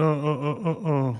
Oh. Yeah.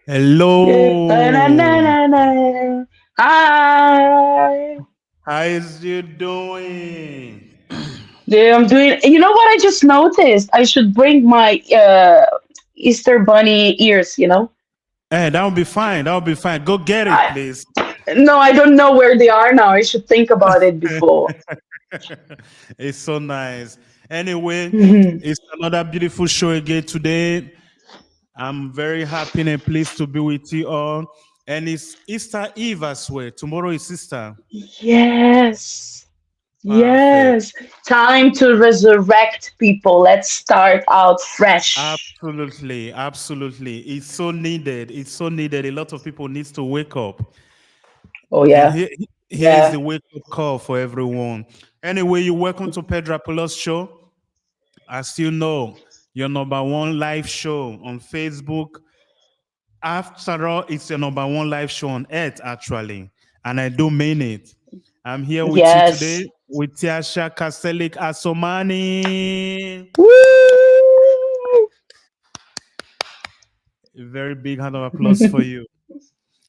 Hello. Na-na-na-na-na. Hi. How is you doing? Yeah, I'm doing. You know what I just noticed? I should bring my Easter bunny ears. Hey, that will be fine. That will be fine. Go get it, I please. no, I don't know where they are now. I should think about it before. It's so nice. Anyway, Mhm. it's another beautiful show again today. I'm very happy and pleased to be with you all. And it's Easter Eve as well. Tomorrow is Easter. Yes. Perfect. Yes. Time to resurrect people. Let's start out fresh. Absolutely. Absolutely. It's so needed. It's so needed. A lot of people needs to wake up. Oh And yeah. here is Yeah. the wake up call for everyone. Anyway, you're welcome to Pedro Apollo's show. As you know, your number one live show on Facebook. After all, it's your number one live show on earth, actually. And I do mean it. I'm here with you Yes. today with Tiasha Kaselik Asomani. Woo! A very big hand of applause for you.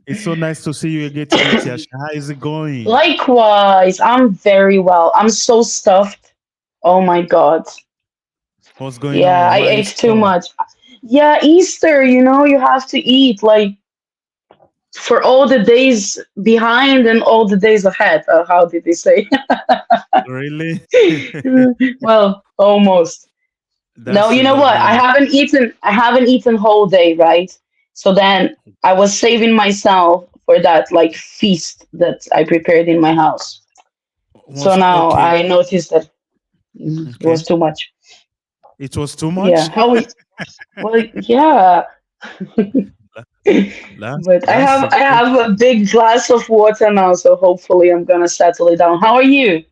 It's so nice to see you again today, Tiasha. How is it going? Likewise, I'm very well. I'm so stuffed. Oh my God. What's going Yeah, on? I Why are you ate too stuck? much. Yeah, Easter, you have to eat like for all the days behind and all the days ahead. How did they say? Really? Well, almost. No, That's you a know what? I lovely. haven't eaten I haven't eaten whole day, right? So then I was saving myself for that like feast that I prepared in my house. So Was now okay. I noticed that it Okay. was too much. It was too Yeah. much. Well, yeah. But I That's have I great. have a big glass of water now, so hopefully I'm gonna settle it down. How are you?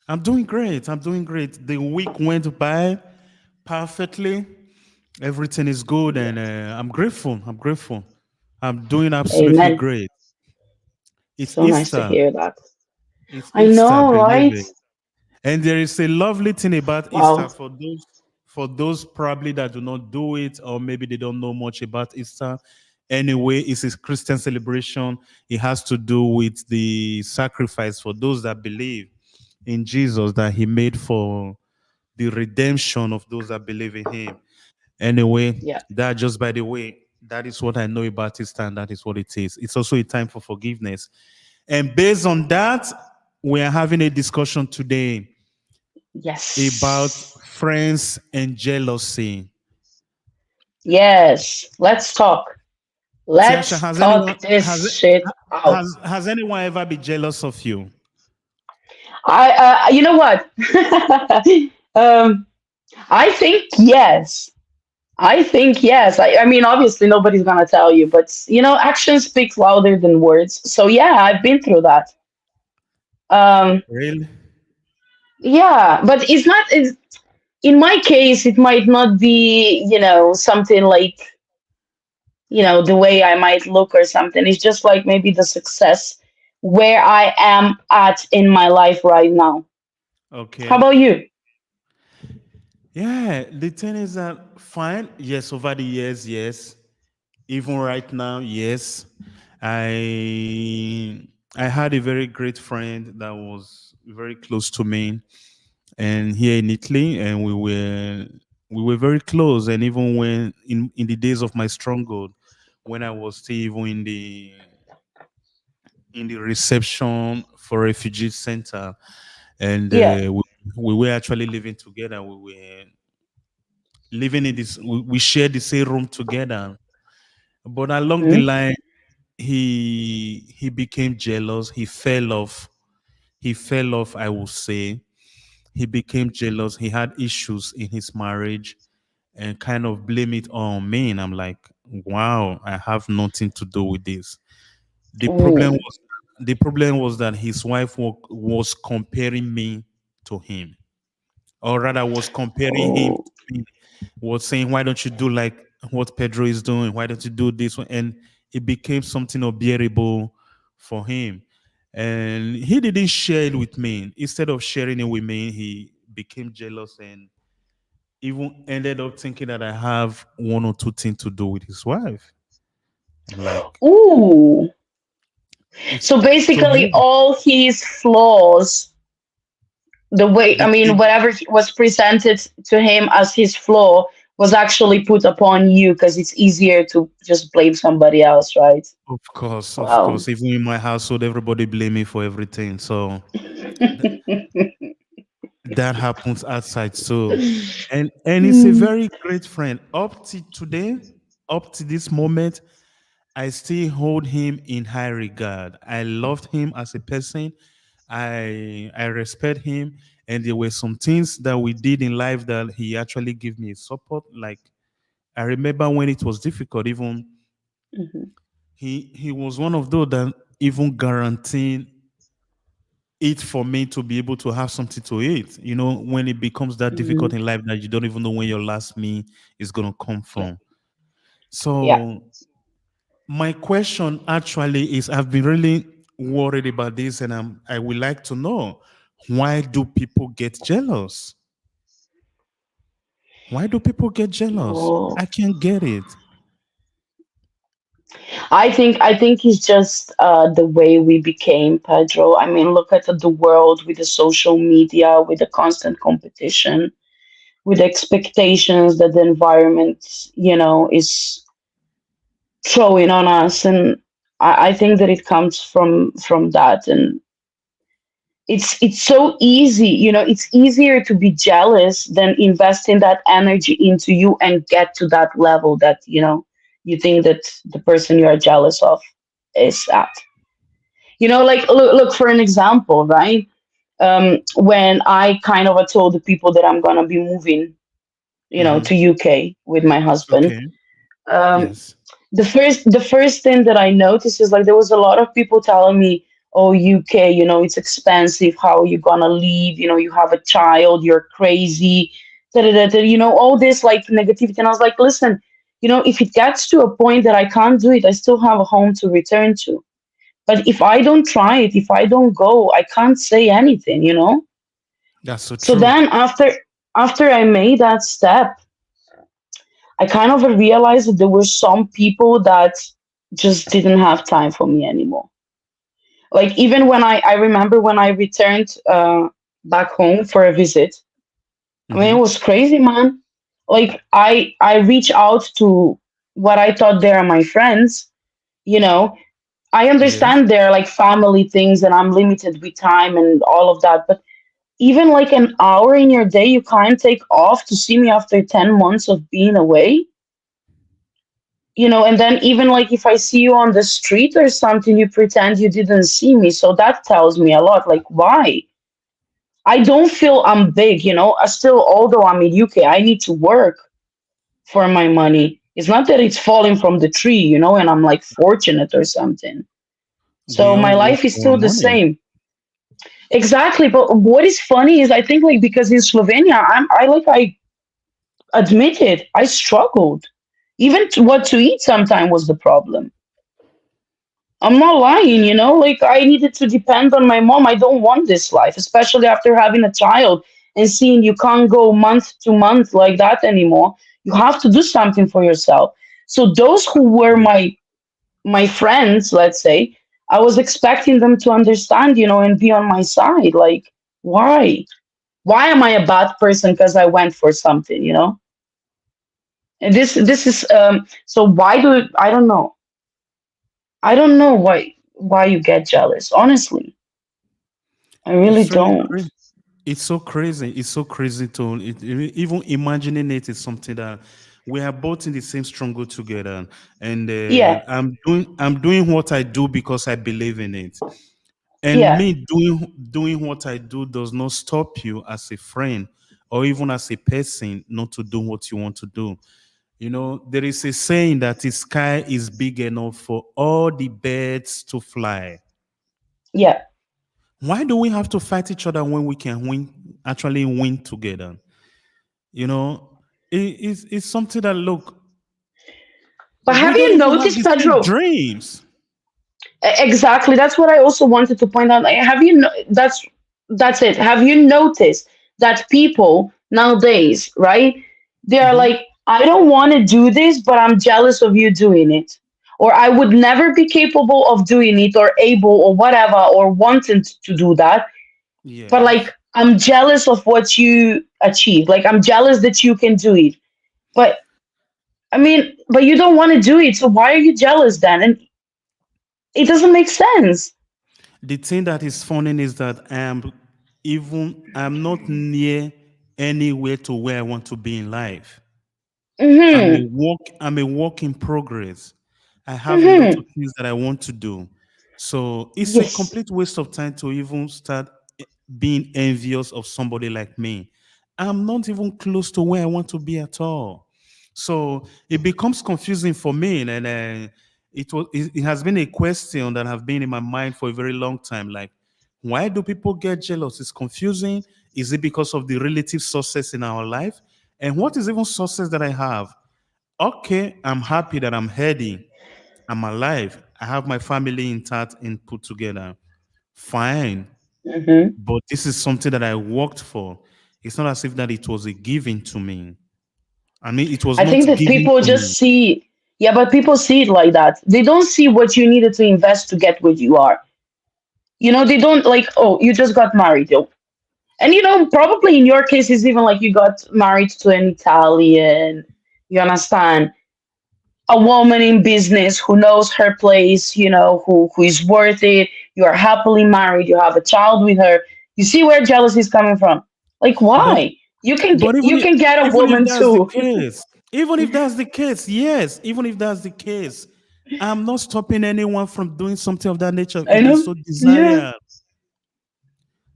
I'm doing great. I'm doing great. The week went by perfectly. Everything is good, and Yes. I'm grateful. I'm grateful. I'm doing absolutely Amen. great. It's So nice to Easter. hear that. It's I Easter, know, believe right? it. And there is a lovely thing about Easter Wow. for those probably that do not do it, or maybe they don't know much about Easter. Anyway, it's a Christian celebration. It has to do with the sacrifice for those that believe in Jesus that He made for the redemption of those that believe in Him. Anyway, Yeah. that just by the way, that is what I know about Easter, and that is what it is. It's also a time for forgiveness. And based on that, we are having a discussion today about Yes. friends and jealousy. Yes. Let's talk. Tiasha, Let's talk this shit out. has anyone ever been jealous of you? You know what? um, I think yes. I think yes. I mean, obviously, nobody's gonna tell you, but actions speak louder than words. So yeah, I've been through that. Um, Really? yeah, but it's not. In my case, it might not be, something like, the way I might look or something. It's just like maybe the success where I am at in my life right now. How Okay. about you? Yeah, the thing is that fine. Yes, over the years, yes. Even right now, yes. I I had a very great friend that was very close to me, and here in Italy, and we were very close. And even when in the days of my struggle, when I was still even in the reception for refugee center, and Yeah. We were actually living together. We were living in this. We shared the same room together. But along the Hmm. line, he became jealous. He fell off. He fell off. I will say he became jealous. He had issues in his marriage and kind of blame it on me. And I'm like, wow, I have nothing to do with this. The problem Ooh. was the problem was that his wife was comparing me to him, or rather was comparing him Oh. to me, was saying, why don't you do like what Pedro is doing? Why don't you do this one? And it became something unbearable for him. And he didn't share it with me. Instead of sharing it with me, he became jealous and even ended up thinking that I have one or two things to do with his wife. I'm like, Ooh. it's So so basically, he all his flaws, the way, I mean, became, whatever was presented to him as his flaw was actually put upon you because it's easier to just blame somebody else, right? of Wow. course, even in my household, everybody blame me for everything. So that happens outside. So, and he's a Hmm. very great friend. Up to today, up to this moment, I still hold him in high regard. I loved him as a person. I respect him, and there were some things that we did in life that he actually gave me support. Like I remember when it was difficult, even Mhm. he was one of those that even guaranteeing it for me to be able to have something to eat. You know, when it becomes that difficult Mhm. in life that you don't even know when your last meal is gonna come Yeah. from. Yeah. So my question actually is I've been really worried about this and I would like to know, why do people get jealous? Why do people get jealous? Oh. I can't get it. I think it's just the way we became, Pedro. I mean, look at the world with the social media, with the constant competition, with expectations that the environment, is throwing on us, and I think that it comes from that, and it's so easy, it's easier to be jealous than investing that energy into you and get to that level that you think that the person you are jealous of is at. Like, look for an example, right? When I kind of told the people that I'm gonna be moving, Hmm. to UK with my husband. Okay. um, Yes. the first thing that I noticed is like there was a lot of people telling me, "Oh, UK, it's expensive. How are you gonna leave? You have a child. You're crazy." Da, da, da, da, all this like negativity, and I was like, "Listen, if it gets to a point that I can't do it, I still have a home to return to. But if I don't try it, if I don't go, I can't say anything." That's so So true. then after I made that step, I kind of realized that there were some people that just didn't have time for me anymore. Like, even when I remember when I returned back home for a visit. I mean, it Hmm. was crazy, man. Like, I reach out to what I thought they are my friends. You know, I Yes. understand they're like family things, and I'm limited with time and all of that. But even like an hour in your day, you can't take off to see me after 10 months of being away. And then even like if I see you on the street or something, you pretend you didn't see me. So that tells me a lot. Like, why? I don't feel I'm big. I still, although I'm in UK, I need to work for my money. It's not that it's falling from the tree, and I'm like fortunate or something. We So my all work life is for our still the money. same. Exactly. But what is funny is I think like because in Slovenia, I admit it, I struggled. Even what to eat sometime was the problem. I'm not lying, like I needed to depend on my mom. I don't want this life, especially after having a child and seeing you can't go month to month like that anymore. You have to do something for yourself. So those who were Absolutely. my friends, let's say, I was expecting them to understand, and be on my side. Like, why? Why am I a bad person because I went for something? And this is so why do I don't know. I don't know why you get jealous, honestly. I really It's really don't. crazy. It's so crazy. It's so crazy to even imagining it is something that we are both in the same struggle together. And Yeah, I'm doing what I do because I believe in it. And yeah, me doing what I do does not stop you as a friend or even as a person not to do what you want to do. There is a saying that the sky is big enough for all the birds to fly. yeah. Why do we have to fight each other when we can actually win together? You know, it's something that, look, But we have don't you even have noticed, the same Pedro? dreams. Exactly. That's what I also wanted to point out. Like, that's it. Have you noticed that people nowadays, right? They are Hmm. like, I don't want to do this, but I'm jealous of you doing it. Or I would never be capable of doing it or able or whatever or wanting to do that. But like Yes. I'm jealous of what you achieve. Like I'm jealous that you can do it. But I mean, but you don't want to do it. So why are you jealous then? And it doesn't make sense. The thing that is funny is that I'm not near anywhere to where I want to be in life. Mhm. I'm a work in progress. I have a lot of Mhm. things that I want to do. So it's a Yes. complete waste of time to even start being envious of somebody like me. I'm not even close to where I want to be at all. So it becomes confusing for me. And it has been a question that have been in my mind for a very long time. Like, why do people get jealous? It's confusing. Is it because of the relative success in our life? And what is even success that I have? Okay, I'm happy that I'm healthy. I'm alive. I have my family intact and put together. Fine. Mhm. But this is something that I worked for. It's not as if that it was a given to me. I mean, it was I not think that given people to just me. see, yeah, but people see it like that. They don't see what you needed to invest to get where you are. They don't like, oh, you just got married. Yo. And probably in your case, it's even like you got married to an Italian. You understand? A woman in business who knows her place, who is worth it. You are happily married. You have a child with her. You see where jealousy is coming from? Like, But why? but You can get a even if woman that's the too. case, even if that's the case, yes, even if that's the case, I'm not stopping anyone from doing something of that nature I if they know. so Yeah. desire.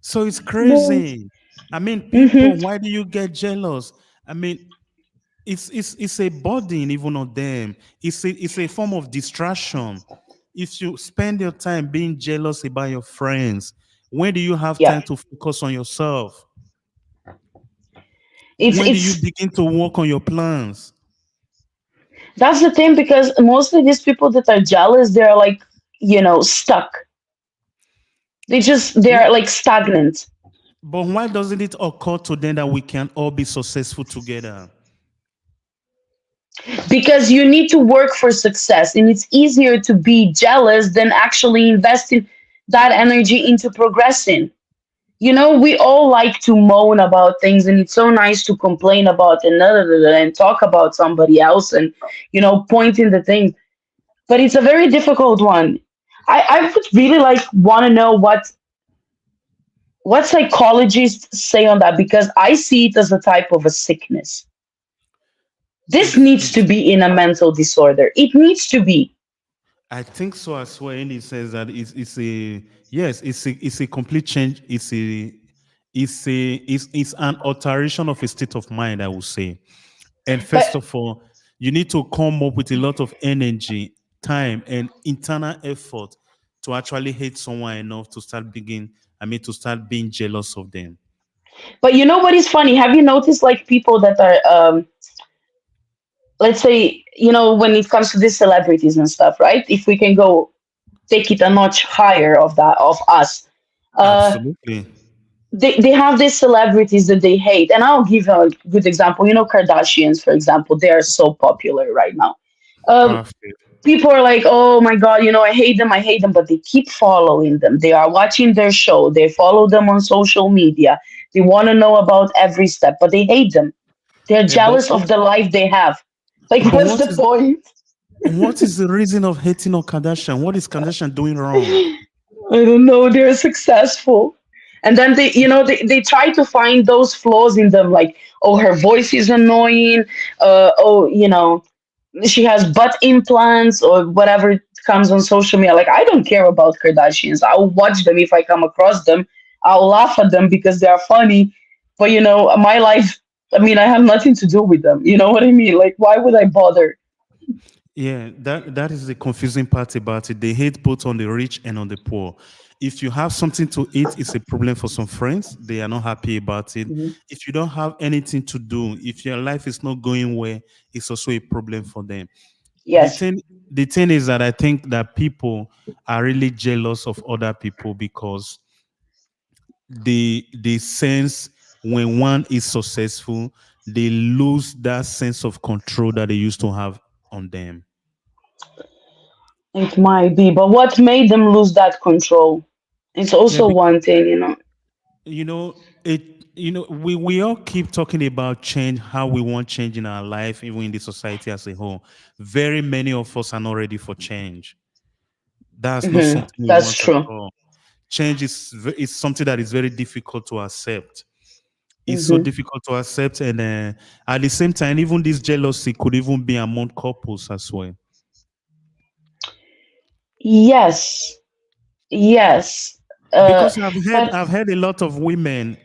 So it's No. crazy. I mean, Hmm. people, why do you get jealous? I mean, it's a burden even on them. It's a form of distraction. If you spend your time being jealous about your friends, when do you have Yeah. time to focus on yourself? It's When do you it's begin to work on your plans? that's the thing because mostly these people that are jealous, they're like, stuck. They're like stagnant. But why doesn't it occur to them that we can all be successful together? Because you need to work for success and it's easier to be jealous than actually investing that energy into progressing. We all like to moan about things and it's so nice to complain about another and talk about somebody else and point in the thing, but it's a very difficult one. I would really like want to know what psychologists say on that because I see it as a type of a sickness. This It's needs to it's be in a mental disorder. It needs to be. I think so as well. And it says that it's a yes, it's a complete change. It's an alteration of a state of mind, I would say. And first But of all, you need to come up with a lot of energy, time, and internal effort to actually hate someone enough to to start being jealous of them. but you know what is funny? Have you noticed like people that are let's say, when it comes to these celebrities and stuff, right? If we can go take it a notch higher of that of us. Uh Absolutely. they have these celebrities that they hate. And I'll give a good example. Kardashians, for example, they are so popular right now. Um Perfect. People are like, oh my God, I hate them, but they keep following them. They are watching their show. They follow them on social media. They want to know about every step, but they hate them. They're Eh, but jealous of the life they have. Like, but what's the point? what is the reason of hating on Kardashian? What is Kardashian doing wrong? I don't know. They're successful. And then they try to find those flaws in them, like, oh, her voice is annoying, oh, she has butt implants or whatever comes on social media. Like, I don't care about Kardashians. I'll watch them if I come across them. I'll laugh at them because they are funny. But my life, I mean, I have nothing to do with them. You know what I mean? Like, why would I bother? Yeah, that is the confusing part about it. They hate both on the rich and on the poor. If you have something to eat, it's a problem for some friends. They are not happy about it. Mhm. If you don't have anything to do, if your life is not going well, it's also a problem for them. The Yes. thing the thing is that I think that people are really jealous of other people because they sense when one is successful, they lose that sense of control that they used to have on them. It might be, but what made them lose that control? It's Yeah, also one thing. you know it we all keep talking about change, how we want change in our life, even in the society as a whole. Very many of us are not ready for change. That's not something we That's want at true. all. Change is something that is very difficult to accept. It's so Hmm. difficult to accept, and at the same time, even this jealousy could even be among couples as well. Yes, yes. Uh, Because I've heard but I've heard a lot of women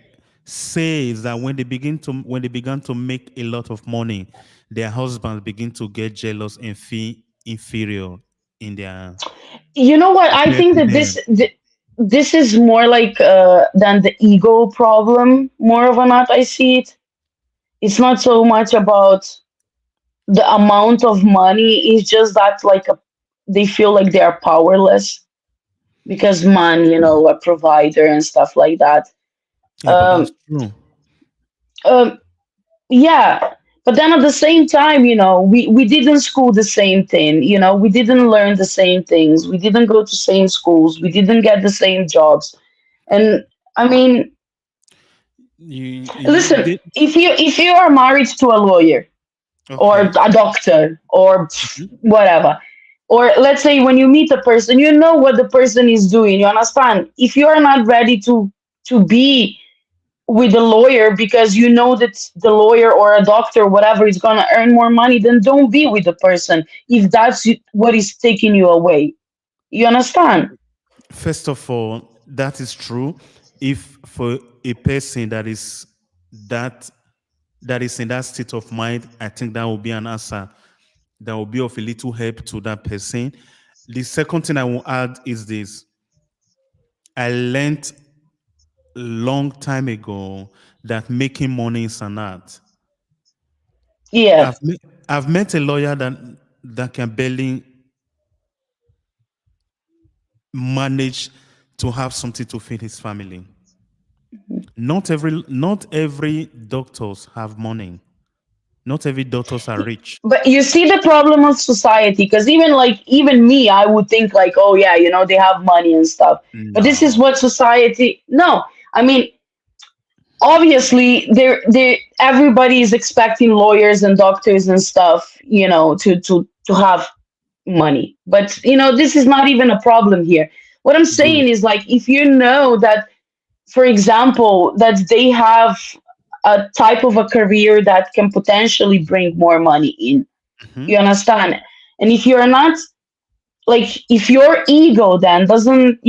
say that when they began to make a lot of money, their husbands begin to get jealous and feel inferior in their you know what? I compared think to that them. this is more like than the ego problem. More of a not. I see it. It's not so much about the amount of money. It's just that like they feel like they are powerless because man, a provider and stuff like that. Yeah, but that's Um, true. um, yeah, but then at the same time, we didn't school the same thing. We didn't learn the same things. We didn't go to same schools. We didn't get the same jobs. And I mean, listen, They, if you are married to a lawyer or okay. a doctor or Mhm. whatever, or let's say when you meet a person, you know what the person is doing. You understand? If you are not ready to be with a lawyer because you know that the lawyer or a doctor, whatever, is going to earn more money, then don't be with the person if that's what is taking you away. You understand? First of all, that is true. If for a person that that is in that state of mind, I think that will be an answer that will be of a little help to that person. The second thing I will add is this. I learned long time ago that making money is an art. Yeah. I've met, I've met a lawyer that can barely manage to have something to feed his family. Not every doctors have money. Not every doctors are rich. But you see the problem of society, because even me, I would think like, oh yeah, they have money and stuff. But this is No. what society. No, I mean, obviously, there everybody is expecting lawyers and doctors and stuff, to have money. But this is not even a problem here. What I'm Good. saying is, like, if you know that, for example, that they have a type of a career that can potentially bring more money in. Mhm. You understand? And if you're not, like, if your ego then doesn't,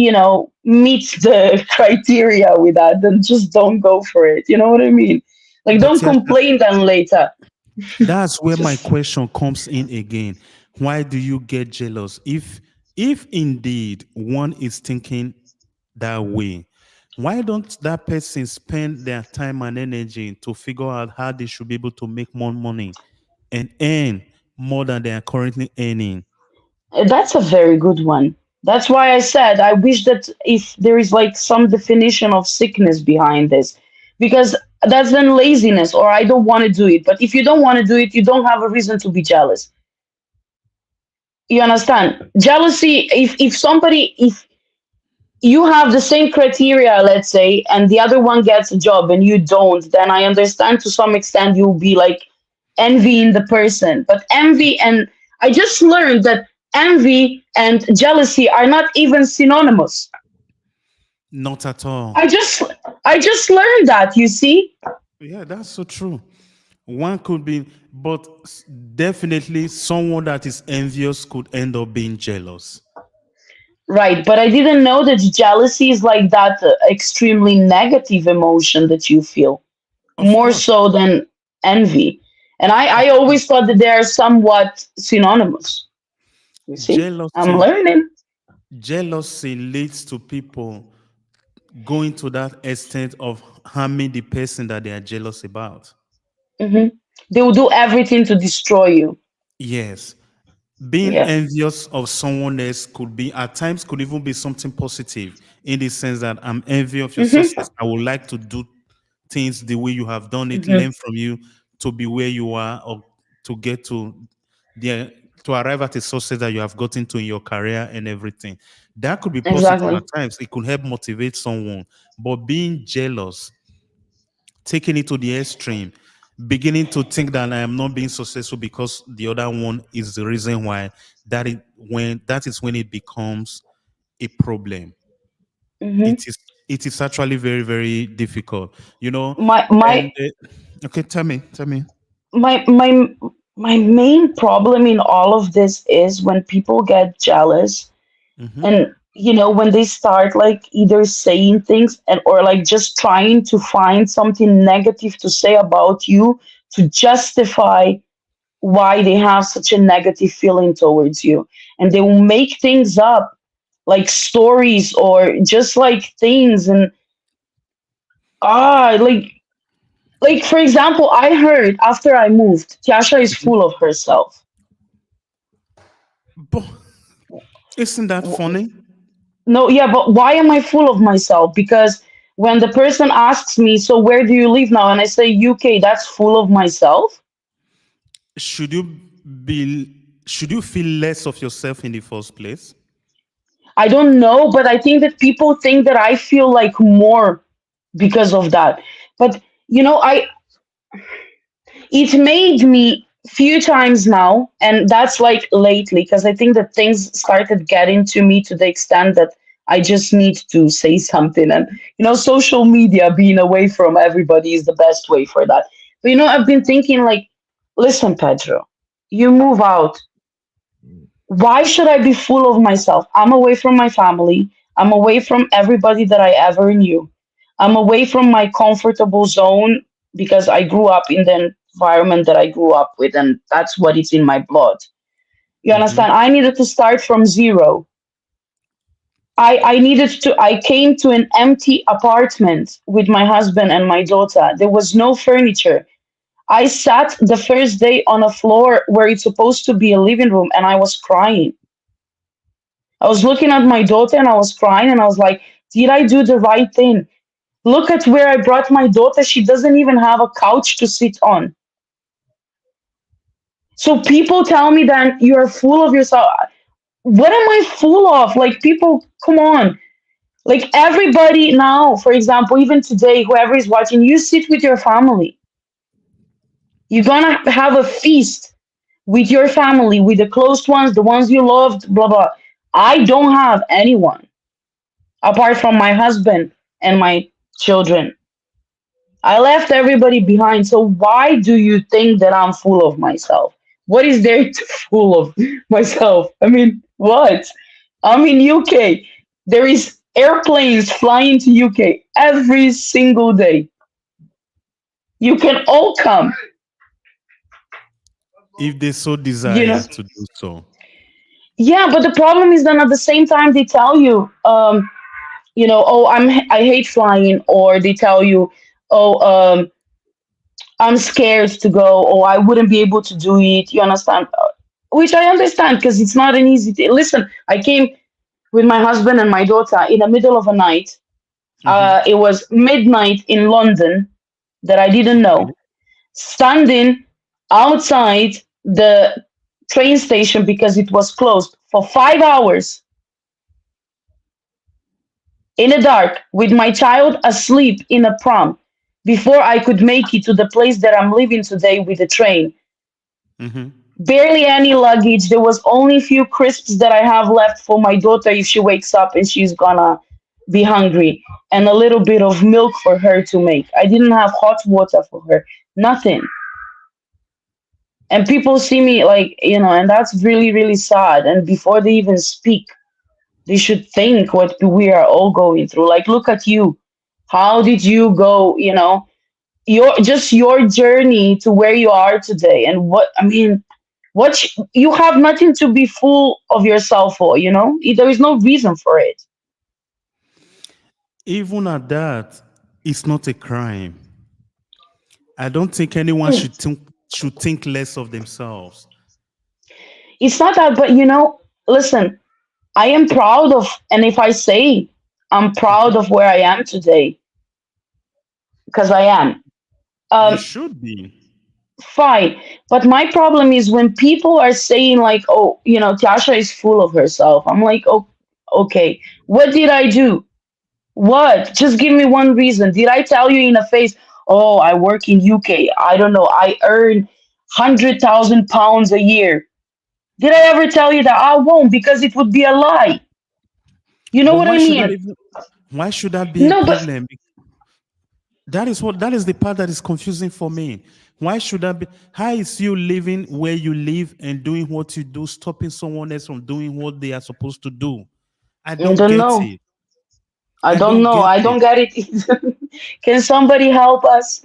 meet the criteria with that, then just don't go for it. You know what I mean? Like, But don't yeah, complain then later. that's where my Just question comes in again. Why do you get jealous? If indeed one is thinking that way, why don't that person spend their time and energy to figure out how they should be able to make more money and earn more than they are currently earning? That's a very good one. That's why I said I wish that if there is like some definition of sickness behind this, because that's then laziness or I don't want to do it. But if you don't want to do it, you don't have a reason to be jealous. You understand? Jealousy, if you have the same criteria, let's say, and the other one gets a job and you don't, then I understand to some extent you'll be like envying the person. But envy and I just learned that envy and jealousy are not even synonymous. Not at I all. just I just learned that, you see? Yeah, that's so true. One could be, but definitely someone that is envious could end up being jealous. Right, but I didn't know that jealousy is like that extremely negative emotion that you feel, Of more course, so than envy. And I of always course. thought that they are somewhat synonymous. You see? I'm Jealousy, learning. jealousy leads to people going to that extent of harming the person that they are jealous about. Hmm. They will do everything to destroy you. Yes. Being Yeah. envious of someone else could be, at times could even be something positive, in the sense that I'm envious of your Hmm. success. I would like to do things the way you have done it, Hmm. learn from you to be where you are, or to get to the to arrive at a success that you have gotten to in your career and everything. That could be positive at Exactly. times. It could help motivate someone. But being jealous, taking it to the extreme, beginning to think that I am not being successful because the other one is the reason why, that is when it becomes a problem. Hmm. It is actually very, very difficult, My and my okay, tell me. my my my main problem in all of this is when people get jealous, Hmm. and when they start like either saying things and or like just trying to find something negative to say about you to justify why they have such a negative feeling towards you, and they will make things up like stories or just like things. And like for example, I heard after I moved, Tiasha is full of herself. But isn't that funny? No, yeah, but why am I full of myself? Because when the person asks me, so where do you live now? And I say UK, that's full of myself. Should you should you feel less of yourself in the first place? I don't know, but I think that people think that I feel like more because of that. But I it made me few times now, and that's like lately, because I think that things started getting to me to the extent that I just need to say something. And social media, being away from everybody, is the best way for that. But I've been thinking like, listen, Pedro, you move out, why should I be full of myself? I'm away from my family. I'm away from everybody that I ever knew. I'm away from my comfortable zone because I grew up in the environment that I grew up with, and that's what is in my blood. You Hmm. understand? I needed to start from zero. I came to an empty apartment with my husband and my daughter. There was no furniture. I sat the first day on a floor where it's supposed to be a living room, and I was crying. I was looking at my daughter and I was crying, and I was like, did I do the right thing? Look at where I brought my daughter. She doesn't even have a couch to sit on. So people tell me that you're full of yourself. What am I full of? Like, people, come on. Like, everybody now, for example, even today, whoever is watching, you sit with your family. You're gonna have a feast with your family, with the close ones, the ones you loved, blah, blah. I don't have anyone apart from my husband and my children. I left everybody behind. So why do you think that I'm full of myself? What is there to full of myself? I mean, what? I'm in UK. There is airplanes flying to UK every single day. You can all come, If they so you know. desire to do so. Yeah, but the problem is then at the same time they tell you, oh, I hate flying, or they tell you, oh, I'm scared to go, or I wouldn't be able to do it. You understand? Which I understand because it's not an easy thing. Listen, I came with my husband and my daughter in the middle of a night. Hmm. It was midnight in London that I didn't Okay. know. Standing outside the train station because it was closed for 5 hours in the dark with my child asleep in a pram before I could make it to the place that I'm living today with the train. Hmm. Barely any luggage. There was only a few crisps that I have left for my daughter if she wakes up and she's gonna be hungry, and a little bit of milk for her to make. I didn't have hot water for her, nothing. And people see me like, and that's really, really sad. And before they even speak, they should think what we are all going through. Like, look at you. How did you go, your journey to where you are today? And what, I mean, you have nothing to be full of yourself for, there is no reason for it. Even at that, it's not a crime. I don't think anyone Mm. should think less of themselves. It's not that, but listen, I am proud of, and if I say I'm proud of where I am today, because I am, You um, should be. fine. But my problem is when people are saying, like, oh, Tasha is full of herself. I'm like, oh, okay, what did I do? What? Just give me one reason. Did I tell you in the face, oh, I work in UK. I don't know. I earn 100,000 pounds a year. Did I ever tell you that? I won't, because it would be a lie. You know But what I mean? why should that be a No, but problem? That is the part that is confusing for me. Why should that be? How is you living where you live and doing what you do, stopping someone else from doing what they are supposed to do? I I don't don't get know. it. I I don't don't know. get I it. don't get it either. Can somebody help us?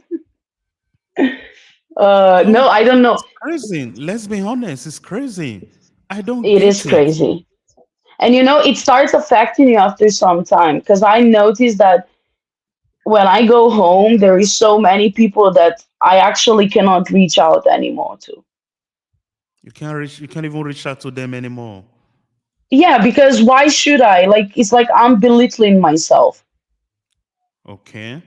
No, No, I don't know. it's crazy. Let's be honest, it's crazy. I don't It is get it. crazy. And it starts affecting you after some time, because I noticed that when I go home, there is so many people that I actually cannot reach out anymore to. You can't even reach out to them anymore. Yeah, because why should I? Like, it's like I'm belittling myself. Okay.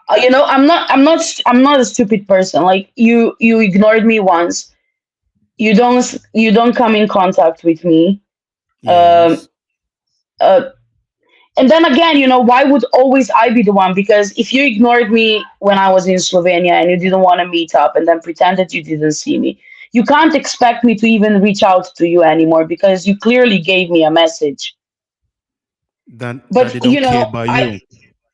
I'm not a stupid person. Like, you ignored me once. You don't come in contact with me. Um, Yes. uh, and then again, why would always I be the one? Because if you ignored me when I was in Slovenia and you didn't want to meet up and then pretend that you didn't see me, you can't expect me to even reach out to you anymore, because you clearly gave me a message. That But they don't care about I you.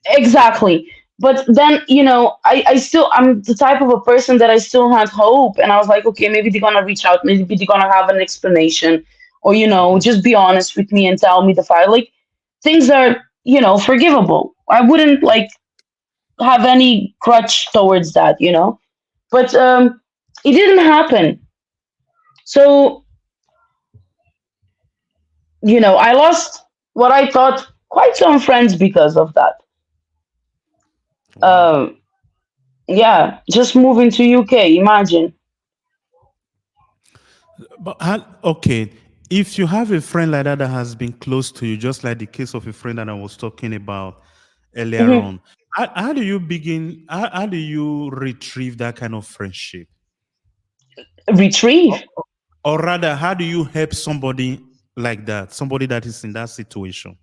exactly. But then, I'm the type of a person that I still had hope, and I was like, okay, maybe they're gonna reach out, maybe they're gonna have an explanation, or Mhm. just be honest with me and tell me the file. Like, things are, forgivable. I wouldn't like have any grudge towards that. But it didn't happen. So, I lost what I thought quite some friends because of that. Wow. Um, yeah, just moving to UK, imagine. But okay, if you have a friend like that that has been close to you, just like the case of a friend that I was talking about earlier Hmm. on, how do you begin? How do you retrieve that kind of friendship? Or, Retrieve. or rather, how do you help somebody like that, somebody that is in that situation?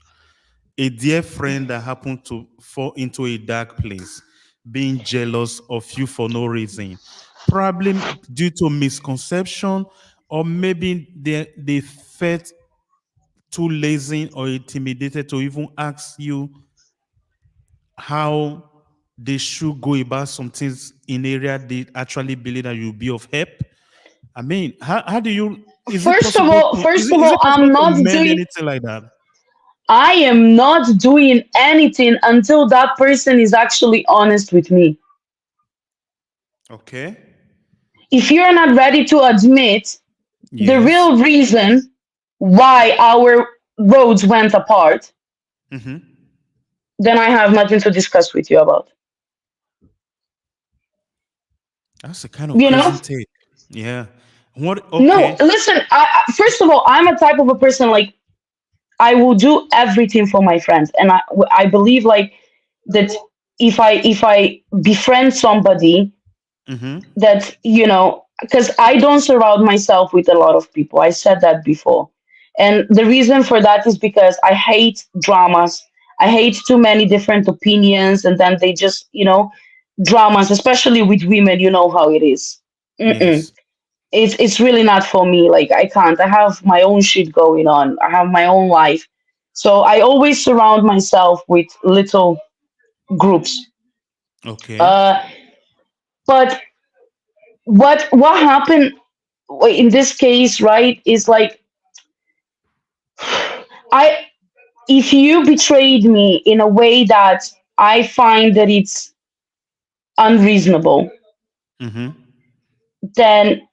A dear friend that happened to fall into a dark place, being jealous of you for no reason, probably due to misconception, or maybe they felt too lazy or intimidated to even ask you how they should go about some things in area they actually believe that you'll be of help. I mean, how do you is it First of possible all, to first of is all, it possible I'm to not mend doing. anything like that? I am not doing anything until that person is actually honest with me. Okay. If you're not ready to admit the Yes. real reason why our roads went apart, Hmm. then I have nothing to discuss with you about. That's a kind of You know? crazy take. Yeah. What? No, Okay. listen. First of all, I'm a type of a person, like, I will do everything for my friends, and I believe, like, that if I befriend somebody, Mm-hmm. that, because I don't surround myself with a lot of people. I said that before. And the reason for that is because I hate dramas. I hate too many different opinions, and then they just, dramas, especially with women, you know how it is. Mm-mm. Yes. It's really not for me. Like, I can't. I have my own shit going on. I have my own life. So I always surround myself with little groups. Okay. Uh, but what happened in this case, right, is like I if you betrayed me in a way that I find that it's unreasonable, Mm-hmm. then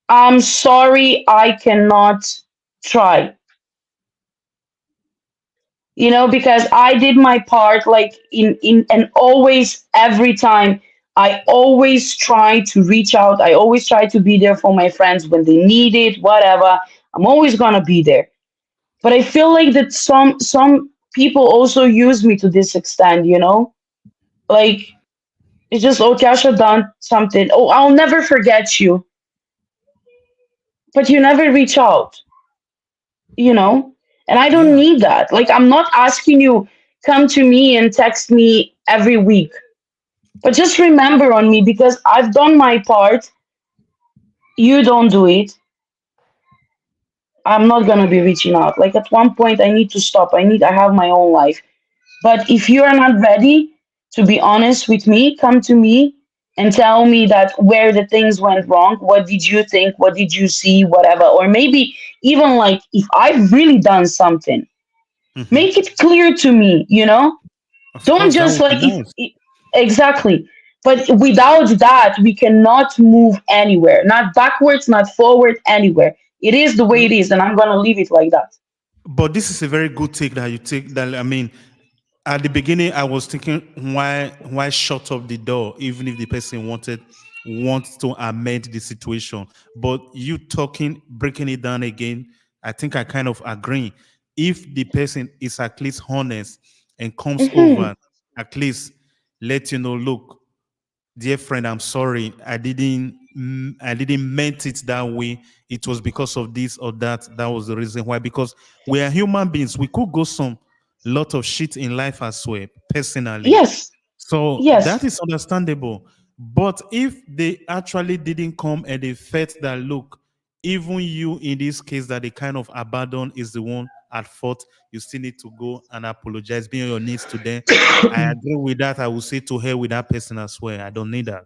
I'm sorry, I cannot try. Because I did my part, like in and always, every time, I always try to reach out. I always try to be there for my friends when they need it, whatever. I'm always gonna be there. But I feel like that some people also use me to this extent. Like, it's just, oh, Tasha done something. Oh, I'll never forget you. But you never reach out, you know? And I don't Yeah. need that. Like, I'm not asking you come to me and text me every week. But just remember on me, because I've done my part. You don't do it. I'm not gonna be reaching out. Like, at one point I need to stop. I have my own life. But if you are not ready to be honest with me, come to me and tell me that where the things went wrong. What did you think? What did you see? Whatever. Or maybe even like if I've really done something, Mm-hmm. make it clear to me. Of Don't course, that just would be like nice. exactly. But without that, we cannot move anywhere. Not backwards, not forward, anywhere. It is the way it is, and I'm gonna leave it like that. But this is a very good take that you take. That I mean, at the beginning, I was thinking why shut up the door, even if the person wants to amend the situation. But you talking, breaking it down again, I think I kind of agree. If the person is at least honest and comes Hmm. over, at least let you know, look, dear friend, I'm sorry. I didn't meant it that way. It was because of this or that. That was the reason why. Because we are human beings. We could go some lot of shit in life as well, personally. Yes, So yes. that is understandable. But if they actually didn't come and they felt that, look, even you in this case that they kind of abandon is the one at fault, you still need to go and apologize, be on your knees to them. I agree with that. I will say to her with that person as well. I don't need that.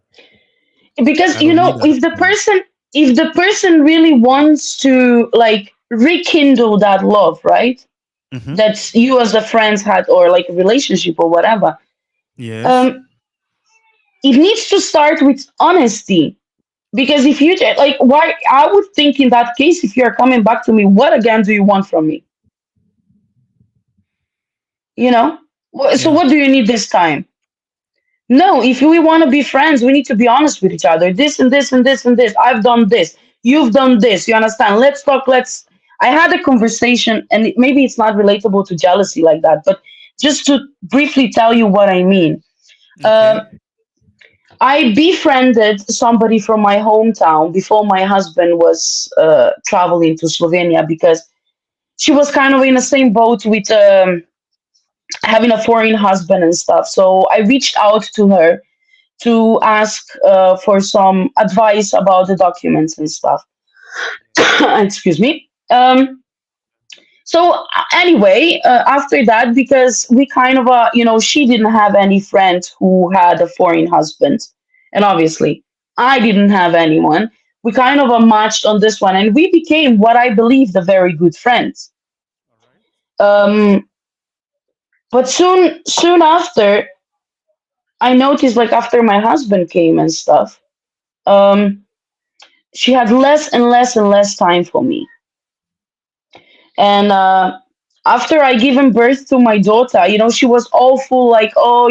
Because I don't need that. if the person really wants to like rekindle that love, right, Hmm. that you as a friends had, or like a relationship or whatever, Yes. um it needs to start with honesty. Because if you like, why, I would think in that case, if you're coming back to me, what again do you want from me? you know so Yeah. what do you need this time? No, if we want to be friends, we need to be honest with each other. This and this and this and this. I've done this. You've done this. You understand? Let's talk. I had a conversation, and maybe it's not relatable to jealousy like that, but just to briefly tell you what I mean. Um, Okay. I befriended somebody from my hometown before my husband was traveling to Slovenia, because she was kind of in the same boat with having a foreign husband and stuff. So I reached out to her to ask for some advice about the documents and stuff. Excuse me. So anyway, after that, because we kind of, she didn't have any friend who had a foreign husband, and obviously I didn't have anyone. We kind of matched on this one, and we became what I believe the very good friends. All right. Um, but soon after, I noticed, like, after my husband came and stuff, um, she had less and less and less time for me. And after I given birth to my daughter, she was all full, like, oh,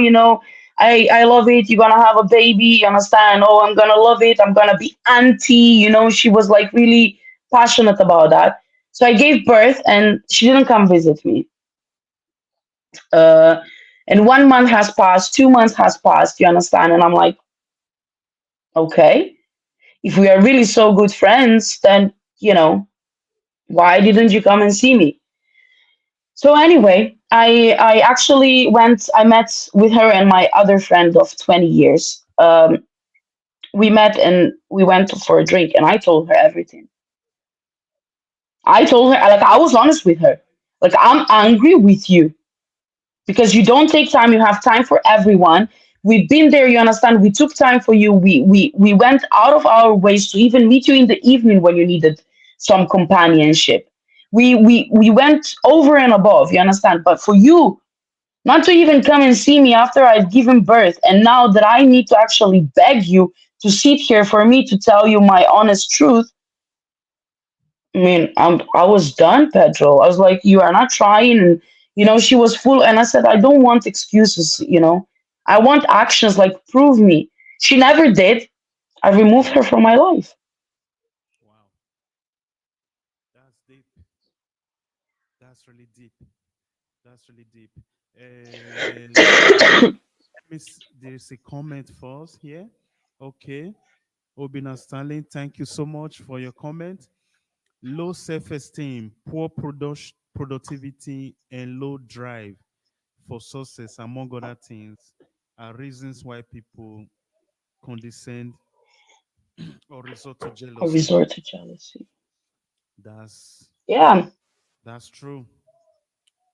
I love it. You're gonna have a baby, you understand? Oh, I'm gonna love it. I'm gonna be auntie. She was like really passionate about that. So I gave birth, and she didn't come visit me. Uh, and 1 month has passed, 2 months has passed, you understand? And I'm like, okay, if we are really so good friends, then why didn't you come and see me? So anyway, I actually went. I met with her and my other friend of 20 years. We met and we went for a drink, and I told her everything. I told her, like, I was honest with her. Like, I'm angry with you because you don't take time. You have time for everyone. We've been there, you understand. We took time for you. We went out of our ways to even meet you in the evening when you needed some companionship. We went over and above, you understand. But for you not to even come and see me after I've given birth, and now that I need to actually beg you to sit here for me to tell you my honest truth, I mean, I was done, Pedro. I was like, you are not trying. And, she was full. And I said, I don't want excuses. I want actions, like, prove me. She never did. I removed her from my life. Wow, that's deep. That's really deep. That's really deep. There's a comment for us here. Okay. Obina Stanley, thank you so much for your comment. Low self-esteem, poor productivity, and low drive for success, among other things, are reasons why people condescend or resort to Or jealousy. resort to jealousy. That's Yeah. that's true.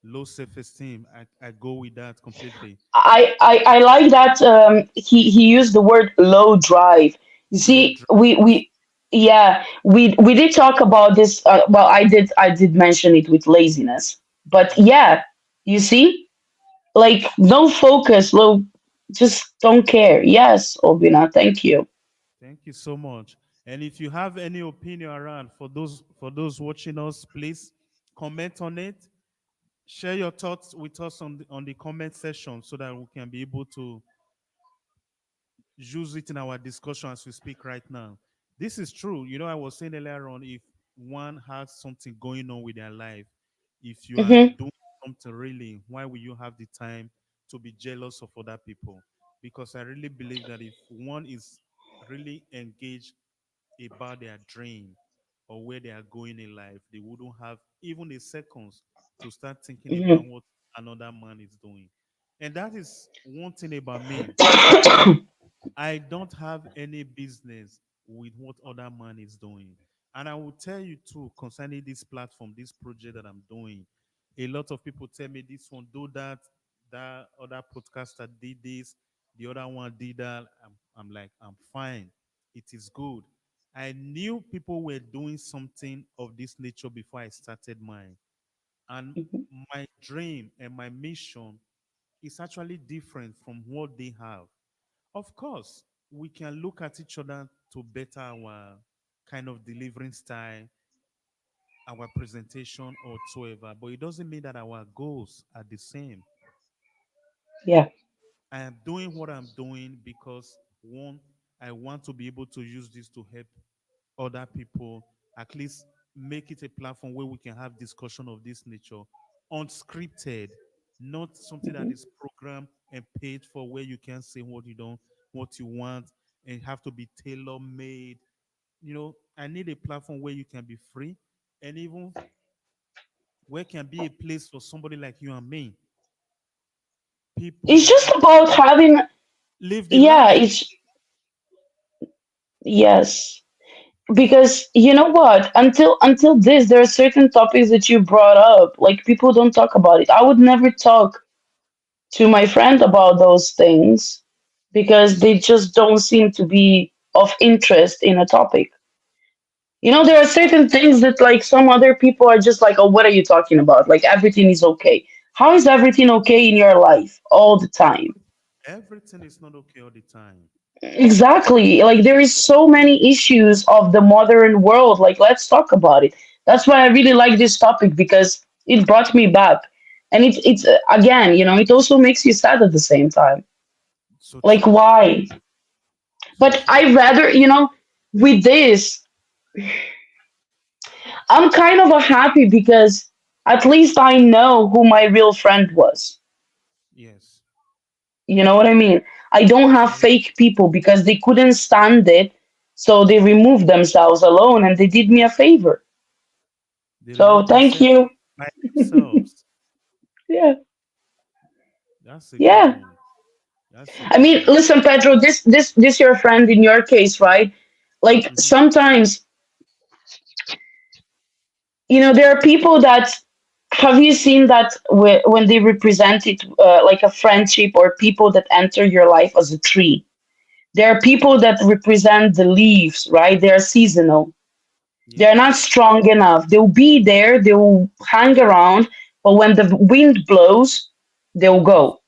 Low self-esteem. I go with that completely. I like that he used the word low drive. You Low see, drive. we yeah, we did talk about this. Well, I did mention it with laziness, but Mhm. yeah, you see, like, no focus, low, just don't care. Yes, Obina, thank you. Thank you so much. And if you have any opinion around for those watching us, please comment on it. Share your thoughts with us on the comment section so that we can be able to use it in our discussion as we speak right now. This is true. I was saying earlier on, if one has something going on with their life, if you are Hmm. doing something really, why will you have the time to be jealous of other people? Because I really believe that if one is really engaged about their dream or where they are going in life, they wouldn't have even a seconds to start thinking about Hmm. what another man is doing. And that is one thing about me. I don't have any business with what other man is doing. And I will tell you too, concerning this platform, this project that I'm doing, a lot of people tell me this one do that, that other podcaster did this, the other one did that. I'm like, I'm fine. It is good. I knew people were doing something of this nature before I started mine. And my dream and my mission is actually different from what they have. Of course, we can look at each other to better our kind of delivering style, our presentation, or whatsoever, but it doesn't mean that our goals are the same. Yeah. I am doing what I'm doing because one, I want to be able to use this to help other people, at least make it a platform where we can have discussion of this nature, unscripted, not something that Hmm. is programmed and paid for, where you can say what you don't, what you want, and have to be tailor made. I need a platform where you can be free, and even where can be a place for somebody like you and me, people It's that just actually about having, live the yeah, life. it's, yes. Because you know what, until this, there are certain topics that you brought up, like, people don't talk about it. I would never talk to my friend about those things because they just don't seem to be of interest in a topic. There are certain things that, like, some other people are just like, oh, what are you talking about? Like, everything is okay. How is everything okay in your life all the time? Everything is not okay all the time. Exactly. Like, there is so many issues of the modern world. Like, let's talk about it. That's why I really like this topic, because it brought me back. And it's again, it also makes you sad at the same time. So Like, true. why? So But true. I rather, with this, I'm kind of a happy because at least I know who my real friend was. Yes. You know what I mean? I don't have Yes. fake people because they couldn't stand it. So they removed themselves alone and they did me a favor. They So remove thank themselves you. by themselves. Yeah. That's a good Yeah. one. That's a I good mean, one. listen, Pedro, this your friend in your case, right? Like, Hmm. sometimes, there are people that have you seen that when they represent it like a friendship or people that enter your life as a tree? There are people that represent the leaves, right? They're seasonal. They're not Yes, strong enough. They'll be there, they'll hang around, but when the wind blows, they'll they go.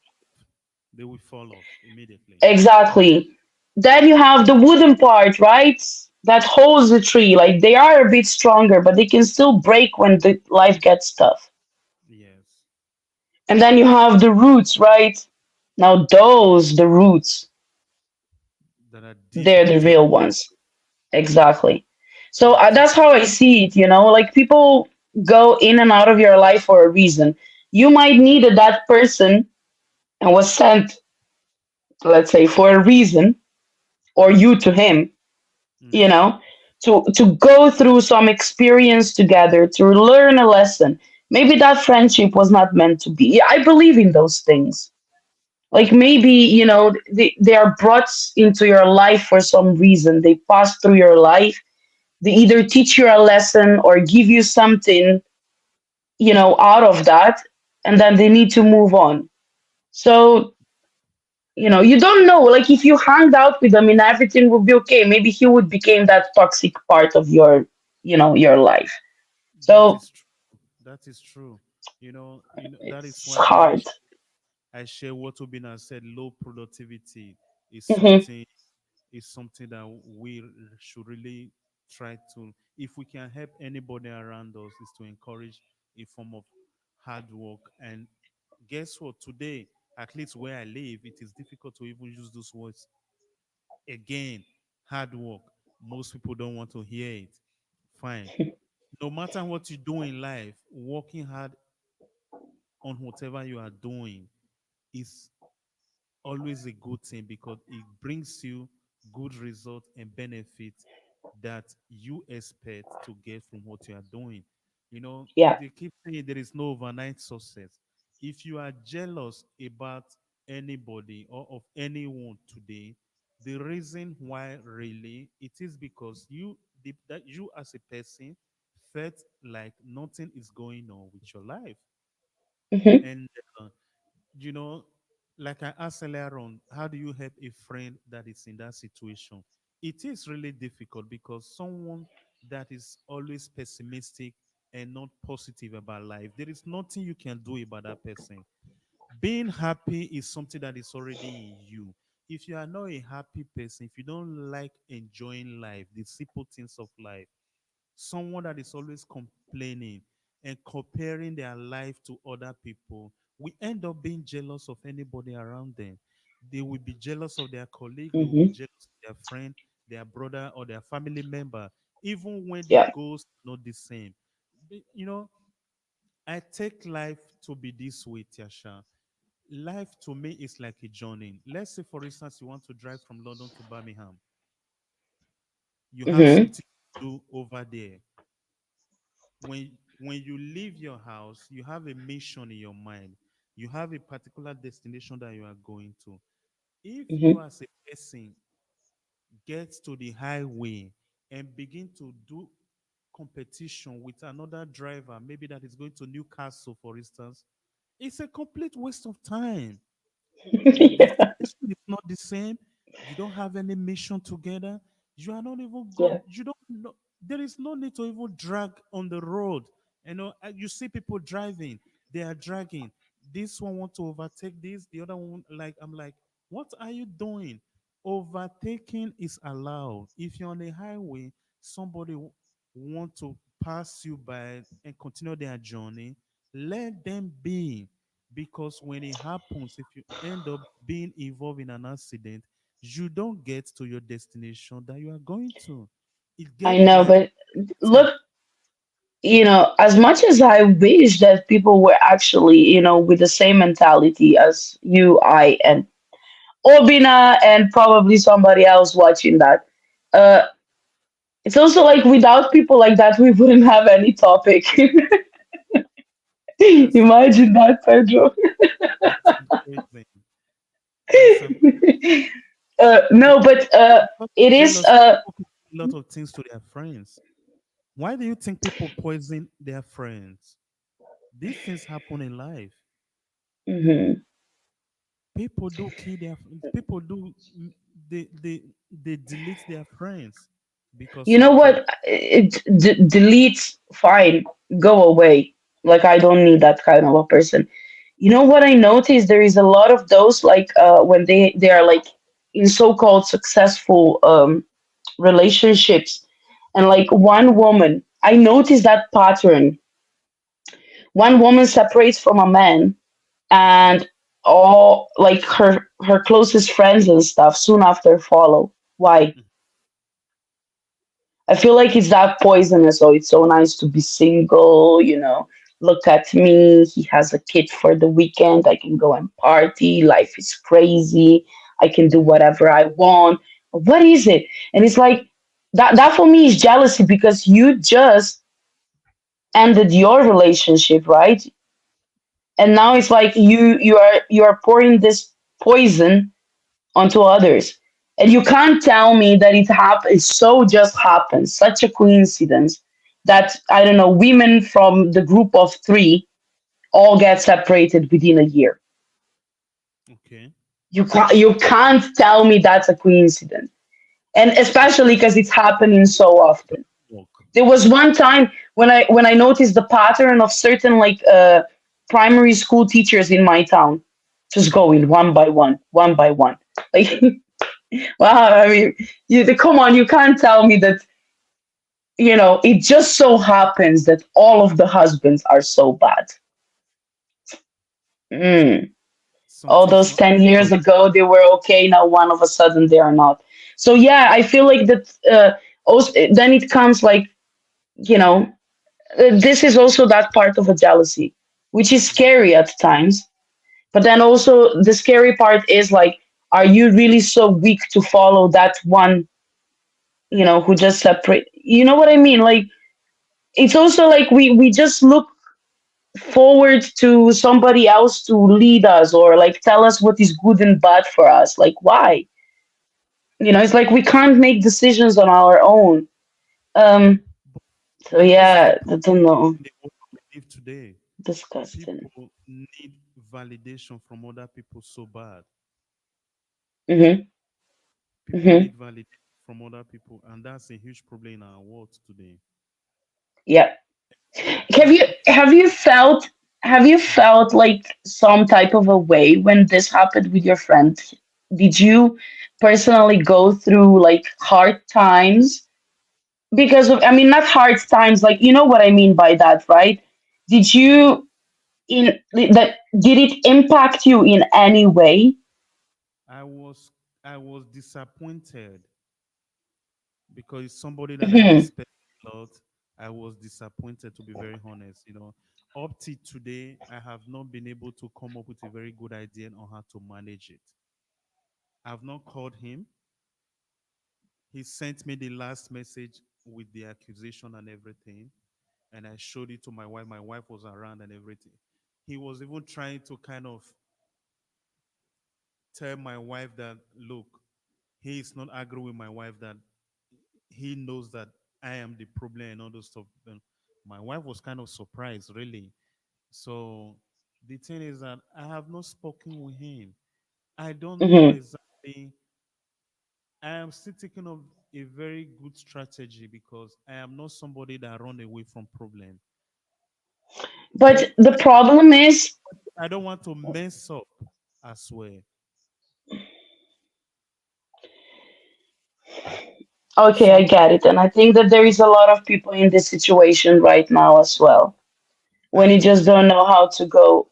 they will fall off immediately. Exactly. Then you have the wooden part, right? That holds the tree. Like they are a bit stronger, but they can still break when the life gets tough. Yes, And then you have the roots, right? Now those, the roots, that are deep they're the rooted. real ones. Exactly. So They are deep. that's how I see it, like people go in and out of your life for a reason. You might need that person and was sent, let's say, for a reason, or you to him, you Mm-hmm. know, to go through some experience together, to learn a lesson. Maybe that friendship was not meant to be. Yeah, I believe in those things. Like maybe, they are brought into your life for some reason. They pass through your life. They either teach you a lesson or give you something, out of that, and then they need to move on. So, you don't know. Like if you hanged out with them and everything would be okay, maybe he would become that toxic part of your life. That So is true. That is true. That is it's why hard. I share what Obina said. Low productivity is Hmm. something that we should really try to. If we can help anybody around us, is to encourage a form of hard work. And guess what? Today, at least where I live, it is difficult to even use those words again. Hard work. Most people don't want to hear it. Fine. No matter what you do in life, working hard on whatever you are doing is always a good thing because it brings you good results and benefits that you expect to get from what you are doing. Yeah. They keep saying there is no overnight success. If you are jealous about anybody or of anyone today, the reason why really it is because that you as a person felt like nothing is going on with your life. Hmm. And uh, you know, like I asked earlier on, how do you help a friend that is in that situation? It is really difficult because someone that is always pessimistic and not positive about life, there is nothing you can do about that person. Being happy is something that is already in you. If you are not a happy person, if you don't like enjoying life, the simple things of life, someone that is always complaining and comparing their life to other people, we end up being jealous of anybody around them. They will be jealous of their colleague, they will be Hmm. jealous of their friend, their brother, or their family member, even when the Yeah. goals are not the same. You know, I take life to be this way, Tiasha. Life to me is like a journey. Let's say, for instance, you want to drive from London to Birmingham. You have Hmm. something to do over there. When you leave your house, you have a mission in your mind. You have a particular destination that you are going to. If you Hmm. as a person get to the highway and begin to do competition with another driver, maybe that is going to Newcastle, for instance, it's a complete waste of time. The Yeah. destination is not the same. You don't have any mission together. You are not even Yeah. go. You don't know. There is no need to even drag on the road. You see people driving. They are dragging. This one want to overtake this. The other one, like, I'm like, what are you doing? Overtaking is allowed. If you're on a highway, somebody want to pass you by and continue their journey, let them be, because when it happens, if you end up being involved in an accident, you don't get to your destination that you are going to. It I get know, left but empty. look, as much as I wish that people were actually, with the same mentality as you, I, and Obina, and probably somebody else watching that, uh, it's also like without people like that, we wouldn't have any topic. That's Imagine that, Pedro. that's amazing. That's No, but because it of is. jealousy. People can do a lot of things to their friends. Why do you think people poison their friends? These things happen in life. Hmm. People do kill their people do they delete their friends because You know of this. what? Delete, fine, go away. Like I don't need that kind of a person. You know what I noticed? There is a lot of those like when they are like in so-called successful relationships, and like one woman, I noticed that pattern. One woman separates from a man, Okay. and all like her closest friends and stuff soon after follow. Why? Mm. I feel like it's that poisonous. Oh, it's so nice to be single, you know. Look at me. He has a kid for the weekend. I can go and party. Life is crazy. I can do whatever I want. What is it? And it's like that for me is jealousy because you just ended your relationship, right? And now it's Yes. like you are pouring this poison onto others. And you can't tell me that it so just happens, such a coincidence that I don't know, women from the group of three all get separated within a year. Okay. You can't tell me that's a coincidence. And especially because it's happening so often. Work. There was one time when I noticed the pattern of certain like primary school teachers in my town just Okay. going one by one, one by one. Like wow, I mean, come on, you can't tell me that, it just so happens that all of the husbands are so bad. Mm. All Something is those not 10 years done. ago, they were okay. Now, one of a sudden, they are not. So, yeah, I feel like that. Also, then it comes like, you know, this is also that part of a jealousy, which is Yeah. scary at times. But then also, the scary part is like, are you really so weak to follow that one, who just separate? You know what I mean? Like, it's also like we just look forward to somebody else to lead us or like tell us what is good and bad for us. Like why? It's like we can't make decisions on our own. um But, so but this is the yeah, I problem don't know. in the world we live today. Disgusting. People need validation from other people so bad. Hmm. People Hmm. need validation from other people, and that's a huge problem in our world today. Yeah. have And you have you felt have you felt like some type of a way when this happened with your friend? Did you personally go through like hard times because of, I mean, not hard times, like, you know what I mean by that, right? Did yeah, you in that did it impact you in any way? I was I was disappointed because it's somebody that I Hmm. respect a lot. I was disappointed, to be very honest. Up to today, I have not been able to come up with a very good idea on how to manage it. I've not called him. He sent me the last message with the accusation and everything, and I showed it to my wife. My wife was around and everything. He was even trying to kind of tell my wife that, look, he is not agreeing with my wife that he knows that I am the problem and all those stuff. Then my wife was kind of surprised, really. So the thing is that I have not spoken with him. I don't know Hmm. exactly. I am still thinking of a very good strategy because I am not somebody that run away from problem. But But the problem is, I don't want to mess up as well. okay, I So get it, and I think that there is a lot of people in this situation right now as well, when I you just don't know how to go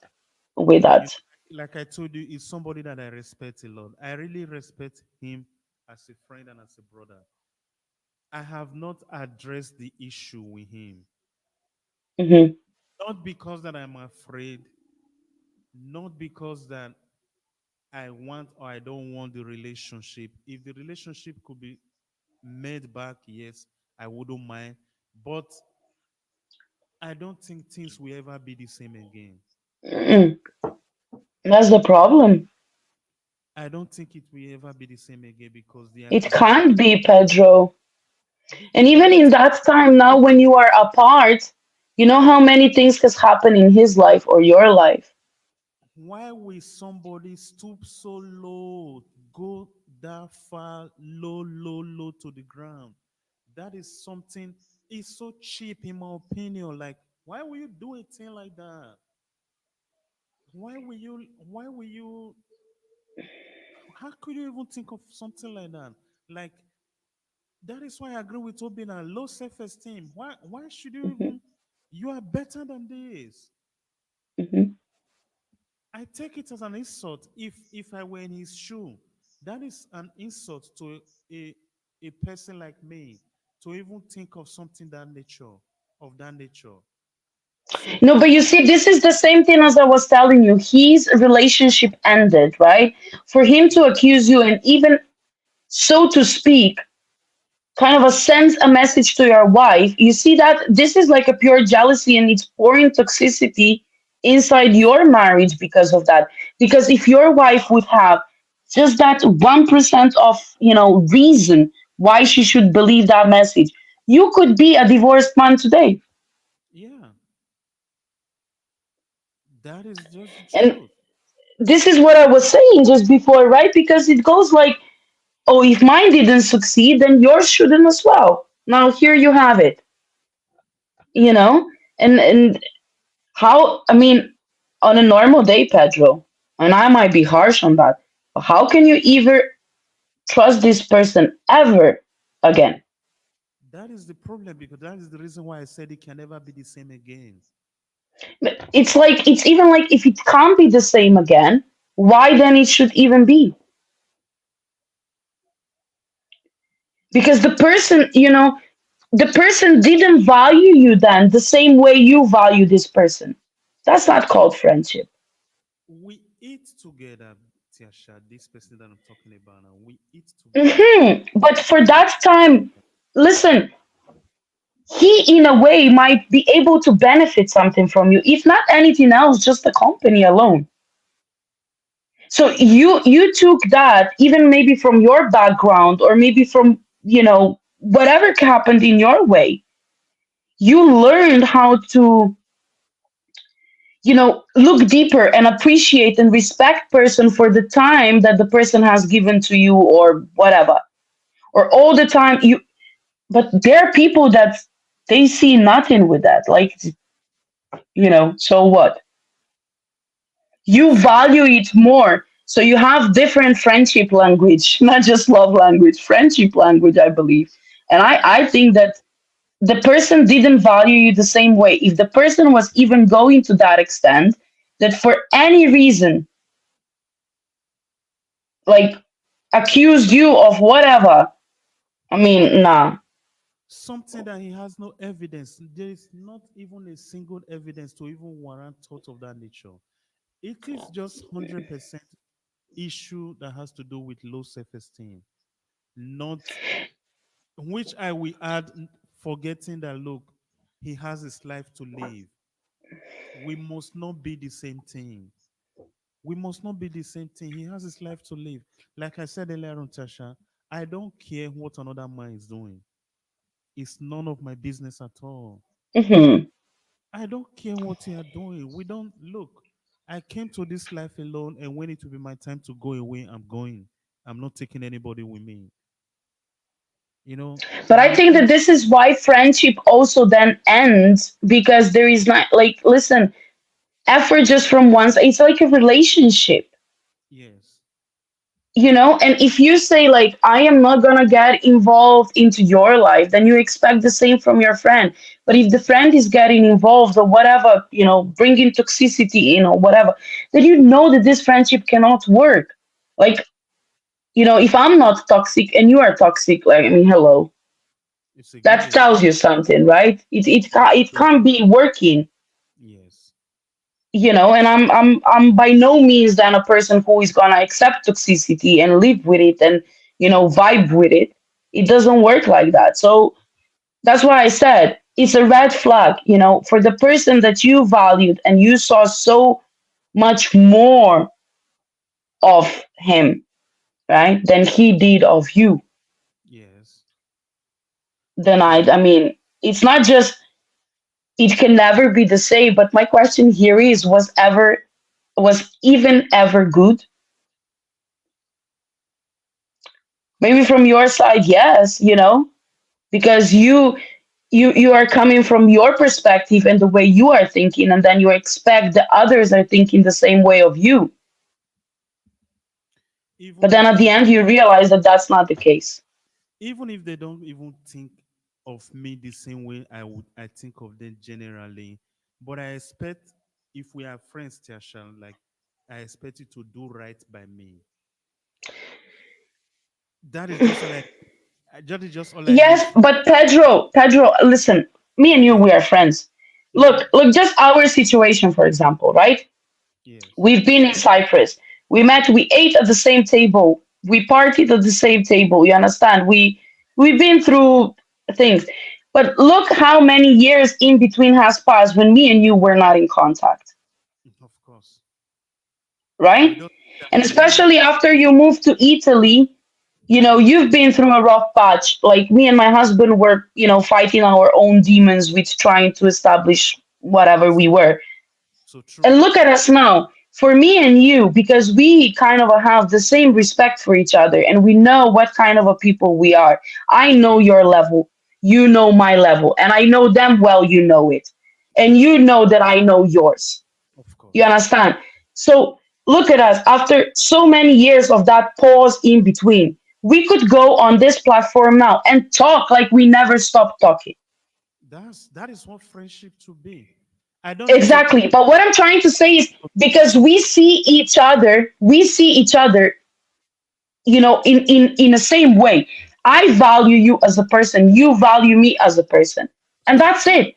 with you that. like I told you, is somebody that I respect a lot. I really respect him as a friend and as a brother. I have not addressed the issue with him. Hmm. Not because that I'm afraid, not because that I want or I don't want the relationship. If the relationship could be made back, yes, I wouldn't mind. But I don't think things will ever be the same again. Mm. That's the problem. I don't think it will ever be the same again because the It accusation, can't be, Pedro. the, And the, even the in thing that time now, when you are apart, You know how many things has happened in his life or your life. Why will somebody stoop so low, go that far, low, low, low to the ground? That is something, it's so cheap in my opinion. Like, why will you do a thing like that? Why will you, how could you even think of something like that? Like, that is why I agree with Obina, low self-esteem. Why should you Hmm. even, you are better than this. Hmm. I take it as an insult. If I were in his shoe, that is an insult to a a person like me to even think of something that nature of that nature. So No, but you see, this is the same thing as I was telling you. His relationship ended, right? For him to accuse you and even, so to speak, kind of a sends a message to your wife. You see that this is like a pure jealousy and it's pouring toxicity inside your marriage because of that. Because if your wife would have just that 1% of, reason why she should believe that message, you could be a divorced man today. yeah, that is just the And truth. this is what I was saying just before, right? Because it goes like, oh, if mine didn't succeed, then yours shouldn't as well. Now here you have it, you know? And how, I mean, on a normal day, Pedro, and I might be harsh on that, but how can you ever trust this person ever again? That is the problem because that is the reason why I said it can never be the same again. But it's like, it's even like if it can't be the same again, why then it should even be? Because the person didn't value you then the same way you value this person. That's not called friendship. We eat together, Tiasha, this person that I'm talking about now. We eat together. But for We that time, listen, he in a way might be able to benefit something from you, if not anything else, just the company alone. So you took that even maybe from your background or maybe from whatever happened in your way. You learned how to look deeper and appreciate and respect person for the time that the person has given to you or whatever, or all the time you. But there are people that they see nothing with that, like, so what? You see, value it more, so you have different friendship language, not just love language, friendship language, I believe. And I think that the person didn't value you the same way. If the person was even going to that extent, that for any reason, like, accused you of whatever, I mean, nah. something that he has no evidence. There is not even a single evidence to even warrant thought of that nature. It is just 100% issue that has to do with low self-esteem, not which I will add, forgetting that look, he has his life to live. We must not be the same thing. We must not be the same thing. He has his life to live. Like I said earlier on, Tasha, I don't care what another man is doing. It's none of my business at all. Hmm. I don't care what you are doing. We don't look. I came to this life alone, and when it will be my time to go away, I'm going. I'm not taking anybody with me. You know, But I my think that end. this is why friendship also then ends, because there is not, like, listen, effort just from one side. It's like a relationship, Yes, and if you say, like, I am not gonna get involved into your life, then you expect the same from your friend. But if the friend is getting involved or whatever, bringing toxicity in or whatever, then you know that this friendship cannot work. Like, if I'm not toxic and you are toxic, like, I mean, hello, it's a that given. tells you something, right? It Yeah. can't be working. Yes. And I'm by no means then a person who is gonna accept toxicity and live with it and vibe with it. It doesn't work like that. So that's why I said it's a red flag, for the person that you valued and you saw so much more of him, right, than he did of you. Yes. Then I And I mean, it's not just. it can never be the same. But my question here is, was even ever good? Maybe from your side, yes, because you are coming from your perspective and the way you are thinking, and then you expect the others are thinking the same way of you. But even then if at they the end, you realize that that's not the case. even if they don't even think of me the same way I think of them generally. But I expect, if we are friends, Tiasha, like, I expect you to do right by me. That is just all that is just all I need Yes, from. but Pedro, listen, me and you, Yeah. we are friends. Mm-hmm. Look, just our situation, for example, right? Yes. We've been in Cyprus. We met, we ate at the same table. We partied at the same table. You understand? We've been through things. But look how many years in between has passed when me and you were not in contact, Of course. We right? don't And we don't especially after you moved to Italy, you've been through a rough patch. Like me and my husband were, fighting our own demons with trying to establish whatever we were. so true. And look at us now. For me and you, because we kind of have the same respect for each other and we know what kind of a people we are. I know your level, you know my level, and I know them well, you know it. And Yes. you know that I know yours. Of You course. understand? So look at us. After so many years of that pause in between, we could go on this platform now and talk like we never stopped talking. That is what friendship to be. I don't need to talk Exactly. But what I'm trying to say is because to. we see each other, in the same way. I value you as a person, you value me as a person. And So that's true. it.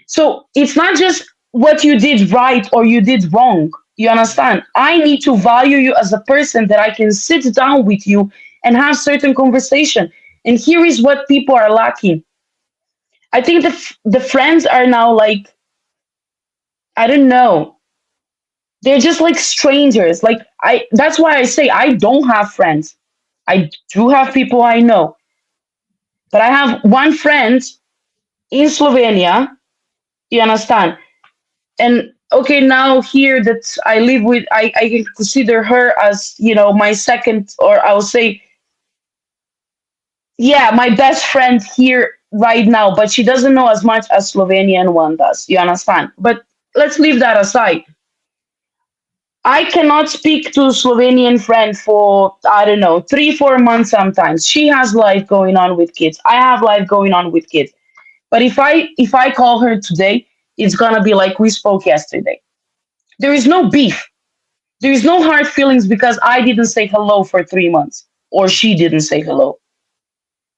So it's not just what you did right or you did wrong. You Mhm. understand? I need to value you as a person that I can sit down with you and have certain conversation. And here is what people are lacking. I think the friends are now like, I don't know. They're just like strangers. Like that's why I say I don't have friends. I do have people I know, but I have one friend in Slovenia. You understand? And okay, now here that I live with, I can consider her as, my second, or I will say, yeah, my best friend here right now, but she doesn't know as much as Slovenian one does. You understand? But let's leave that aside. I cannot speak to a Slovenian friend for, I don't know, 3, 4 months sometimes. She has life going on with kids. I have life going on with kids. But if I call her today, it's gonna be like we spoke yesterday. There is no beef. There is no hard feelings because I didn't say hello for 3 months or she didn't say hello.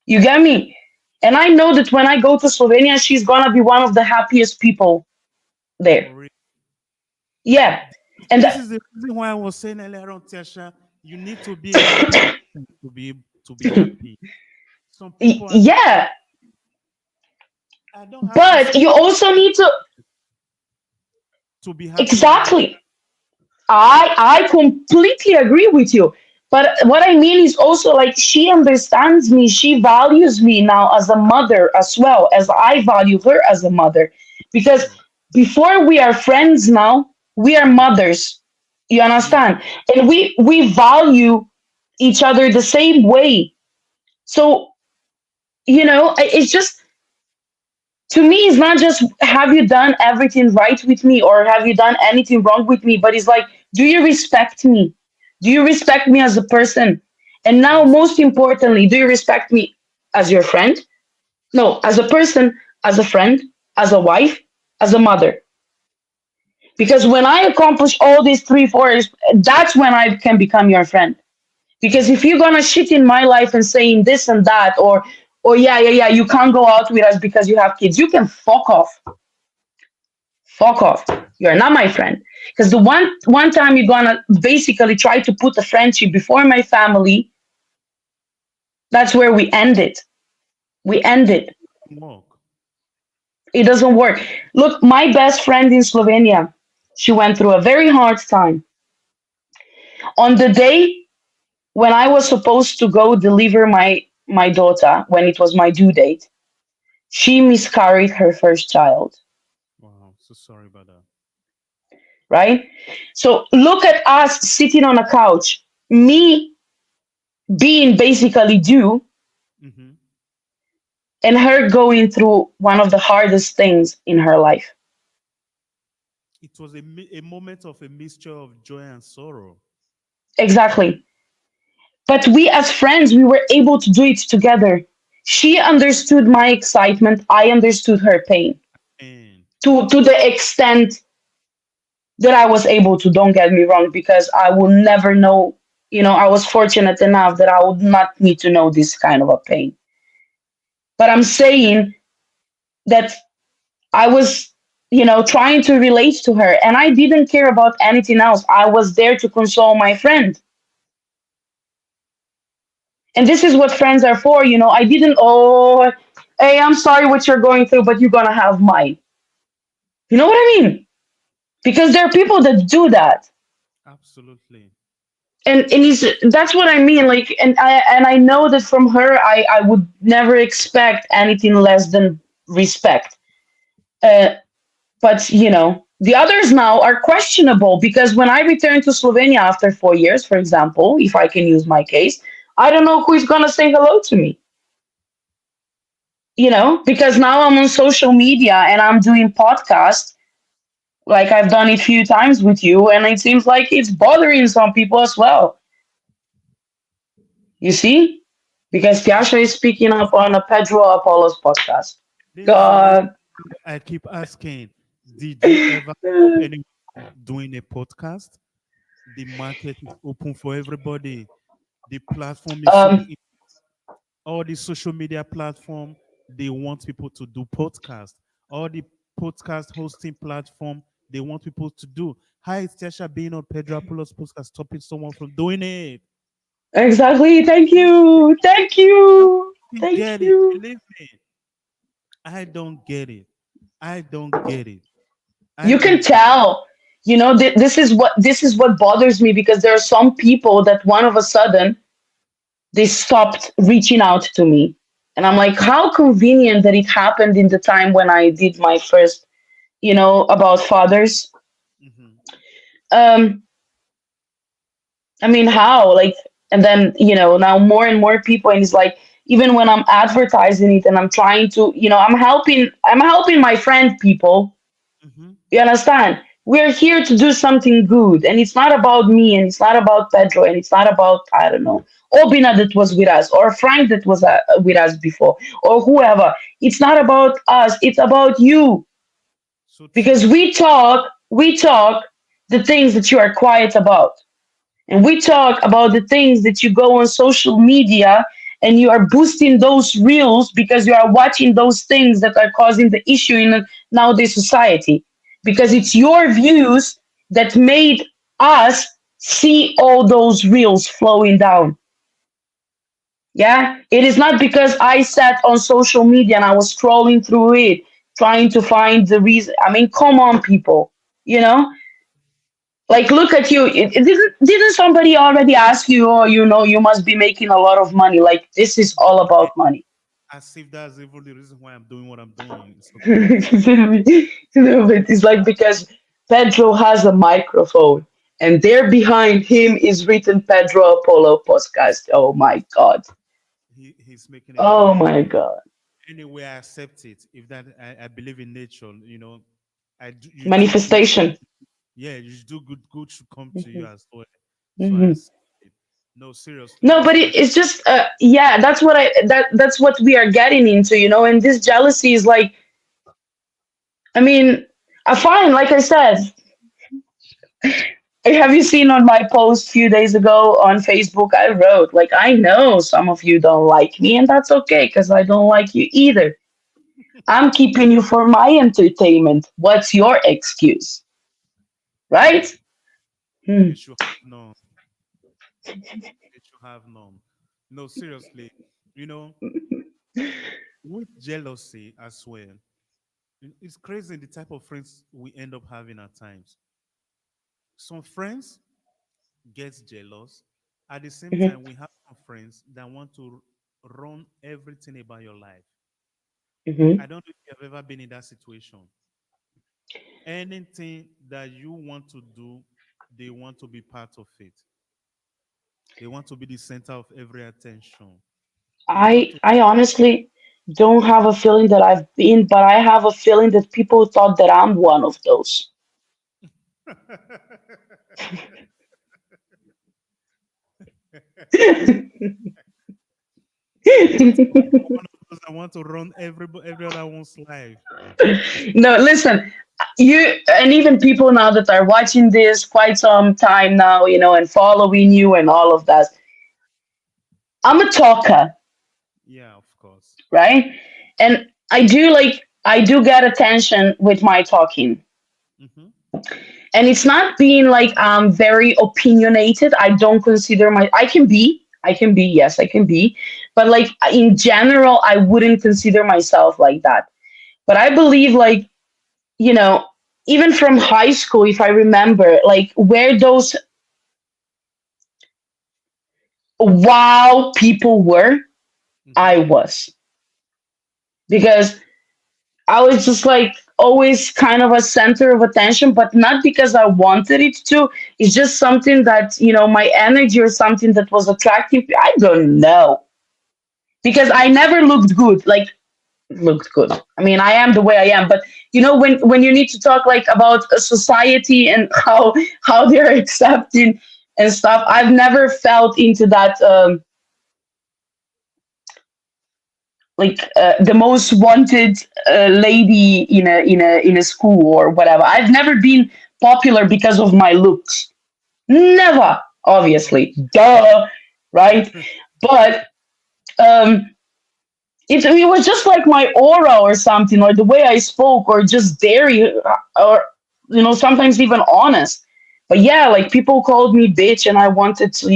You get me? And I know that when I go to Slovenia, she's gonna be one of the happiest people there. For real. Yeah. And This is the reason why I was saying earlier on, Tiasha, you need to be a happy person to be happy. Some people are not like, yeah, I don't have to but say you also need to be happy in life. exactly. I completely agree with you. But what I mean is also like she understands me, she values me now as a mother as well as I value her as a mother. Because True. before we are friends now, we are Mhm. mothers. You Yes. understand? And we value each other the same way. So, it's just, to me, it's not just have you done everything right with me or have you done anything wrong with me, but it's like, do you respect me? Do you respect me as a person? And now, Yes. most importantly, do you respect me as your friend? No, as a person, as a friend, as a wife, as a mother. Because when I accomplish all these three, four, that's when I can become your friend. Because if you're gonna shit in my life and saying this and that, or yeah, yeah, yeah, you can't go out with us because you have kids, you can fuck off. Fuck off. You're not my friend. Because the one time you're gonna basically try to put a friendship before my family, that's where we end it. We end It it. doesn't work. It doesn't work. Look, my best friend in Slovenia, she went through a very hard time. On the day when I was supposed to go deliver my daughter, when it was my due date, She miscarried her first child, Wow. So sorry about that. right? So look at us sitting on a couch, me being basically due, Hmm. and her going through one of the hardest things in her life. It was a moment of a mixture of joy and sorrow. Exactly. But we as friends, we were able to do it together. She understood my excitement, I understood her pain And to the extent that I was able to, don't get me wrong, because I will never know, I was fortunate enough that I would not need to know this kind of a pain. But I'm saying that I was, trying to relate to her and I didn't care about anything else. I was there to console my friend. And this is what friends are for. I didn't, oh, hey, I'm sorry what you're going through, but you're going to have mine. You know what I mean? Because there are people that do that. absolutely. And that's what I mean. Like, and I know that from her, I would never expect anything less than respect. Uh, but the others now are questionable because when I return to Slovenia after 4 years, for example, if I can use my case, I don't know who is gonna say hello to me. Because now I'm on social media and I'm doing podcasts, like I've done it a few times with you, and it seems like it's bothering some people as well. You see? Because Piasha is speaking up on a Pedro Apollo's podcast. This is the reason God. I keep asking, did you ever stop anyone from doing a podcast? The market is open for everybody. The platform is so um, all the social media platform, they want people to do podcast. All the podcast hosting platform, they want people to do. Hi, it's Tasha being on Pedro Apollo's podcast, stopping someone from doing it. exactly. Thank They you. Thank you. don't Thank get it. you. Believe me, I don't get it. I don't get it. I You can don't get tell. This is what bothers me because there are some people that one of a sudden they stopped reaching out to me. And I'm like, how convenient that it happened in the time when I did my first, about fathers. it. Hmm. Um, I mean, how? Like, and then, now more and more people, and it's like, even when I'm advertising it and I'm trying to, I'm helping my friend people. Hmm. You understand? We're here to do something good, and it's not about me, and it's not about Pedro, and it's not about, I don't know, Obina that was with us, or Frank that was with us before, or whoever. It's not about us. It's about you, So because true. we talk the things that you are quiet about. And we talk about the things that you go on social media and you are boosting those reels because you are watching those things that are causing the issue in nowadays society. Because it's Hmm. your views that made us see all those reels flowing down. Yeah. It is not because I sat on social media and I was scrolling through it trying to find the reason. I mean, come on, people. You know, like, look at you. Didn't somebody already ask you, oh, you must be making a lot of money? Like, this is all Yeah, about money. as if that's even the reason why I'm doing what I'm doing. It's not about money. It's like because Pedro has a microphone and there behind him is written Pedro Apollo podcast. Oh my God. He's making a lot of Oh money. my God. Anyway, I accept it. If that I believe in nature, you do good. Manifestation. Yeah, you do good. Good should come to you Mhm. as well. So I Mhm. accept it. No, seriously, No, but respect. it's just yeah, that's what we are getting into, and this jealousy is like, I mean, I find, like I said, have you seen on my post few days ago on Facebook? I wrote, like, I know some of you don't like me, and that's okay because I don't like you either. I'm keeping you for my entertainment. What's your excuse? Hmm. Right? Hmm. They should have none. They should have none. No, seriously. You know, with jealousy as well, it's crazy the type of friends we end up having at times. Some friends get jealous. At the same Mhm. time, we have some friends that want to run everything about your life. Hmm. I don't know if you have ever been in that situation. Anything that you want to do, they want to be part of it. They want to be the center of every attention. They want to. I honestly don't have a feeling that I've been, but I have a feeling that people thought that I'm one of those. One of those that want to run every other one's life. No, listen, you and even people now that are watching this quite some time now, and following you and all of that. I'm a talker, Yeah, of course. right? And I do get attention with my talking. Hmm. And it's not being like I'm very opinionated. I can be, yes, I can be. But like in general, I wouldn't consider myself like that. But I believe like, you know, even from high school, if I remember, like where those wow people were, I Hmm. was. Because I was just like always kind of a center of attention, but not because I wanted it to. It's just something that, my energy or something that was attractive. I don't know. Because I never looked good. Like, looked good. I mean, I am the way I am, but when you need to talk like about a society and how they're accepting and stuff, I've never felt into that like the most wanted lady in a school or whatever. I've never been popular because of my looks. Never, obviously, duh, right? But um, it was just like my aura or something, or the way I spoke, or just very, or sometimes even honest. But yeah, like people called me bitch, and I wanted to,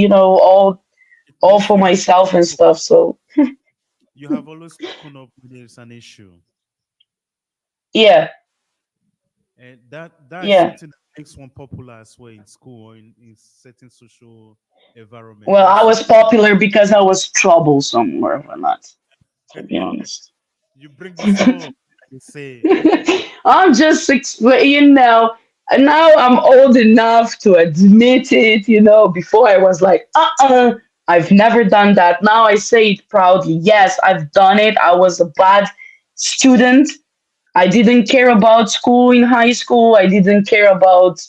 It all means for you have myself and stuff. So always spoken up when there's an issue, yeah, and that is yeah. something that makes one popular as well in school or in certain social environment. Well, There are I some was popular because I was troublesome, or not, to be honest. you bring the smoke, like they say. I'm just explaining now. And now I'm old enough to admit it, before I was like, I've never done that. Now I say it proudly. Yes, I've done it. I was a bad student. I didn't care about school in high school. I didn't care about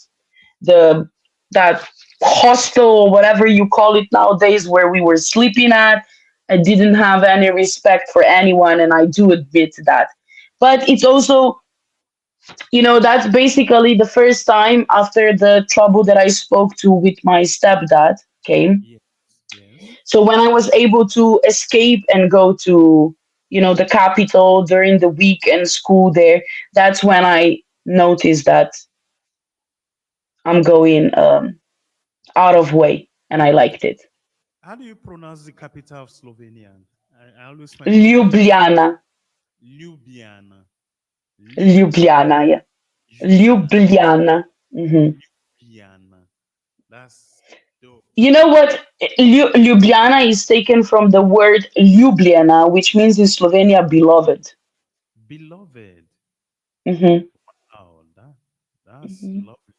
the that hostel or whatever you call it nowadays where we were sleeping at. I didn't have any respect for anyone, and I do admit that. But it's also, that's basically the first time after the trouble that I spoke to with my stepdad came. Yes, yes. So when I was able to escape and go to, the capital during the week and school there, that's when I noticed that I'm going out of way, and I liked it. How do you pronounce the capital of Slovenia? I always find it difficult. Ljubljana. Ljubljana. Ljubljana, yeah. Ljubljana. Ljubljana. Hmm. Ljubljana. That's dope. You know what? Ljubljana is taken from the word Ljubljana, which means in Slovenia, beloved. Beloved. Hmm. Oh, that's lovely.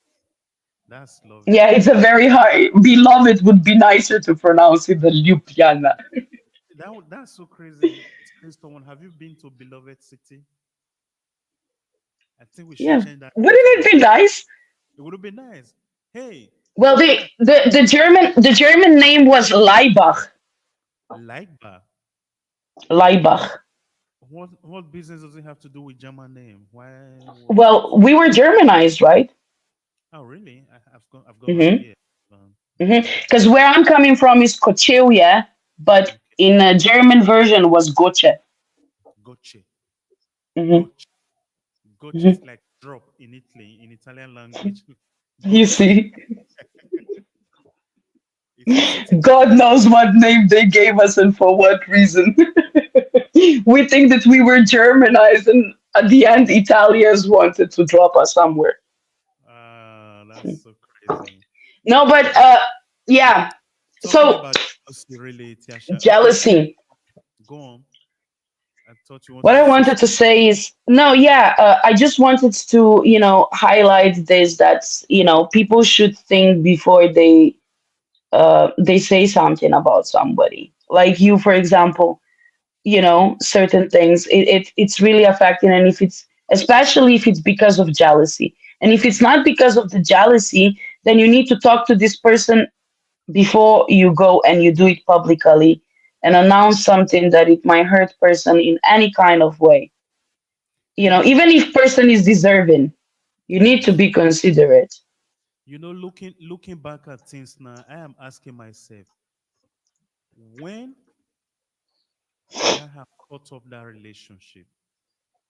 That's lovely. Yeah, it's a very hard. Beloved would be nicer to pronounce it than Ljubljana. That's so crazy. Telling someone, have you been to Beloved City? I think we should Yeah. change that Wouldn't to it be nice? it would be nice. Hey, Well, you know the, that the, the German name was Laibach. Lightbar. Laibach. What business does it have to do with German name? Why was Well, we were Germanized, right? oh really? I've got no Mm-hmm. idea. Um, Because where I'm coming from is Kochelia, but okay. in a German version was Goche. Gotcha. Hmm. Gotcha. Gotcha is Hmm. like drop in Italy in Italian language. You Gotcha. see, It's a city. God knows what name they gave us and for what reason. We think that we were Germanized, and at the end, Italians wanted to drop us somewhere. Ah, that's so crazy. No, but yeah. Talking So about jealousy, really, Tiasha. Okay, jealousy. go on. I thought you What wanted to I say wanted to something. say is no, yeah, I just wanted to, highlight this, that, people should think before they say something about somebody. Like you, for example, certain things, it's really affecting. And if it's, especially if it's because of jealousy, and if it's not because of the jealousy, then you need to talk to this person before you go and you do it publicly and announce something that it might hurt person in any kind of way. You know, Even if person is deserving, you need to yes. be considerate. Looking back at things now, I am asking myself, when would I have cut off that relationship?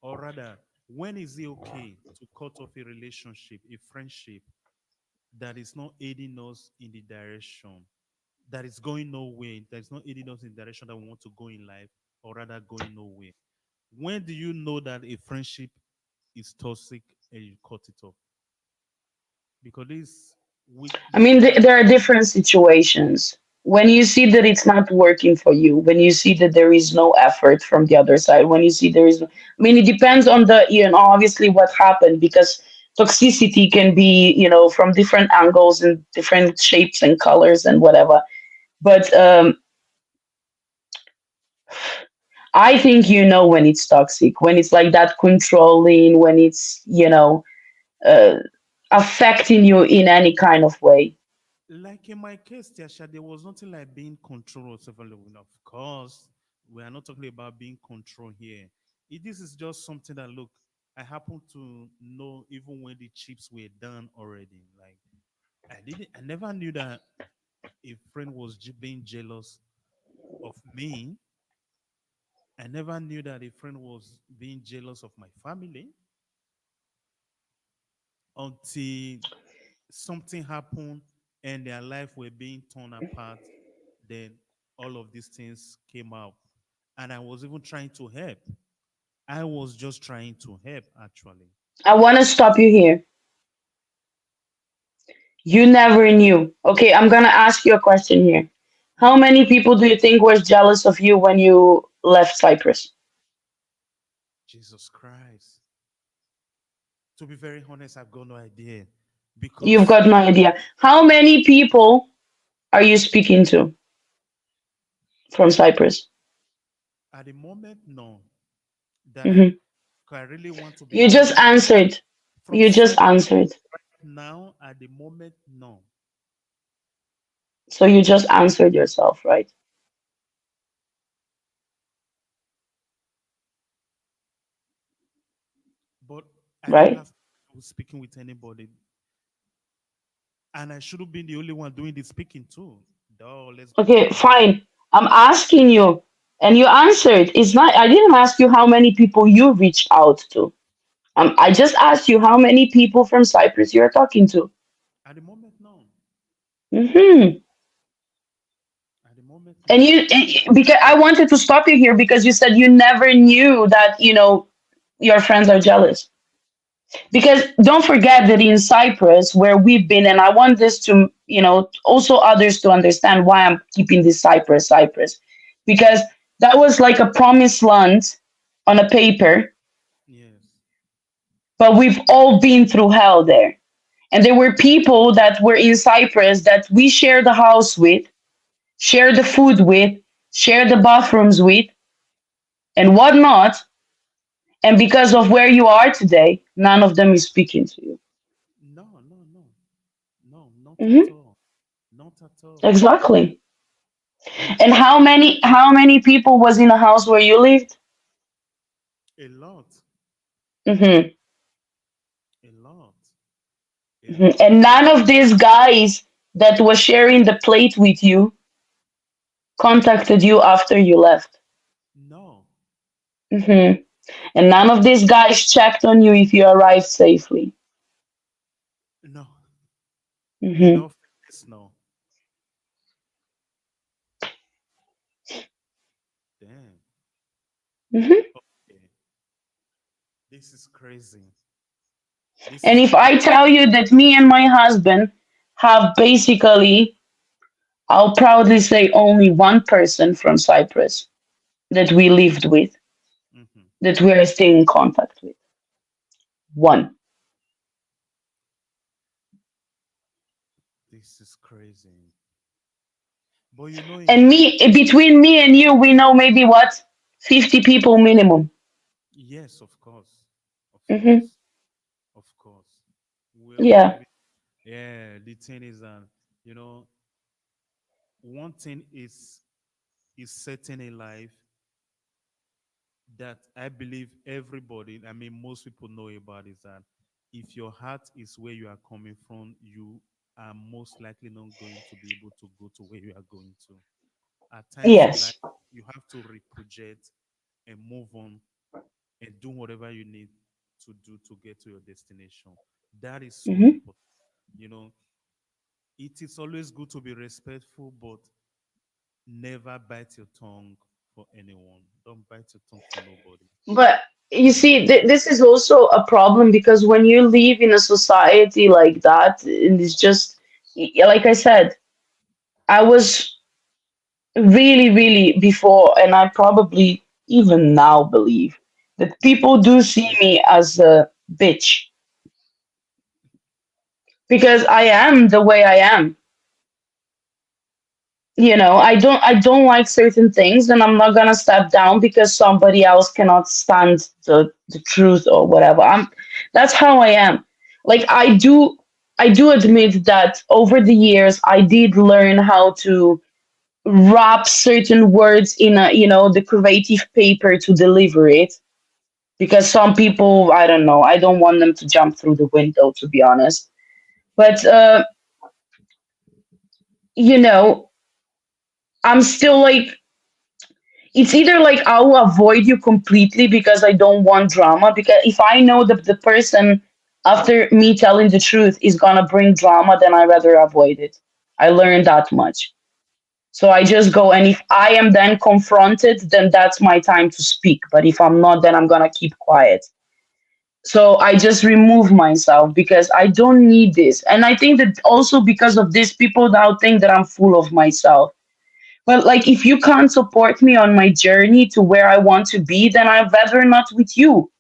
Or rather, when is it okay to cut off a relationship, a friendship that is not aiding us in the direction, that is going nowhere, that is not aiding us in the direction that we want to go in life, or rather going nowhere? When do you know that a friendship is toxic and you cut it off? Because this, we I mean, looking back, there are different situations. When you see that it's not working for you, when you see that there is no effort from the other side, when you see there is, I mean, it depends on the, obviously what happened, because toxicity can be, from different angles and different shapes and colors and whatever. But I think when it's toxic, when it's like that controlling, when it's, uh, affecting you in any kind of way. like in my case, Tiasha, there was nothing like being controlled or self-level. Of course, we are not talking about being controlled here. This is just something that, look, I happen to know even when the chips were done already. Like, I never knew that a friend was being jealous of me. I never knew that a friend was being jealous of my family until something happened and their life were being torn apart. Then all of these things came out. And I was even trying to help. I was just trying to help, actually. I want to stop you here. You never knew. Okay, I'm gonna ask you a question here. How many people do you think was jealous of you when you left Cyprus? Jesus Christ. To be very honest, I've got no idea. You've Because got no idea. How many people are you speaking to from Cyprus? at the moment, no. That Hmm. I really want to be You just honest. answered. From You just Cyprus answered. right now, at the moment, no. So you just answered yourself, right? But I don't Right? have speaking with anybody. And I shouldn't be the only one doing the speaking too. Duh, let's be Okay, honest. fine. I'm asking you, and you answered. It's not. I didn't ask you how many people you reached out to. I just asked you how many people from Cyprus you're talking to. At the moment, no. Hmm. At the moment, And no. because I wanted to stop you here because you said you never knew that, your friends are jealous. Because don't forget that in Cyprus, where we've been, and I want this to, also others to understand why I'm keeping this Cyprus, because that was like a promised land on a paper, Yes. but we've all been through hell there. And there were people that were in Cyprus that we shared the house with, share the food with, share the bathrooms with, and whatnot. And because of where you are today, none of them is speaking to you. No, no, no. No, not at Hmm. all. Not at all. Exactly. And Because how many people was in the house where you lived? a lot, Hmm. a lot, a Hmm. lot. And none of these guys that was sharing the plate with you contacted you after you left. No, Hmm. And none of these guys checked on you if you arrived safely. no. In Hmm. all fairness, no. Damn. Hmm. Okay. This is crazy. This And is if crazy. I tell you that me and my husband have basically, I'll proudly say only one person from Cyprus that we lived with. that we are still in contact with. One. This is crazy. But you know, in And me, between me and you, we know maybe what? 50 people minimum. yes, of course, of Hmm. course, of course. Well, Yeah. maybe yeah. The thing is that you know, one thing is certain in life that I believe everybody, I mean, most people know about is that if your heart is where you are coming from, you are most likely not going to be able to go to where you are going to. At times in life, Yes. you have to reproject and move on and do whatever you need to do to get to your destination. That is so Hmm. important. You know, it is always good to be respectful, but never bite your tongue for anyone. Don't bite your tongue for nobody. But you see, this is also a problem because when you live in a society like that, and it's just, like I said, I was really, really before, and I probably even now believe that people do see me as a bitch because I am the way I am. I don't like certain things, and I'm not gonna step down because somebody else cannot stand the truth or whatever. That's how I am. Like I do admit that over the years I did learn how to wrap certain words in the creative paper to deliver it, because some people, I don't know, I don't want them to jump through the window, to be honest. But you know I'm still like, it's either like I'll avoid you completely because I don't want drama. Because if I know that the person, after me telling the truth, is gonna bring drama, then I rather avoid it. I learned that much. So I just go, and if I am then confronted, then that's my time to speak. But if I'm not, then I'm gonna keep quiet. So I just remove myself because I don't need this. And I think that also because of this, people now think that I'm full of myself. Well, like if you can't support me on my journey to where I want to be, then I'd rather not with you.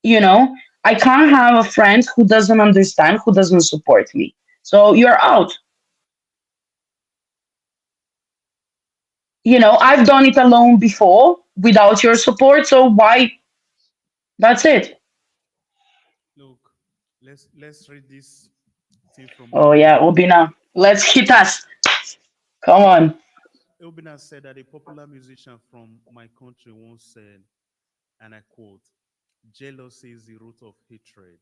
You know, I can't have a friend who doesn't understand, who doesn't support me. So you're out. I've done it alone before without your support. So why? That's it. Look, let's read this thing from Oh, yeah, Obina. Obina. Let's hit us. Come Obina on. Obina said that a popular musician from my country once said, and I quote, "Jealousy is the root of hatred.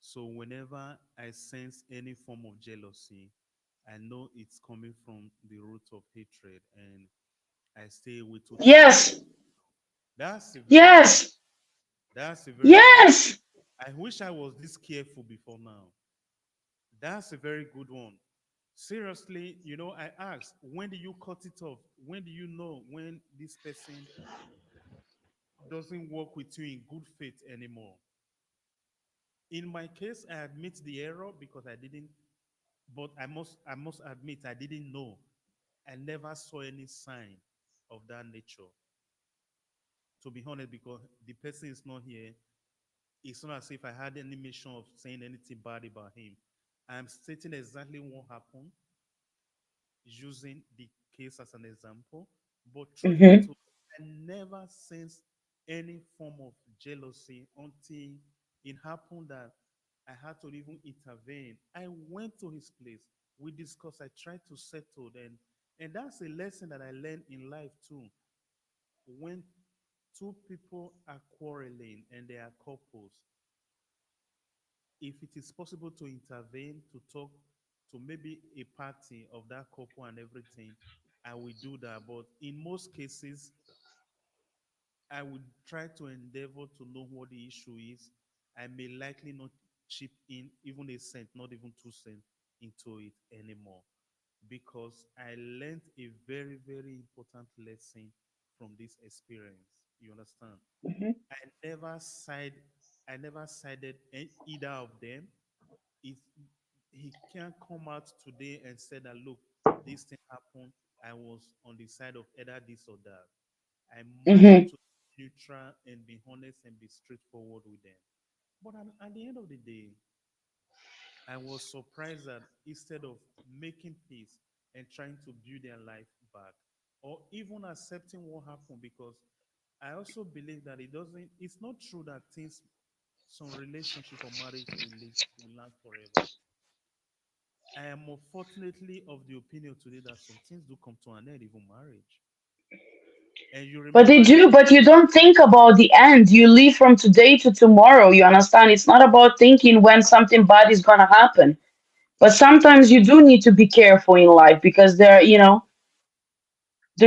So whenever I sense any form of jealousy, I know it's coming from the root of hatred, and I stay away totally." Yes. That's a very good. Yes. That's a very good. Yes. I wish I was this careful before now. That's a very good one. Seriously, I asked, when do you cut it off? When do you know when this person doesn't work with you in good faith anymore? In my case, I admit the error because I didn't, but I must admit I didn't know. I never saw any sign of that nature. To be honest, because the person is not here, it's not as if I had any mission of saying anything bad about him. I'm stating exactly what happened, using the case as an example. But truth be Hmm. told, I never sensed any form of jealousy until it happened that I had to even intervene. I went to his place. We discussed. I tried to settle, and that's a lesson that I learned in life too. When two people are quarreling and they are couples, if it is possible to intervene, to talk to maybe a party of that couple and everything, I will do that. But in most cases, I would try to endeavor to know what the issue is. I may likely not chip in even a cent, not even 2 cents into it anymore, because I learned a very, very important lesson from this experience. You understand? Hmm. I never side, I never sided either of them. If he can't come out today and say that, look, this thing happened, I was on the side of either this or that. I march Hmm. into neutral and be honest and be straightforward with them. But at the end of the day, I was surprised that instead of making peace and trying to build their life back, or even accepting what happened, because I also believe that it's not true that things, some relationship or marriage will last forever. I am unfortunately of the opinion today that some things do come to an end, even marriage. And you But they remember the do, but you don't think about the end. You live from today to tomorrow. You understand? It's not about thinking when something bad is going to happen. But sometimes you do need to be careful in life because the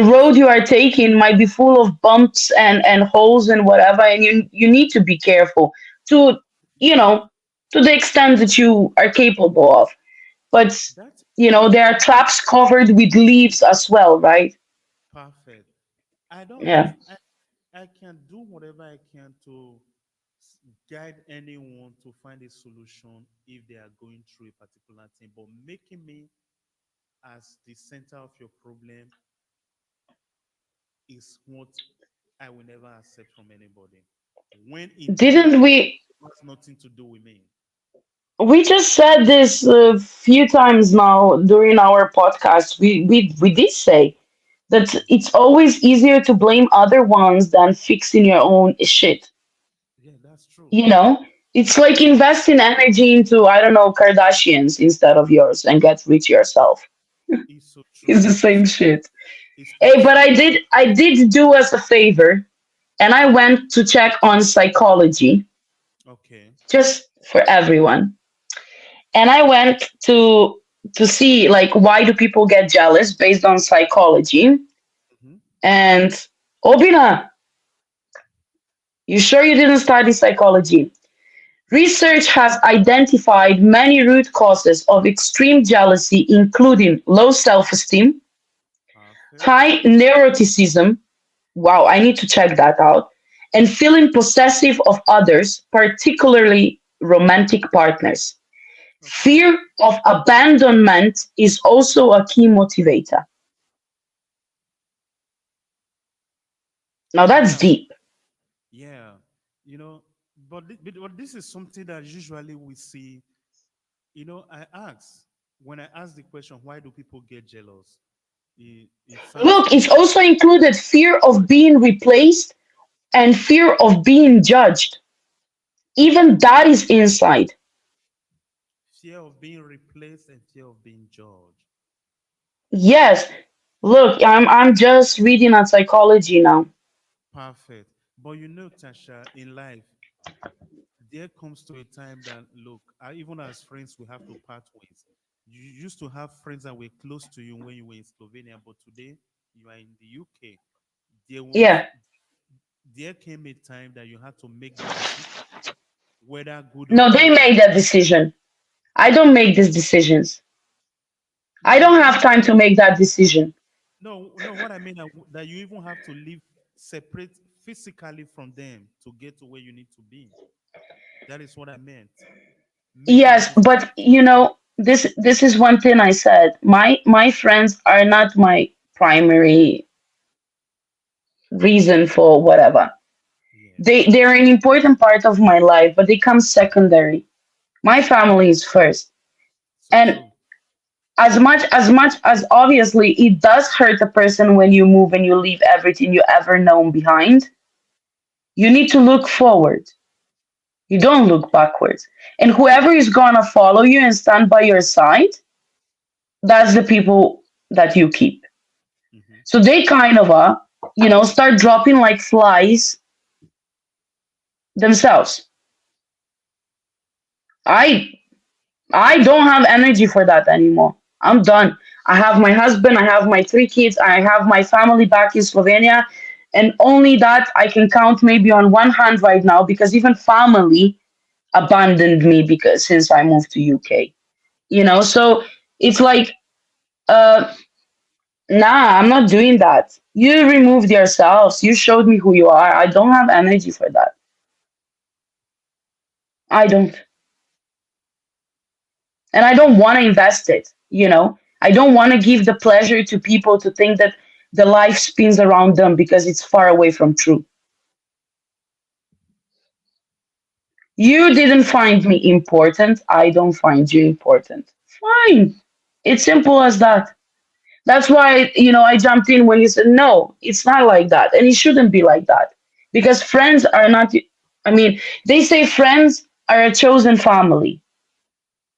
road you are taking might be full of bumps and holes and whatever, and you need to be careful to, you know, to the extent that you are capable of. But, that is there what are traps covered with leaves as well, right? perfect. I don't Yeah. I can do whatever I can to guide anyone to find a solution if they are going through a particular thing, but making me as the center of your problem is what I will never accept from anybody. When indeed Didn't we it has nothing to do with me. we just said this a few times now during our podcast. We did say that Yes. it's always easier to blame other ones than fixing your own shit. Yeah, that's true. You know, it's like investing energy into, I don't know, Kardashians instead of yours and get rich yourself. It's so It's true. the same shit. It's Hey, but possible. I did do us a favor and I went to check on psychology Okay. just for everyone. And I went to see like why do people get jealous based on psychology. Hmm. And Obina, you sure you didn't study psychology? Research has identified many root causes of extreme jealousy, including low self esteem, Perfect. high neuroticism. Wow, I need to check that out. And feeling possessive of others, particularly romantic partners. Okay. Fear of abandonment is also a key motivator. Now that's Yeah. deep. Yeah. You know, but this is something that usually we see. When I ask the question, why do people get jealous? It sounds Look, like it's also included fear of being replaced and fear of being judged. Even that is inside. fear of being replaced and fear of being judged. Yes. Look, I'm just reading on psychology now. Perfect. But Tasha, in life, there comes to a time that, look, even as friends, we have to part ways. You used to have friends that were close to you when you were in Slovenia, but today you are in the UK. There was, Yeah. there came a time that you had to make that decision, whether good or No, they bad. made that decision. I don't make these decisions. I No, don't have time to make that decision. no. What I mean that you even have to live separate physically from them to get to where you need to be. That is what I meant. Making a Yes, decision. but this is one thing I said. My friends are not my primary reason for whatever. Yes, They're an important part of my life, but they come secondary. My family is first. so And true. as obviously it does hurt a person when you move and you leave everything you ever known behind, you need to look forward. You don't look backwards. And whoever is gonna follow you and stand by your side, that's the people that you keep. Hmm. So they kind of start dropping like flies themselves. I I don't have energy for that anymore. I'm done. I have my husband, I have my three kids, I have my family back in Slovenia, and only that I can count maybe on one hand right now because even family abandoned me because since I moved to UK. So it's like uh nah, I'm not doing that. You removed yourselves. You showed me who you are. I don't have energy for that. I don't. And I don't want to invest it. I don't want to give the pleasure to people to think that the life spins around them because it's far away from true. You didn't find me important. I don't find you important. Fine. It's simple as that. That's why, I jumped in when you said, no, it's not like that. And it shouldn't be like that. Because friends are not, I mean, they say friends are a chosen family.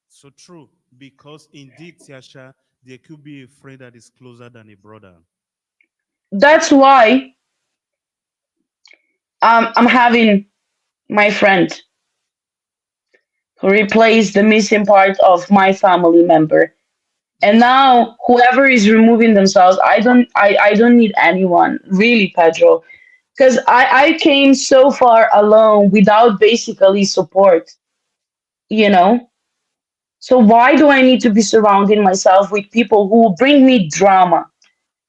So true, because indeed, Tiasha, there could be a friend that is closer than a brother. That's why I'm having my friend who replaced the missing part of my family member. And Mm-hmm. now whoever is removing themselves, I don't need anyone, really, Pedro. Because I came so far alone without basically support, you know? So why do I need to be surrounding myself with people who will bring me drama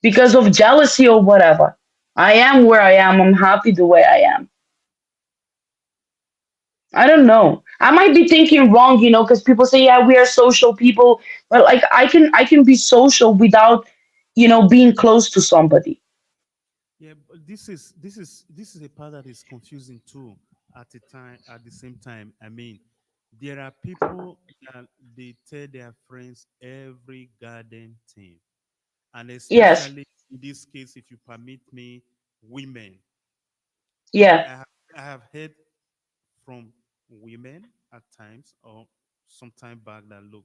because of jealousy or whatever? I am where I am. I'm happy the way I am. I don't know. I might be thinking wrong, because people say, yeah, we are social people. But like I can be social without, being close to somebody. Yeah, but this is a part that is confusing too. At the same time, I mean, there are people that they tell their friends every garden thing, and Yes. especially in this case, if you permit me, women. Yeah. I have heard from women at times or some time back that look,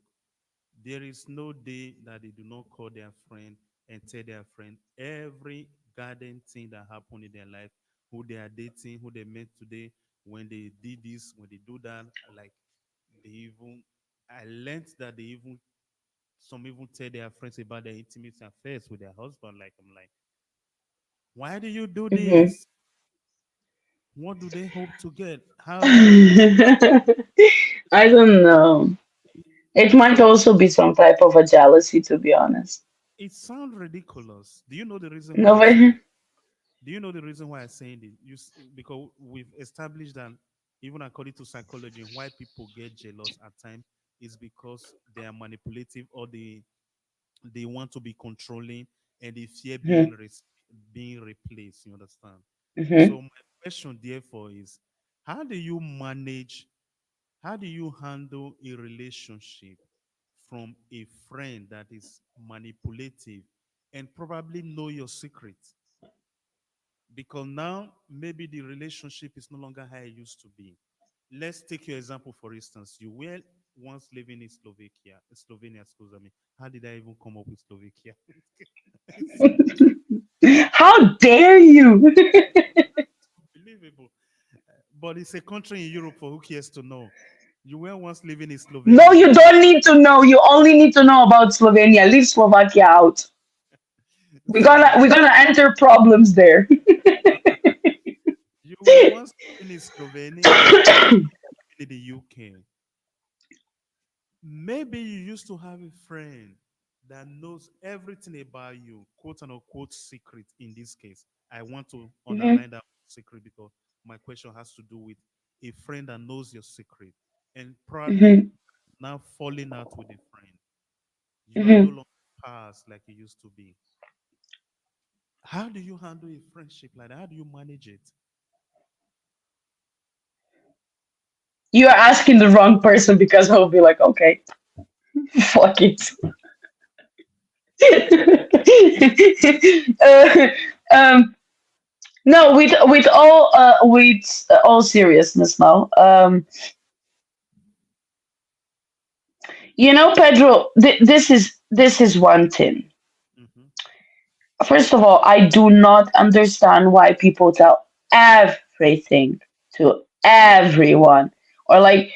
there is no day that they do not call their friend and tell their friend every garden thing that happened in their life, who they are dating, who they met today, when they did this, when they do that. Like they even, I learned that they even, some even tell their friends about their intimate affairs with their husband. Like I'm like, why do you do Hmm. this? What do they hope to get? How do you? I don't know. It might also be some type of a jealousy, to be honest. It sounds ridiculous. Do you know the reason why No, I'm saying? but Do you know the reason why I'm saying it? Because we've established that even according to psychology, why people get jealous at times is because they are manipulative or they want to be controlling and they fear Mhm, being replaced. You understand? mhm. So my question, therefore, is how do you manage? How do you handle a relationship from a friend that is manipulative and probably know your secret? Because now maybe the relationship is no longer how it used to be. Let's take your example, for instance. You were once living in Slovenia, excuse me. How did I even come up with Slovakia? It's How dare you? unbelievable. But it's a country in Europe for who cares to know. You were once living in No, Slovenia. you don't need to know. You only need to know about Slovenia. Leave Slovakia out. We're So gonna my we're gonna enter problems there. all right. You were once living in Slovenia and probably living in the UK. Maybe you used to have a friend that knows everything about you, quote unquote secret in this case. I want to Mhm, underline that secret because my question has to do with a friend that knows your secret and probably mhm, now falling out with a friend. You are no mhm. longer past like you used to be. How do you handle a friendship like that? How do you manage it? You are asking the wrong person because I'll be like, okay, fuck it. uh, um, no, with all seriousness now. Pedro, this is one thing. Hmm. First of all, I do not understand why people tell everything to everyone. Or like,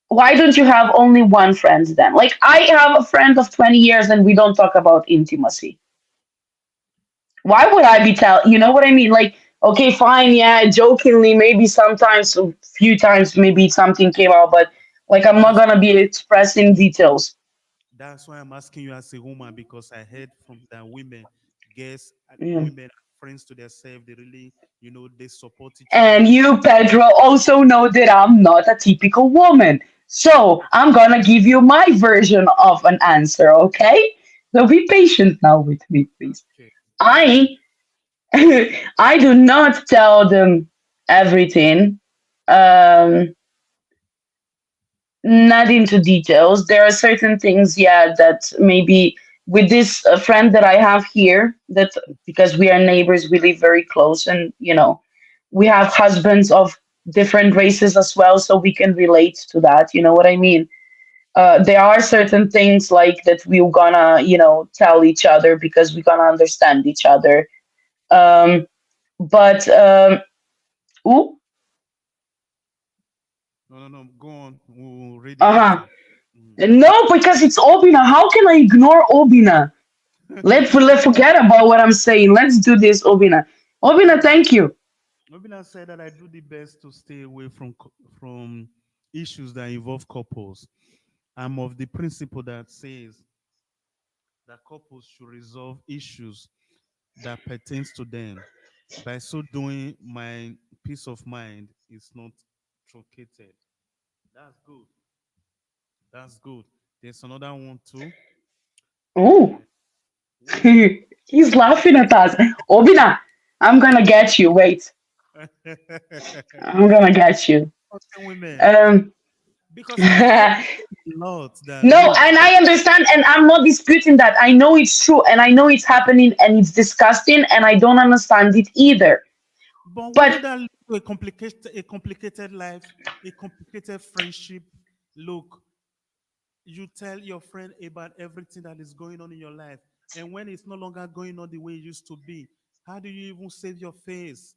why don't you have only one friend then? Like, I have a friend of 20 years and we don't talk about intimacy. Why would I be you know what I mean? Like, okay, fine, yeah, jokingly, maybe sometimes, a few times, maybe something came out, but like, I'm not That's gonna be expressing details. That's why I'm asking you as a woman because I heard from that women, guess Yeah. women are friends to themselves. They really, they support each other. And They you, Pedro, also know that I'm not a typical woman. So I'm gonna give you my version of an answer, okay? So be patient now with me, please. okay. Go I ahead. I do not tell them everything. Um, not into details. There are certain things, yeah, that maybe with this friend that I have here, that because we are neighbors, we live very close, and we have husbands of different races as well, so we can relate to that. You know what I mean? There are certain things like that we're gonna, tell each other because we're gonna understand each other. Um, but ooh, No, no, no. Go on. We'll read it uh-huh. later. Mm. No, because it's Obina. How can I ignore Obina? Let's forget about what I'm saying. Let's do this, Obina. Obina, thank you. Obina said that I do the best to stay away from issues that involve couples. I'm of the principle that says that couples should resolve issues that pertains to them. By so doing, my peace of mind is not truncated. That's good. That's good. There's another one too. Oh, Uh, who is this? he's laughing at us. Obina, I'm gonna get you. Wait, I'm gonna get you. Trusting women. Um, Because I hear a lot that no, look, and I understand, and I'm not disputing that. I know it's true, and I know it's happening, and it's disgusting, and I don't understand it either. but But women that live a complicated life, a complicated friendship, look, you tell your friend about everything that is going on in your life. And when it's no longer going on the way it used to be, how do you even save your face?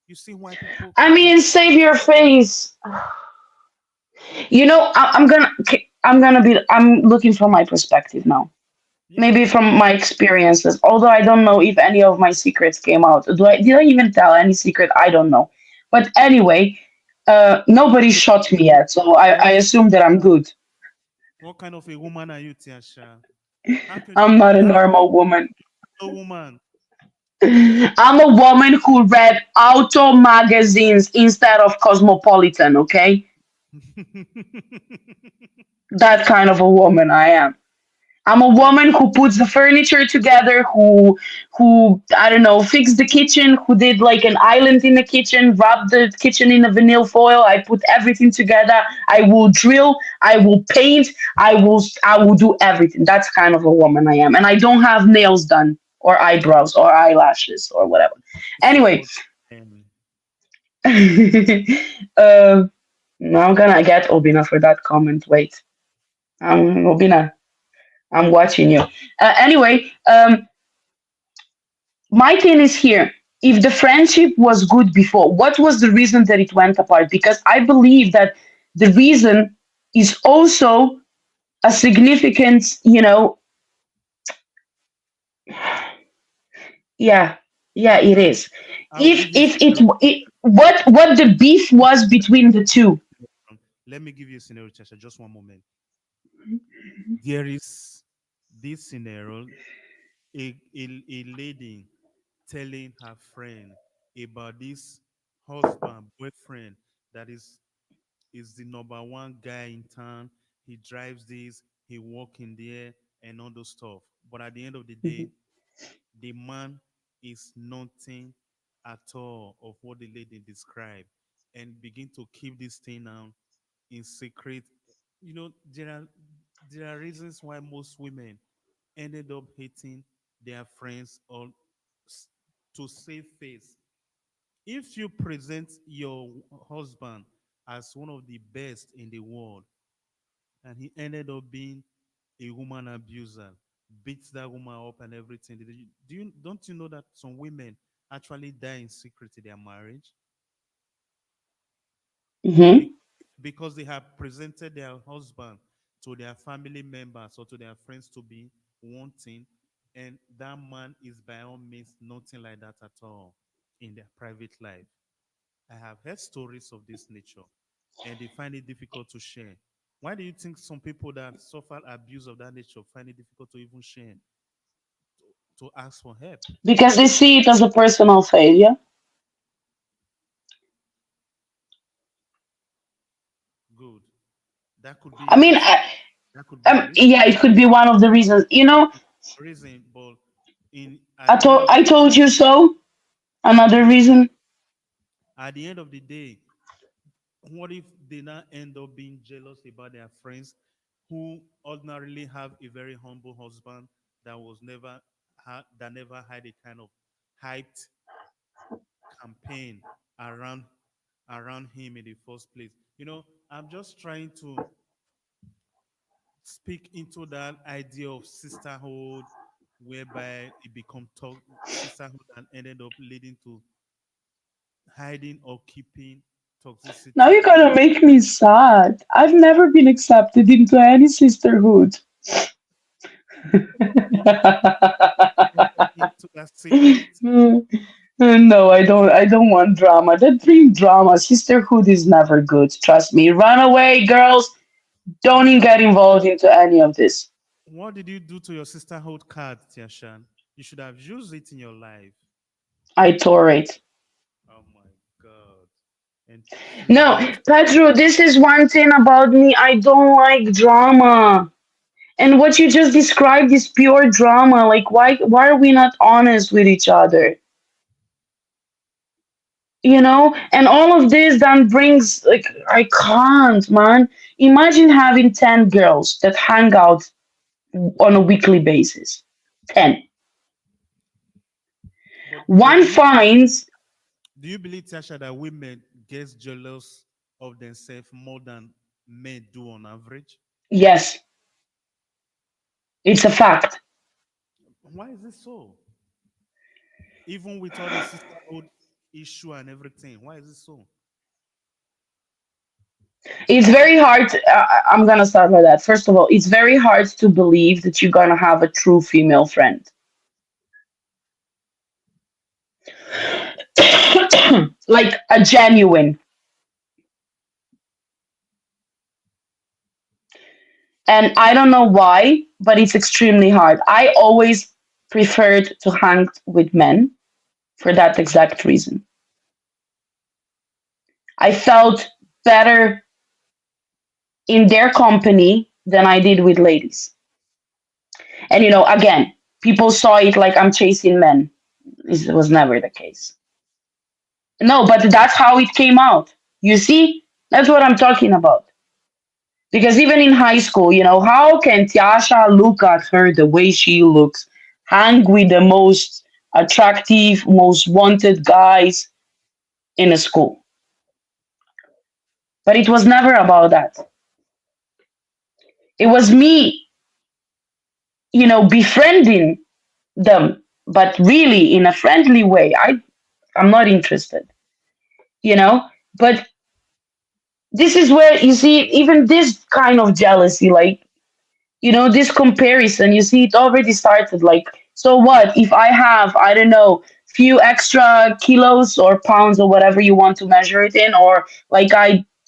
You see why people I they mean, save your face. I'm looking from my perspective now. yeah, Maybe from my experiences. Although I don't know if any of my secrets came out. Did I even tell any secret? I don't know. But anyway, nobody so shot me yet, so I what assume that I'm good. what kind of a woman are you, Tiasha? How can you I'm not a how can normal woman. you a woman? I'm a woman who read auto magazines instead of Cosmopolitan, okay? That kind of a woman I am. I'm a Well, woman who puts the furniture together, who I don't know, fixed the kitchen, who did like an island in the kitchen, wrapped the kitchen in a vinyl foil. I put everything together. I will drill, I will paint, I will do everything. That's kind of a woman I am. And I don't have nails done or eyebrows or eyelashes or whatever. Anyway, support men. uh, now I'm gonna get Obina for that comment. Wait. Obina, I'm watching you. Anyway, my thing is here. If the friendship was good before, what was the reason that it went apart? Because I believe that the reason is also a significant, yeah, yeah, it is. I'll If give you a if it, scenario. it what the beef was between the two. Let me give you a scenario, Tiasha. Just one moment. There is this scenario, a lady telling her friend about this husband, boyfriend that is the number one guy in town. He drives this, he walk in there and all those stuff. But at the end of the day, the man is nothing at all of what the lady described and begin to keep this thing now in secret. There are reasons why most women ended up hating their friends or s- to save face. If you present your husband as one of the best in the world and he ended up being a woman abuser, beats that woman up and everything, don't you know that some women actually die in secret in their marriage? Hmm. Be- because they have presented their husband to their family members or to their friends to be wanting, and that man is by all means nothing like that at all in their private life. I have heard stories of this nature, and they find it difficult to share. Why do you think some people that suffer abuse of that nature find it difficult to even share, to ask for help? Because they see it as a personal failure. Good. That could be I a mean, reason. That could be a reason. yeah, it could be one of the reasons. Reason, but at the end of I told you so. at the Another end reason. at the end of the day, what if they now end up being jealous about their friends who ordinarily have a very humble husband that was never that never had a kind of hyped campaign around him in the first place. I'm just trying to speak into that idea of sisterhood, whereby it become sisterhood and ended up leading to hiding or keeping Now toxicity you're in. gonna make me sad. I've never been accepted into any sisterhood. Enter into that segment. No, I don't. I don't want drama. That bring drama. Sisterhood is never good. Trust me. Run away, girls. Don't even get involved into any of this. What did you do to your sisterhood card, Tiashan? You should have used it in your life. I tolerate. Oh my God. And No, what? Pedro. This is one thing about me. I don't like drama. And what you just described is pure drama. Like, why are we not honest with each other? And all of this then brings, like, I can't, man. Imagine having 10 girls that hang out on a weekly basis. 10. But One finds, do you believe, Tiasha, that women get jealous of themselves more than men do on average? yes, it's a fact. Why is it so? Even with all the sisterhood issue and everything, why is it so? It's very hard. I'm gonna start with that. First of all, it's very hard to believe that you're gonna have a true female friend, like a genuine. And I don't know why, but it's extremely hard. I always preferred to hang with men for that exact reason. I felt better in their company than I did with ladies. And again, people saw it like I'm chasing men. It was never the case. No, but that's how it came out. You see? That's what I'm talking about. Because even in high school, how can Tiasha look at her the way she looks, hang with the most attractive, most wanted guys in a school? But it was never about that. It was me, befriending them, but really in a friendly way. I'm not interested, you know? But this is where you see even this kind of jealousy, like, this comparison, you see it already started. Like, so what if I have, I don't know, few extra kilos or pounds or whatever you want to measure it in, or like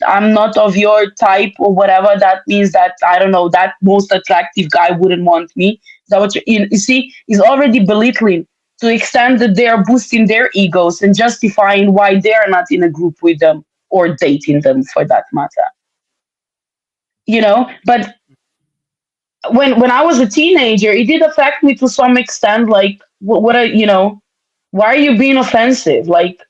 I'm not of your type or whatever, that means that, I don't know, that most attractive guy wouldn't want me. Is that what you see is already belittling, to extent that they are boosting their egos and justifying why they are not in a group with them or dating them for that matter. But when I was a teenager, it did affect me to some extent. Like, what are why are you being offensive? Like,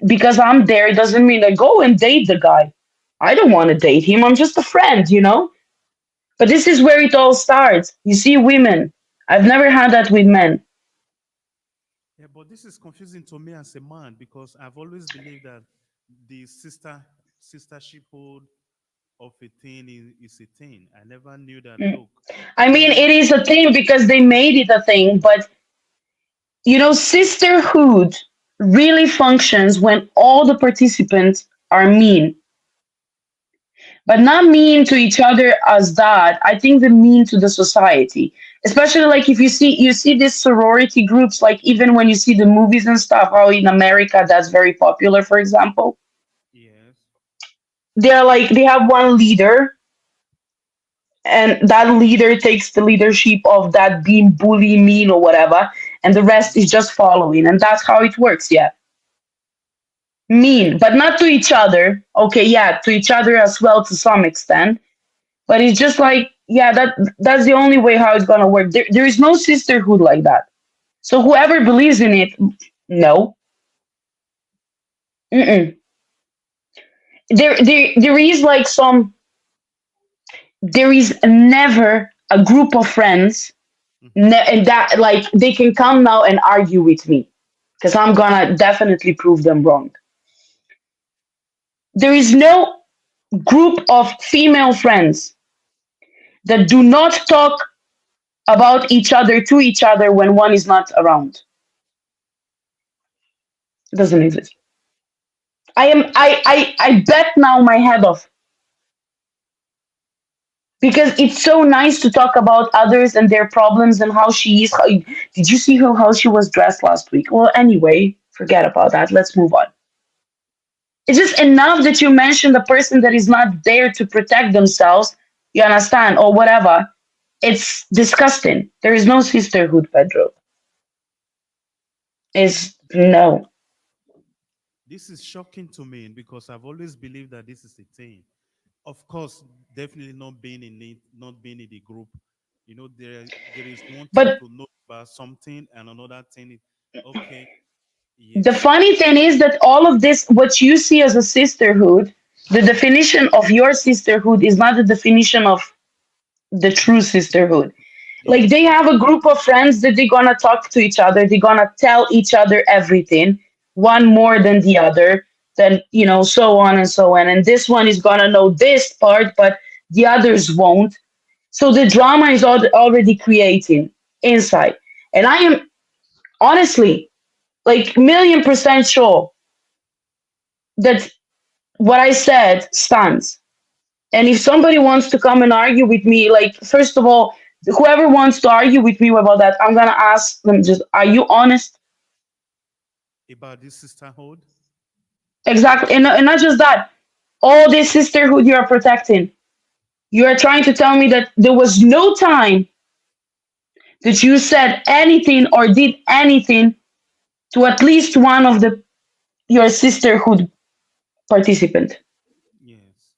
because I'm there, it doesn't mean I go and date the guy. I don't want to date him. I'm just a friend. But this is where it all starts. You see, women. I've never had that with men. Yeah, but this is confusing to me as a man because I've always believed that the sistershiphood of a thing is a thing. I never knew that. Mm. Look, I mean, women. it is a thing because they made it a thing, but sisterhood really functions when all the participants are mean, but not mean to each other as that. I think they mean to the society, especially like if you see these sorority groups, like even when you see the movies and stuff, how in America that's very popular, for example. Yes. They're like, they have one leader, and that leader takes the leadership of that being bully, mean, or whatever, and the rest is just following, and that's how it works. Yeah, mean, but not to each other. Okay, yeah, to each other as well to some extent. But it's just like, yeah, that's the only way how it's gonna work. There is no sisterhood like that. So whoever believes in it, no. Mm-mm. there is like some, there is never a group of friends, Hmm. and that like they can come now and argue with me because I'm gonna definitely prove them wrong. There is no group of female friends that do not talk about each other to each other when one is not around. It doesn't exist. I bet now my head off because it's so nice to talk about others and their problems and how she is. Did you see how she was dressed last week? Well, anyway, forget about that. Let's move on. It's just enough that you mention the person that is not there to protect themselves, you understand, or whatever. It's disgusting. There is no sisterhood, Pedro. Is no. This is shocking to me because I've always believed that this is a thing. Of course, definitely not being in it, not being in the group. You know, there is one thing But to know about something and another thing is okay, the yes, funny thing is that all of this, what you see as a sisterhood, the definition of your sisterhood is not the definition of the true sisterhood. Like yes, they have a group of friends that they're gonna talk to each other, they're gonna tell each other everything, one more than the other, then so on and so on. And this one is gonna know this part, but the others won't. So the drama is already creating inside. And I am honestly like million% sure that what I said stands. And if somebody wants to come and argue with me, like, first of all, whoever wants to argue with me about that, I'm going to ask them just, are you honest? about this sisterhood. Exactly. And not just that, all this sisterhood you are protecting. You are trying to tell me that there was no time that you said anything or did anything to at least one of the your sisterhood participant. Yes,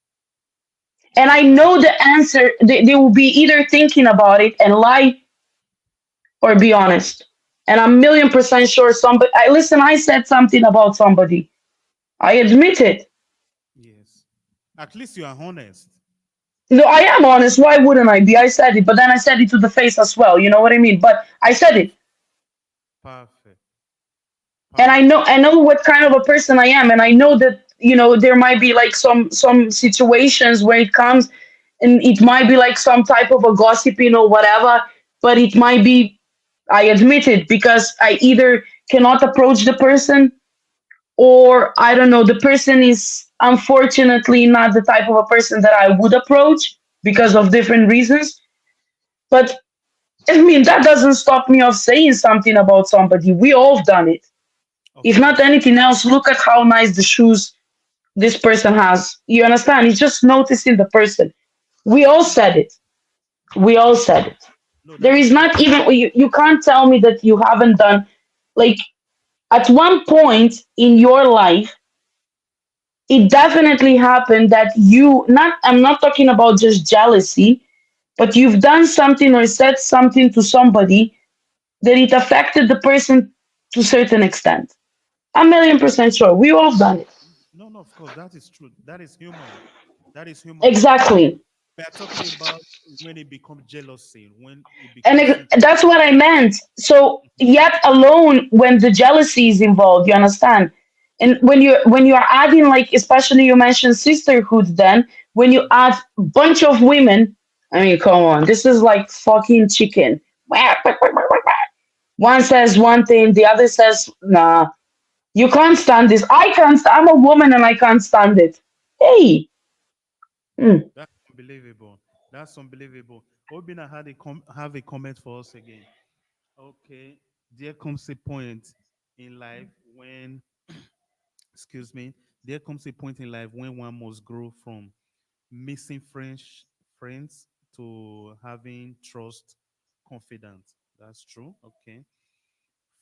And I I know the answer, they will be either thinking about it and lie or be honest. And I'm million% sure somebody, I said something about somebody. I admit it. yes. At least you are honest. No, I am honest. Why wouldn't I be? I said it, but then I said it to the face as well. You know what I mean? But I said it. Perfect, And perfect. I know what kind of a person I am. And I know that, there might be like some situations where it comes and it might be like some type of a gossiping or whatever, but it might be, I admit it, because I either cannot approach the person, or I don't know, the person is unfortunately not the type of a person that I would approach because of different reasons. But I mean, that doesn't stop me of saying something about somebody. We all done it. Of If not course, anything else, look at how nice the shoes this person has. You understand? It's just noticing the person. We all no, said it. We all said it. no, There is that not even, you can't tell me that you haven't done, like, at one point in your life, it definitely happened that I'm not talking about just jealousy, but you've done something or said something to somebody that it affected the person to a certain extent. A million percent sure. We all done it. no, no. Of course, that is true. That is human. That is human. Exactly. We are talking about when it becomes jealousy, when it And becomes something. that's what I meant. So yet alone when the jealousy is involved, you understand? And Yes. when you're adding, like, especially you mentioned sisterhood, then when you Mhm. add bunch of women, I mean, come on, this is like fucking chicken. One says one thing, the other says, nah, you can't stand this. I can't. I'm a woman and I can't stand it. Hey, mm, That's unbelievable. That's unbelievable. Obina had have a comment for us again. Okay, there comes a point in life when, excuse me, there comes a point in life when one must grow from missing friends to having trust, confidence. That's true. Okay.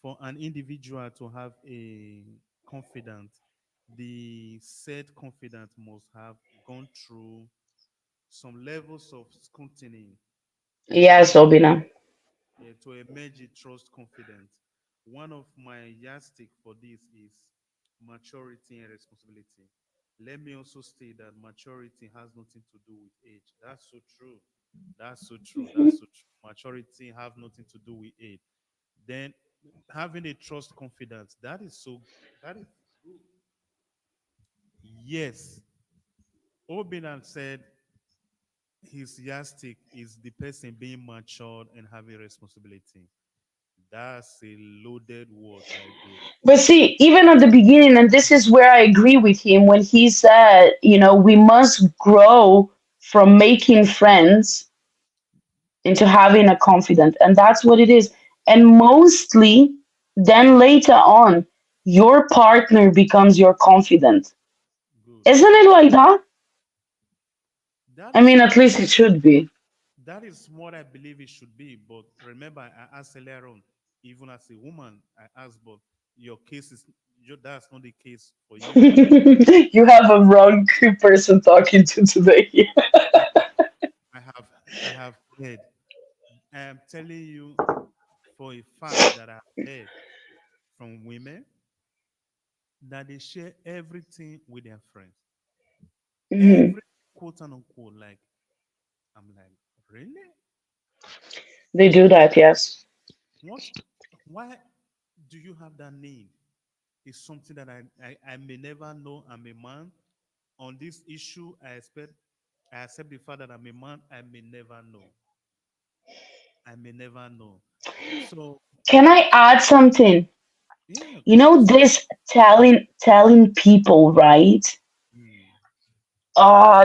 For an individual to have a confidant, the said confidant must have gone through some levels of scrutiny to yes, emerge, Obina. to emerge a trust confidence. One of my yardstick for this is maturity and responsibility. let me also state that maturity has nothing to do with age. That's so true. That's so true. That's so true. Maturity have nothing to do with age. Then having a trust confidence, that is so, that is good. Yes. Obinan said his yardstick is the person being matured and having responsibility. That's a loaded word right there. But see, even at the beginning, and this is where I agree with him when he said, we must grow from making friends into having a confidant. And that's what it is. And mostly, then later on, your partner becomes your confidant. Good. Isn't it like that? That I is mean, what at least it should be. that is what I believe it should be. But remember, I asked earlier on, even as a woman, I asked, but your case is that's not the case for you. You have a wrong person talking to today. No, I have I have heard. I am telling you for a fact that I've heard from women that they share everything with their friends. Mhm. Every quote and unquote. Like I'm like, really? They do that, yes. What? Why do you have that need? It's something that I may never know. I'm a man. On this issue, I accept the fact that I'm a man. I may never know. I may never know. So Can I add something? yeah, You go know ahead. this telling people, right? Hmm.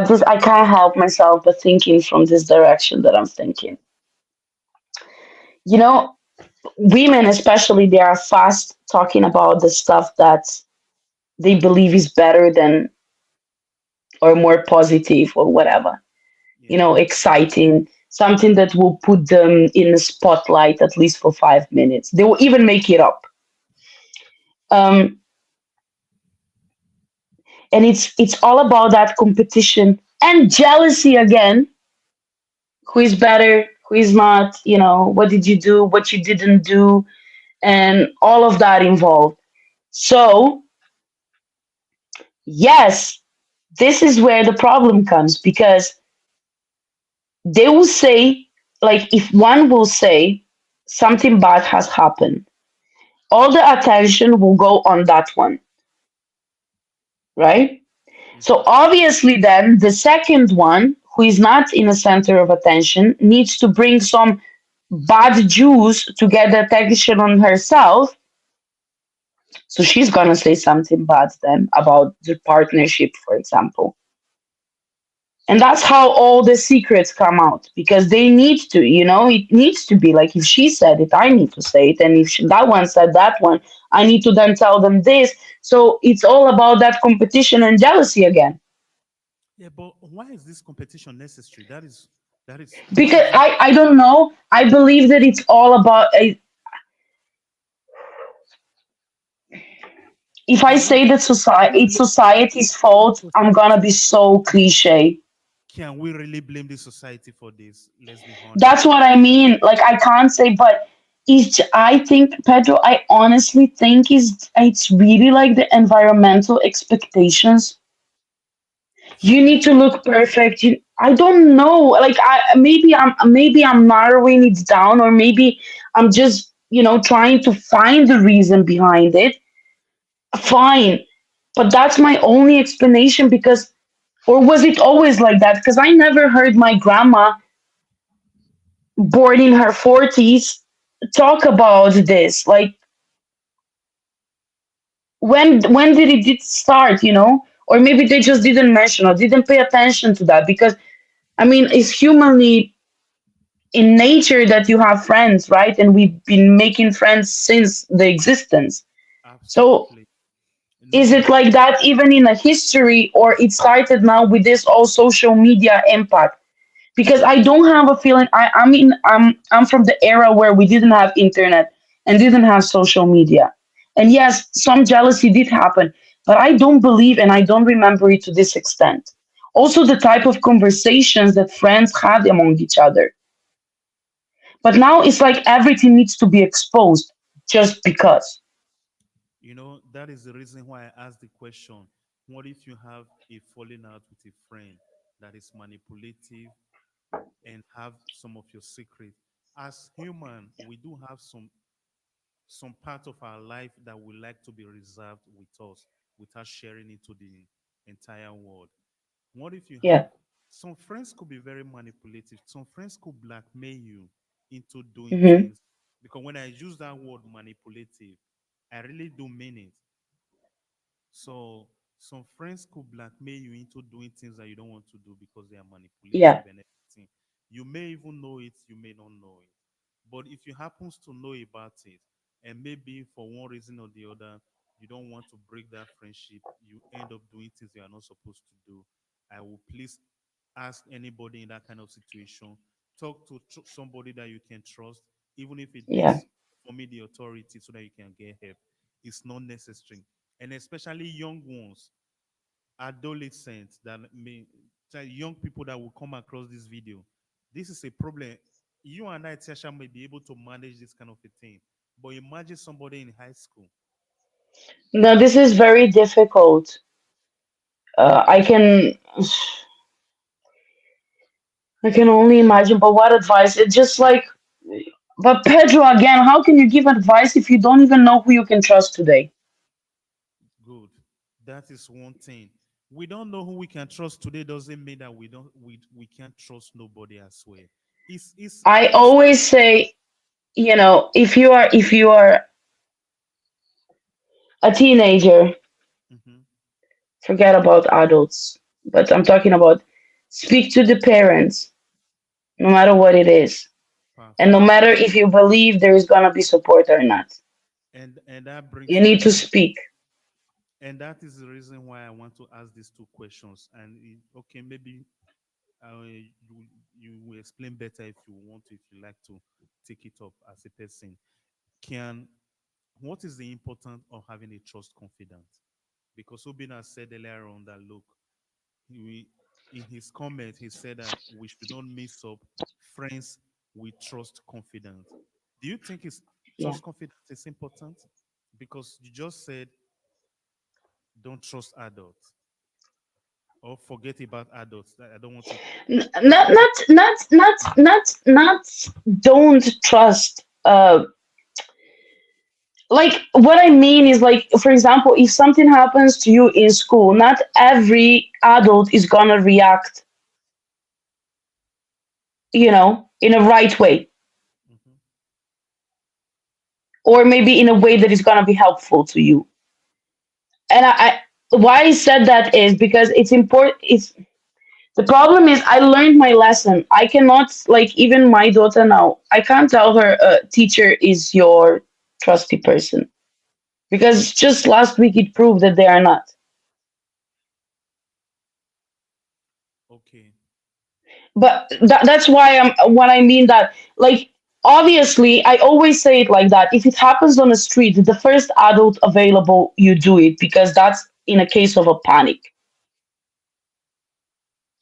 This I can't help myself but thinking from this direction that I'm thinking. You know, women especially, they are fast talking about the stuff that they believe is better than or more positive or whatever. Yeah, Exciting, something that will put them in the spotlight at least for 5 minutes. They will even make it up. Um, and it's all about that competition and jealousy again. Who is better? Who is not? What did you do? What you didn't do? And all of that involved. So, yes, this is where the problem comes because they will say, like, if one will say something bad has happened, all the attention will go on that one, right? So, hmm, obviously, then the second one, who is not in the center of attention, needs to bring some bad juice to get the attention on herself. So she's gonna say something bad then about the partnership, for example. And that's how all the secrets come out because they need to, it needs to be like if she said it, I need to say it. And if that one said that one, I need to then tell them this. So it's all about that competition and jealousy again. yeah. But why is this competition necessary? That is why Because is it? I don't know. I believe that it's all about, if I Okay, say that can we society, it's blame society's the fault, I'm gonna be society? so cliche. Can we really blame the society for this? Let's be That's honest. what I mean. Like I can't say, but I think Pedro. I honestly think is it's really like the environmental expectations. You need to look perfect. I don't know. Like maybe I'm narrowing it down, or maybe I'm just trying to find the reason behind it. Fine, but that's my only explanation because, or was it always like that? Because I never heard my grandma born in her 40s talk about this like when did it start, or maybe they just didn't mention or didn't pay attention to that because I mean it's humanly in nature that you have friends, right? And we've been making friends since the existence. So Absolutely. is No, it like that even in a history, or it started now with this all social media impact? Because I don't have a feeling. I'm from the era where we didn't have internet and didn't have social media. And yes, some jealousy did happen, but I don't believe and I don't remember it to this extent. Also the type of conversations that friends had among each other. But now it's like everything needs to be exposed just because. that is the reason why I asked the question. What if you have a falling out with a friend that is manipulative and have some of your secret? As human, we do have some part of our life that we like to be reserved with us without sharing it to the entire world. What if you have Yeah. some friends could be very manipulative, some friends could blackmail you into doing Hmm. things? Because when I use that word manipulative, I really do mean it. So some friends could blackmail you into doing things that you don't want to do because they are Yeah. manipulative and everything. You may even know it, you may not know it. But if you happens to know about it, and maybe for one reason or the other, you don't want to break that friendship, you end up doing things you are not supposed to do. I will please ask anybody in that kind of situation, talk to somebody that you can trust, even if it Yeah. means for me the authority so that you can get help. It's not necessary, and especially young ones, adolescents that may, young people that will come across this video. This is a problem. You and I, Tasha, may be able to manage this kind of a thing, but imagine somebody in high school. No, this is very difficult. I can only imagine. But what advice? It's just like, but Pedro, again, how can you give advice if you don't even know who you can trust today? Good. That is one thing. We don't know who we can trust today. Doesn't mean that we can't trust nobody as well. I It's always say, if you are a teenager, Mhm. forget about adults. But I'm talking about, speak to the parents, no matter what it is, and no Perfect. matter if you believe there is gonna be support or not. And that You brings need me to to, speak. and that is the reason why I want to ask these two questions. And okay, maybe you you will explain better if you want to, if you like to take it up as a person. Can What is the importance of having a trust confidant? Because Obina said earlier on that look, we, in his comment he said that we should not mix up friends with trust confidant. Do you think it's Yeah. trust confidant is important? Because you just said don't trust adults or forget about adults. I don't want to. What Not was it? not not not don't trust. Like, what I mean is, like, for example, if something happens to you in school, not every adult is gonna react, in a right way, Mhm. or maybe in a way that is gonna be helpful to you. And why I said that is because it's important. It's The problem is, I learned my lesson. I cannot, like, even my daughter now, I can't tell her a teacher is your trusty person, because just last week it proved that they are not. Okay. But that's why I'm what I mean that, like, obviously I always say it like that. If it happens on the street, the first adult available, you do it, because that's in a case of a panic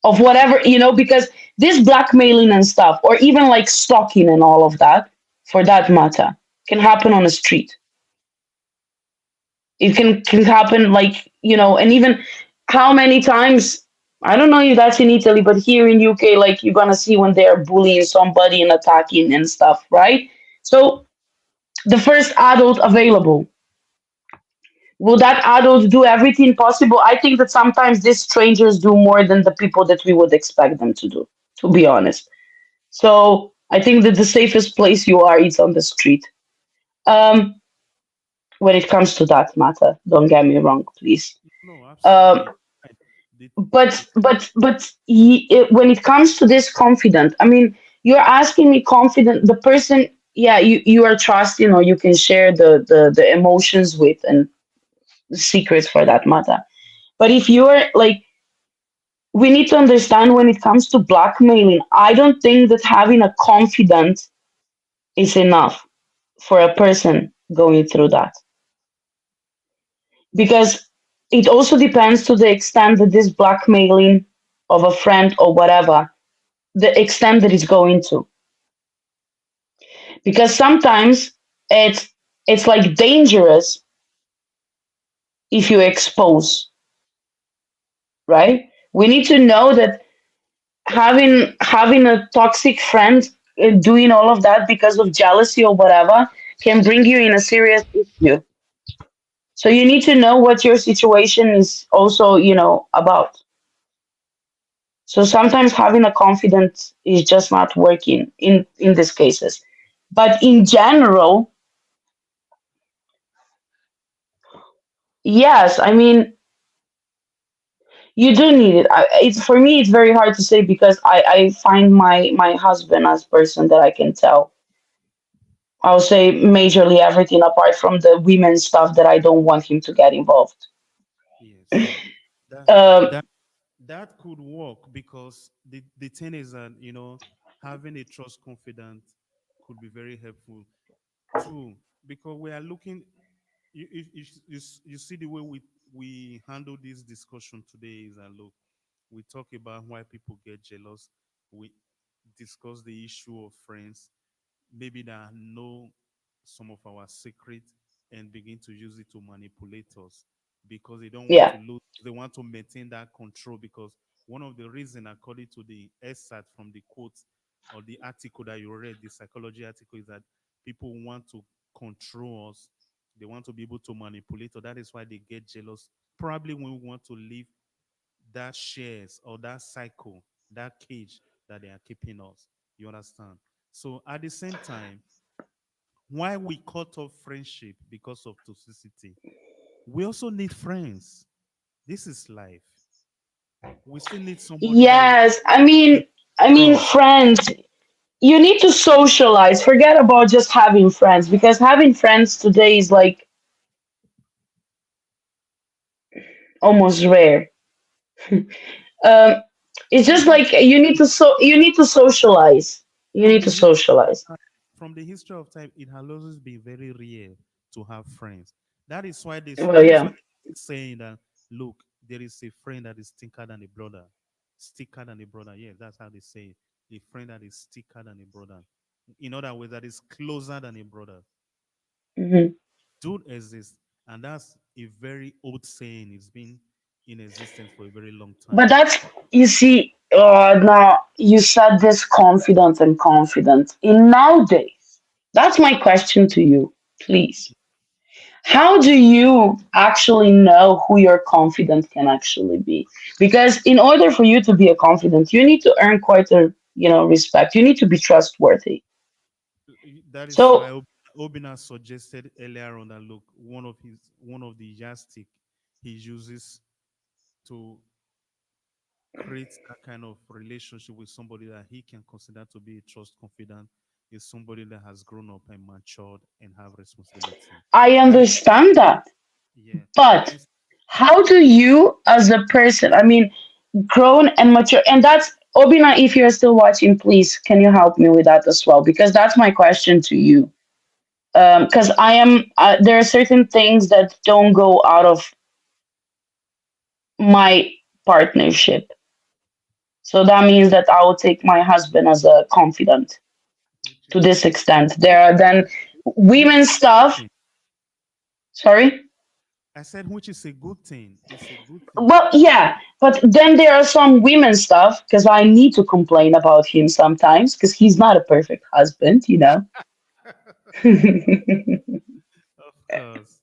of whatever, because this blackmailing and stuff, or even like stalking and all of that, for that matter, can happen on the street. It can happen, like, and even how many times, I don't know if that's in Italy, but here in UK, like, you're gonna see when they're bullying somebody and attacking and stuff, right? So the first adult available, will that adult do everything possible? I think that sometimes these strangers do more than the people that we would expect them to do, to be honest. So I think that the safest place you are is on the street. Um, when it comes to that matter, don't get me wrong, please. No, Um, absolutely. Right. The, when it comes to this confident, I mean, you're asking me confident, the person, yeah, you are trusting, or you can share the emotions with, and secrets for that matter. But if you're like, we need to understand, when it comes to blackmailing, I don't think that having a confidant is enough for a person going through that, because it also depends to the extent that this blackmailing of a friend or whatever, the extent that it's going to, because sometimes it's like dangerous if you expose. right? We need to know that having a toxic friend doing all of that because of jealousy or whatever can bring you in a serious issue. So you need to know what your situation is also, about. So sometimes having a confidence is just not working in these cases. But in general, yes, I mean, you do need it. It's for me. It's very hard to say because I find my husband as person that I can tell. I'll say majorly everything apart from the women stuff that I don't want him to get involved. Yes. That Um, that that could work because the thing is that having a trust confidant could be very helpful too, because we are looking. You see the way we handle this discussion today is that, look, we talk about why people get jealous. We discuss the issue of friends, maybe that know some of our secret and begin to use it to manipulate us because they don't want yeah, to lose, they want to maintain that control. Because one of the reasons, according to the excerpt from the quote or the article that you read, the psychology article, is that people want to control us. They want to be able to manipulate us. That is why they get jealous. Probably when we want to leave that shares or that cycle, that cage that they are keeping us. You understand? So at the same time, why we cut off friendship because of toxicity, we also need friends. This is life. We still need somebody that yes. we I mean, trust. friends. You need to socialize. Forget about just having friends because having friends today is like almost rare. Um, it's just Because like you need to socialize. You from need the to history socialize. of time, from the history of time, it has always been very rare to have friends. That is why this. Well, That is why yeah. they keep saying that. Look, there is a friend that is thicker than a brother. Thicker than a brother. Yeah, that's how they say it. A friend that is thicker than a brother. In other words, that is closer than a brother. hmm Do exist, and that's a very old saying. It's been in existence for a very long But time. that's you see. Now you said this confident and confident. In nowadays, that's my question to you, please. How do you actually know who your confidant can actually be? Because in order for you to be a confidant, you need to earn quite a respect. You need to be trustworthy. That is why So Obina suggested earlier on that, look, one of the yardstick he uses to create that kind of relationship with somebody that he can consider to be a trust confidant is somebody that has grown up and matured and have responsibility. I That is, understand that. yeah. But And how do you, as a person, grown and mature, and that's Obina, if you're still watching, please, can you help me with that as well? Because that's my question to you. Because there are certain things that don't go out of my partnership. So that means that I will take my husband as a confidant which to is this extent. which There are then which women is a good stuff. thing. Sorry. I said, which is a good thing. It's a good thing. Well, yeah, but then there are some women stuff because I need to complain about him sometimes because he's not a perfect husband. Of course.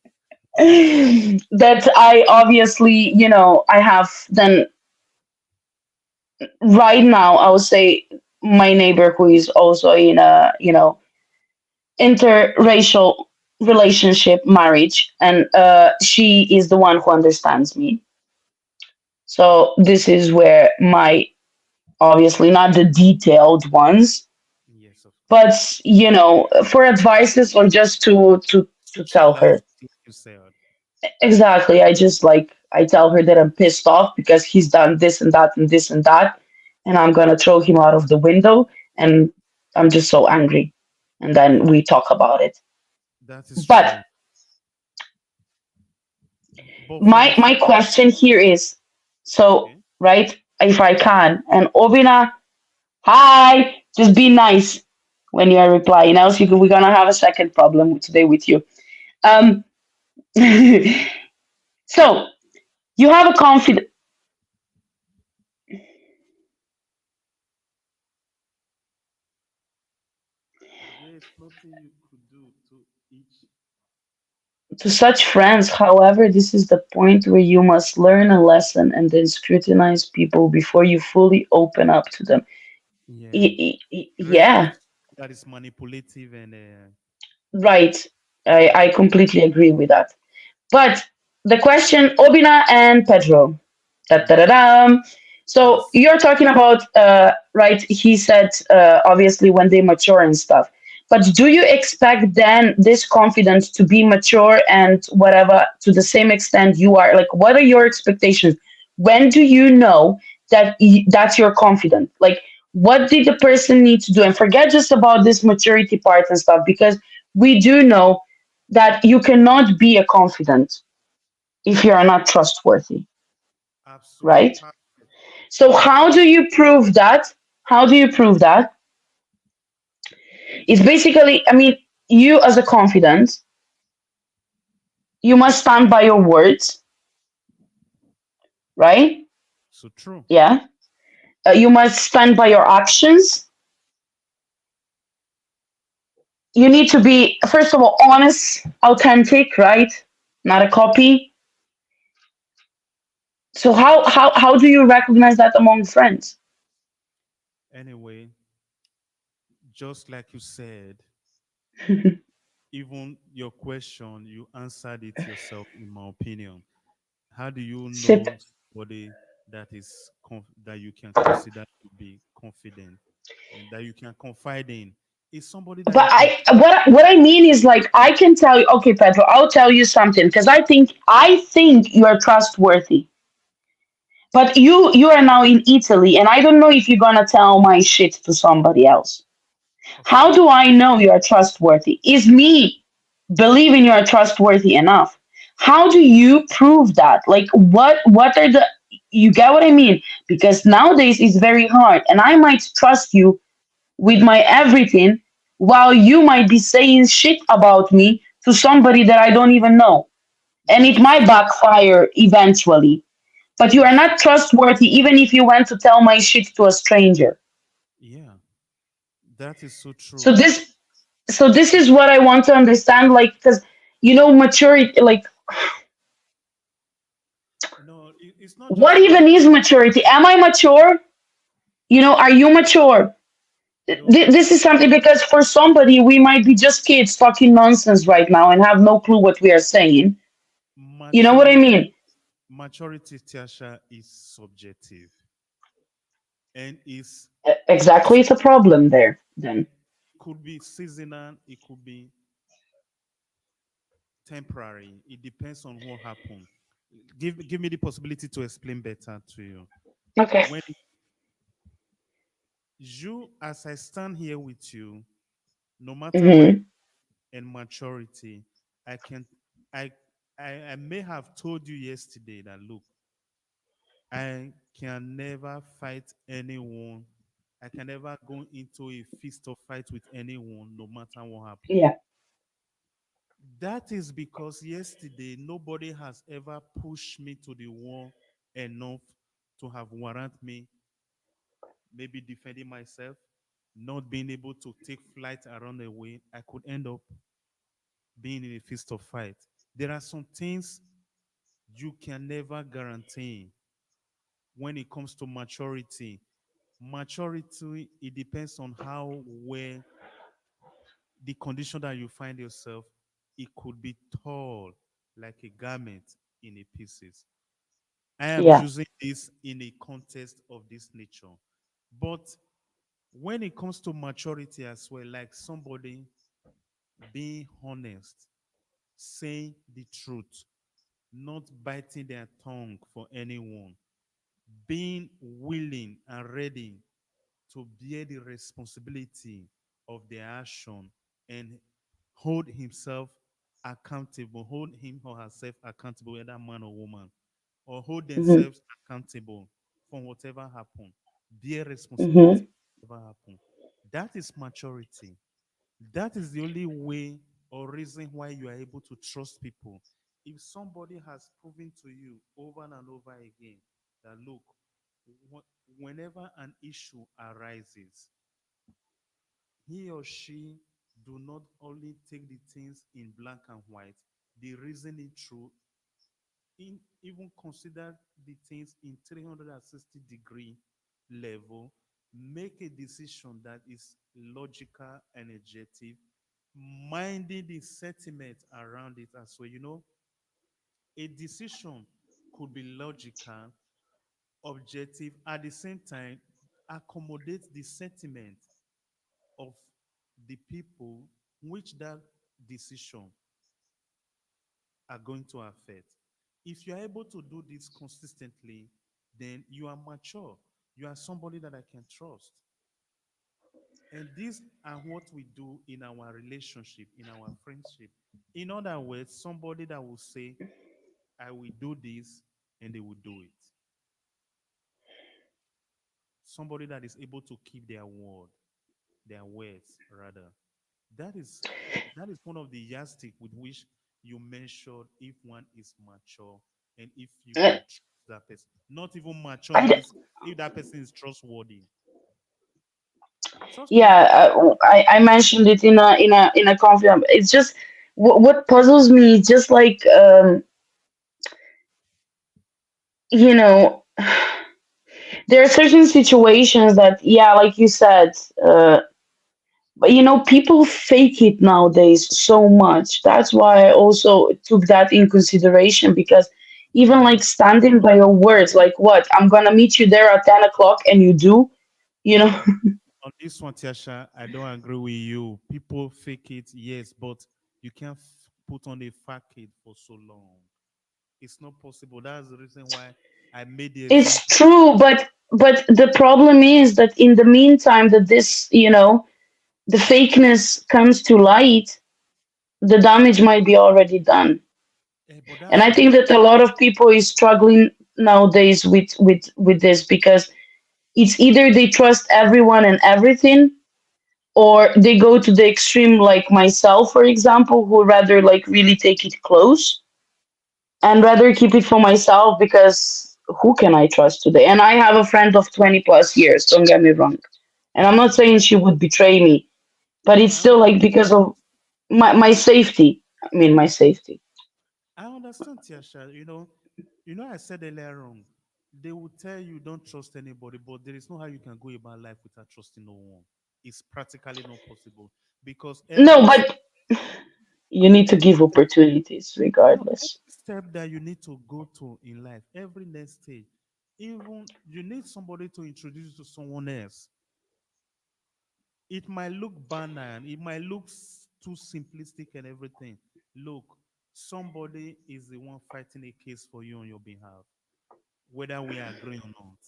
That I obviously, I have then right now, I would say my neighbor who is also in a, interracial relationship marriage, and she is the one who understands me. So this is where my obviously not the detailed ones, Yes, of but course. for advices or just to tell Socialize, her. like you said. Exactly. I tell her that I'm pissed off because he's done this and that and this and that, and I'm gonna throw him out of the window, and I'm just so angry. And then we talk about it. That is But true. But for the my friend, question here is, so okay. right, if I can, and Obina, hi, just be nice when you are replying, else we're gonna have a second problem today with you. Um, so you have a confident. There's nothing you could do to each. To such friends, however, this is the point where you must learn a lesson and then scrutinize people before you fully open up to them. Yeah. Yeah, Respect that is manipulative and right. I completely agree with that. But the question, Obina and Pedro. Da, da, da, da. So yes. you're talking about, right? He said, obviously, when they mature and stuff. But do you expect then this confidence to be mature and whatever to the same extent you are? Like, what are your expectations? When do you know that that you're confident? Like, what did the person need to do? And forget just about this maturity part and stuff, because we do know that you cannot be a confident if you are not trustworthy, Absolutely right? perfect. So how Absolutely. do you prove that? How do you prove that? It's basically, I mean, you as a confident, you must stand by your words, right? So true. Yeah. You must stand by your actions. You need to be, first of all, honest, authentic, right? Not a copy. So how do you recognize that among friends? Anyway, just like you said, even your question, you answered it yourself, in my opinion. How do you Sip. know somebody that is that you can consider to be confident and that you can confide in? Is somebody that But you can what I mean is, like, I can tell you, okay, Pedro, I'll tell you something because I think you're trustworthy. But you are now in Italy, and I don't know if you're gonna tell my shit to somebody else. of How do course. I know you are trustworthy? Is me believing you are trustworthy enough? How do you prove that? Like, what are the, you get what I mean? Because nowadays it's very hard, and I might trust you with my everything, while you might be saying shit about me to somebody that I don't even know. And That it is might backfire eventually. But you are that's not trustworthy even if you went to tell my shit to a stranger. yeah, that is so So true. this is what I want to understand, like, because maturity, like, No, it's not what just even is maturity. maturity? Am I mature? Are you mature? No, This is something, because for somebody we might be just kids talking nonsense right now and have no clue what we are saying. You know what I maturity mean? maturity, Tiasha, is subjective and Exactly, is it's a problem there then. could be seasonal, it could be temporary. It depends on what happened. Give me the possibility to explain better to you. Okay. When you, as I stand here with you, no matter my Hmm. and maturity, I can I I may have told you yesterday that look, I can never fight anyone. I can never go into a fist of fight with anyone, no matter what happens. Yeah. That is because yesterday nobody has ever pushed me to the wall enough to have warrant me maybe defending myself, not being able to take flight around the way. I could end up being in a fist of fight. There are some things you can never guarantee when it comes to maturity. Maturity, it depends on how where the condition that you find yourself, it could be tall like a garment in a pieces. I am Yeah. using this in a context of this nature. But when it comes to maturity as well, like somebody being honest, saying the truth, not biting their tongue for anyone, being willing and ready to bear the responsibility of their action and hold himself accountable, hold him or herself accountable, whether man or woman, or hold Hmm. themselves accountable for whatever happened, bear responsibility Hmm. for whatever happened. That is maturity. That is the only way or reason why you are able to trust people. If somebody has proven to you over and over again that, look, whenever an issue arises, he or she do not only take the things in black and white, they reason it through, in even consider the things in 360-degree level, make a decision that is logical, energetic, minding the sentiment around it as well. A decision could be logical, objective, at the same time, accommodate the sentiment of the people which that decision are going to affect. If you are able to do this consistently, then you are mature. You are somebody that I can trust. And these are what we do in our relationship, in our friendship. In other words, somebody that will say, I will do this, and they will do it. Somebody that is able to keep their word, their words, rather. That is that is one of the yardstick with which you measure if one is mature and if you Uh, can trust that person. Not even mature I in d- this, if that person is trustworthy. Trust me, yeah, I mentioned it in a confident. It's just what puzzles me is just like you know there are certain situations that, yeah, like you said, uh, but people fake it nowadays so much. That's why I also took that in consideration, because even on like this standing by your words, like what, I'm gonna meet you there at 10 o'clock, and you do, you know. on this one, Tiasha, I don't agree with you. People fake it, yes, but you can't put on a facade for so long. It's not possible. That's the reason why I made the It's example. true, but the problem is that in the meantime that this, the fakeness comes to light, the damage might be already done. But And that's I why think that a lot of people is struggling nowadays with this, because it's either they trust everyone and everything, or they go to the extreme, like myself, for example, who rather like really take it close and rather keep it for myself, because who can I trust today? And I have a friend of 20 plus years, don't get me wrong. And I'm not saying she would betray me, but no, it's still like because of my safety. I mean, my safety. I understand, Tiasha. I said earlier on, they will tell you don't trust anybody, but there is no how you can go about life without trusting no one. It's practically not possible because No, but you need to give opportunities regardless. every step that you need to go to in life, every next stage, even you need somebody to introduce you to someone else. It might look banal, it might look too simplistic and everything. Look, somebody is the one fighting a case for you on your behalf, whether we agree or not.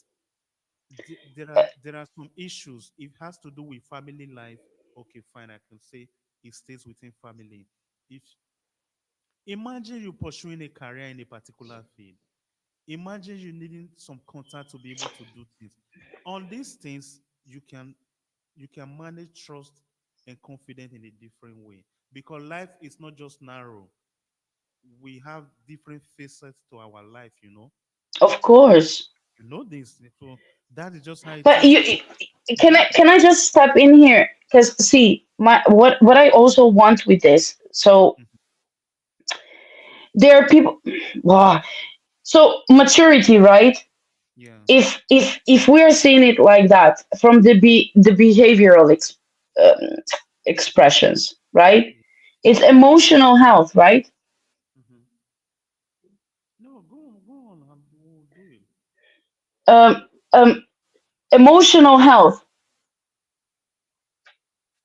There are some issues. It has to do with family life. Okay, fine. I can say it stays within family. If imagine you pursuing a career in a particular field, imagine you needing some contact to be able to do things. On these things, you can manage trust and confidence in a different way because life is not just narrow. We have different facets to our life. Of course. You know this, so that is just how it But is. can Mhm, I just step in here? Because see, my what I also want with this. So mhm. there are people. Wow. So maturity, right? Yeah. If we are seeing it like that from the behavioral expressions, right? It's emotional health, right? Mhm. No, go on. We'll do it. Um, um, Emotional health.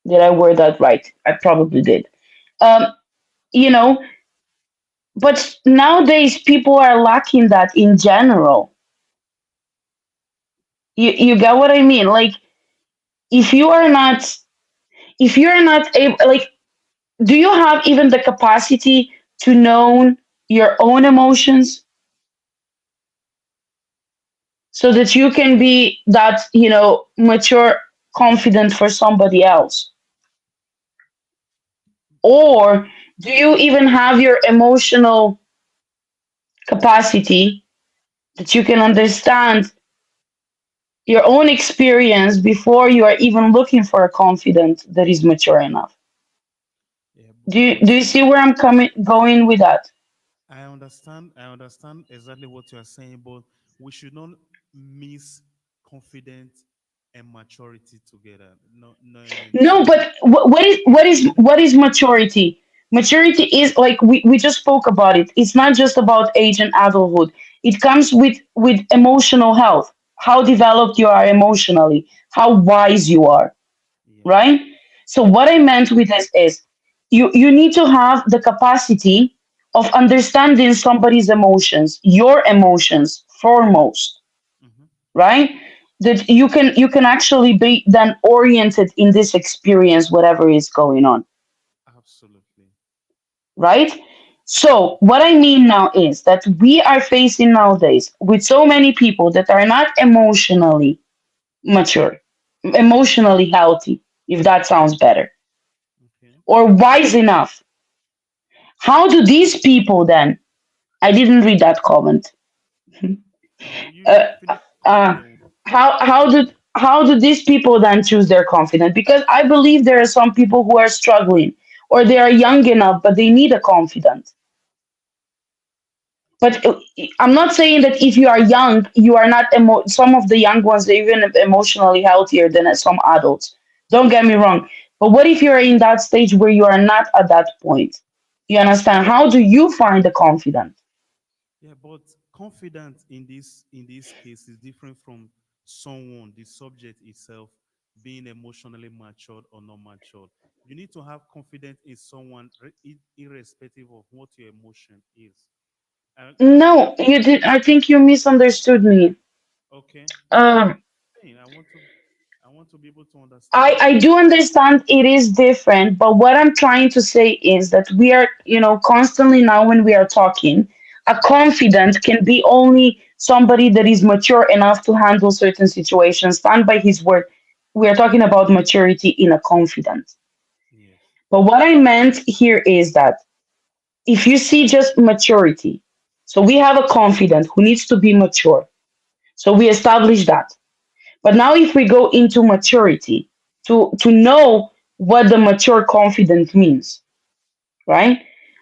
Did I word that right? I probably did. Um, you know, but nowadays people are lacking that in general. You get what I mean? Like if you are not if you're not able, like, do you have even the capacity to know your own emotions so that you can be that, mature, confident for somebody else? Well, Or do you even have your emotional capacity that you can understand your own experience before you are even looking for a confidant that is mature enough? Do you see where I'm coming going with that? I understand exactly what you are saying, but we should not mix confidence and maturity together. No, no, No, so but what is maturity? Maturity is like we just spoke about it. It's not just about age and adulthood. It comes with emotional health, how developed you are emotionally, how wise you are, yeah. right? So what I meant with this is you need to have the capacity of understanding somebody's emotions, your emotions foremost, Hmm. right? That you can actually be then oriented in this experience, whatever is going on, Absolutely. right? So what I mean now is that we are facing nowadays with so many people that are not emotionally mature, emotionally healthy, if that sounds better, Okay. or wise enough. How do these people then? I didn't read that comment. No, you Uh, finish uh, your. how do these people then choose their confidence? Because I believe there are some people who are struggling, or they are young enough, but they need a confidant. But I'm not saying that if you are young, you are not some of the young ones, they're even emotionally healthier than some adults. Don't get me wrong. But what if you're in that stage where you are not at that point? You understand? How do you find the confident? Yeah, but confidence in this case is different from someone, the subject itself, being emotionally matured or not matured. You need to have confidence in someone irrespective of what your emotion is. I No, you did. I think you misunderstood me. okay. That's Um, what I'm saying. I want to be able to I understand you. I do understand it is different, but what I'm trying to say is that we are, constantly now when we are talking, a confidant can be only somebody that is mature enough to handle certain situations, stand by his word. We are talking about maturity in a confidant. Yes. But what I meant here is that if you see just maturity, so we have a confidant who needs to be mature. So we establish that. But now, if we go into maturity, to know what the mature confident means, right?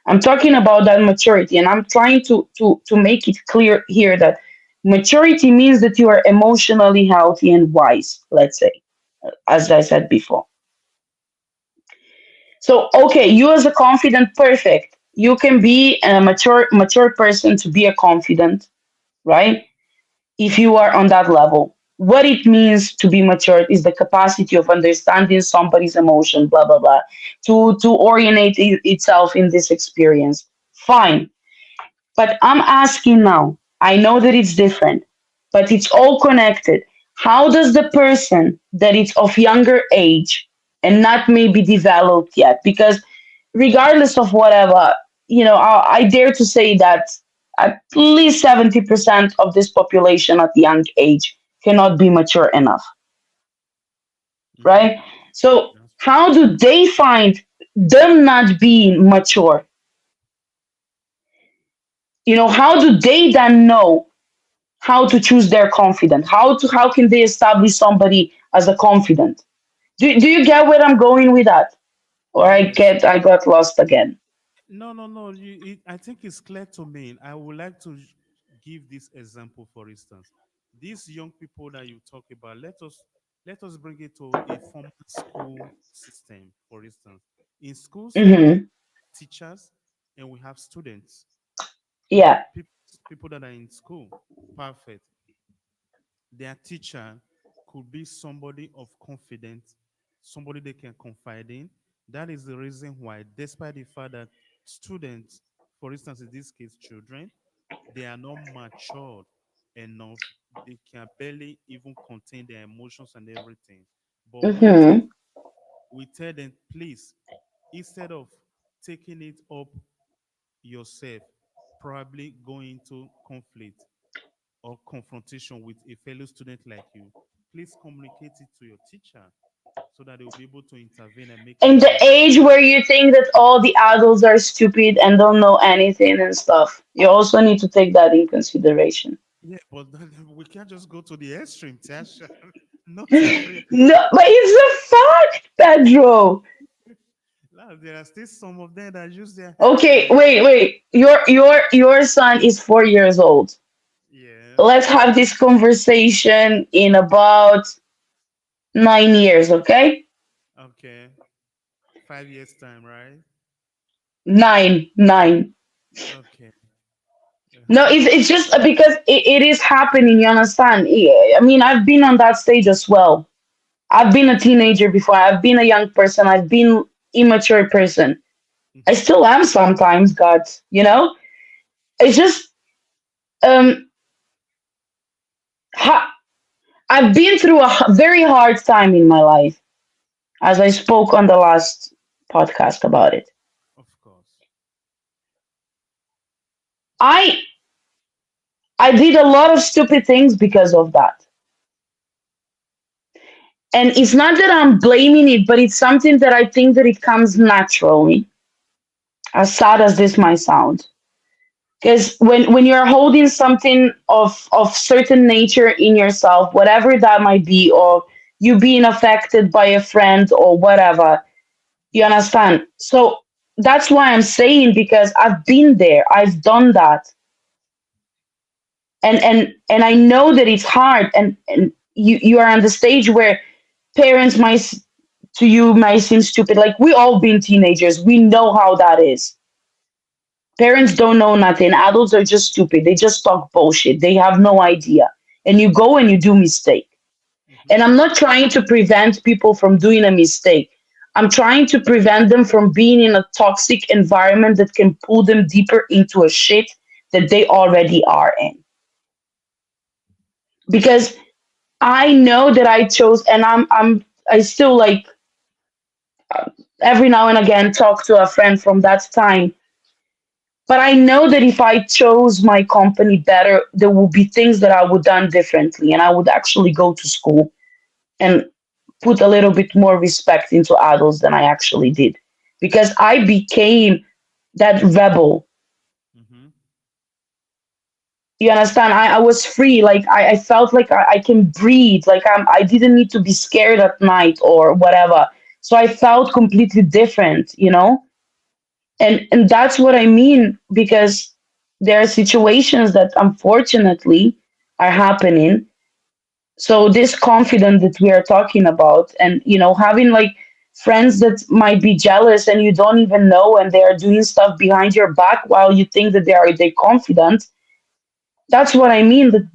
I'm talking about that maturity, and I'm trying to make it clear here that maturity means that you are emotionally healthy and wise. Let's say, as I said before. So, okay, you as a confident, perfect. You can be a mature person to be a confident, right? If you are on that level. What it means to be mature is the capacity of understanding somebody's emotion, blah blah blah, to orientate itself in this experience. Fine. But I'm asking now, I know that it's different, but it's all connected. How does the person that is of younger age and not maybe developed yet, because regardless of whatever, I dare to say that at least 70% of this population at young age cannot be mature enough, Mm-hmm. right? So, That's how do they find them not being mature? How do they then know how to choose their confident, how can they establish somebody as a confident? Do you get where I'm going with that, or i yes. get I got lost again? No, no, no. I think it's clear to me. I would like to give this example, for instance. These young people that you talk about, let us bring it to a formal school system, for instance. In schools, Hmm. teachers and we have students. Yeah. People, people that are in school, perfect. Their teacher could be somebody of confidence, somebody they can confide in. That is the reason why, despite the fact that students, for instance, in this case, children, they are not matured enough, they can barely even contain their emotions and everything. But Hmm. we tell them, please, instead of taking it up yourself, probably go into conflict or confrontation with a fellow student like you, please communicate it to your teacher so that they will be able to intervene and make it In the right. age where you think that all the adults are stupid and don't know anything and stuff, you also need to take that in consideration. Yeah, but we can't just go to the extreme, Tasha. Not every. No, but it's a fact, Pedro. There are still some of them that use their head Okay, there. wait. Your son is 4 years old. Yes. Let's have this conversation in about 9 years, okay? Okay. 5 years time, right? Nine. Okay. No, it's just because it is happening. You understand? I mean, I've been on that stage as well. I've been a teenager before. I've been a young person. I've been immature person. I Mm-hmm. still am sometimes, God. You know, it's just um. Ha- I've been through a very hard time in my life, as I spoke on the last podcast about it. Of course. I I did a lot of stupid things because of that. And it's not that I'm blaming it, but it's something that I think that it comes naturally, as sad as this might sound. Because when you're holding something of certain nature in yourself, whatever that might be, or you being affected by a friend or whatever, you Mm-hmm. understand? So that's why I'm saying, because I've been there, I've done that, and I know that it's hard, and you are on the stage where parents might to you might seem stupid. Like, we all been teenagers, we know how that is. Parents don't know nothing. Adults are just stupid. They just talk bullshit. They have no idea. And you go and you do mistake. Mm-hmm. And I'm not trying to prevent people from doing a mistake. I'm trying to prevent them from being in a toxic environment that can pull them deeper into a shit that they already are in. Because I know that I chose, and I still like every now and again talk to a friend from that time. But I know that if I chose my company better, there will be things that I would done differently, and I would actually go to school and put a little bit more respect into adults than I actually did, because I became that rebel. Mm-hmm. You understand? I was free. Like, I felt like I can breathe. Like, I didn't need to be scared at night or whatever. So I felt completely different, you know? And that's what I mean, because there are situations that unfortunately are happening. So this confidence that we are talking about, and having like friends that might be jealous and you don't even know, and they are doing stuff behind your back while you think that they confident. That's what I mean, that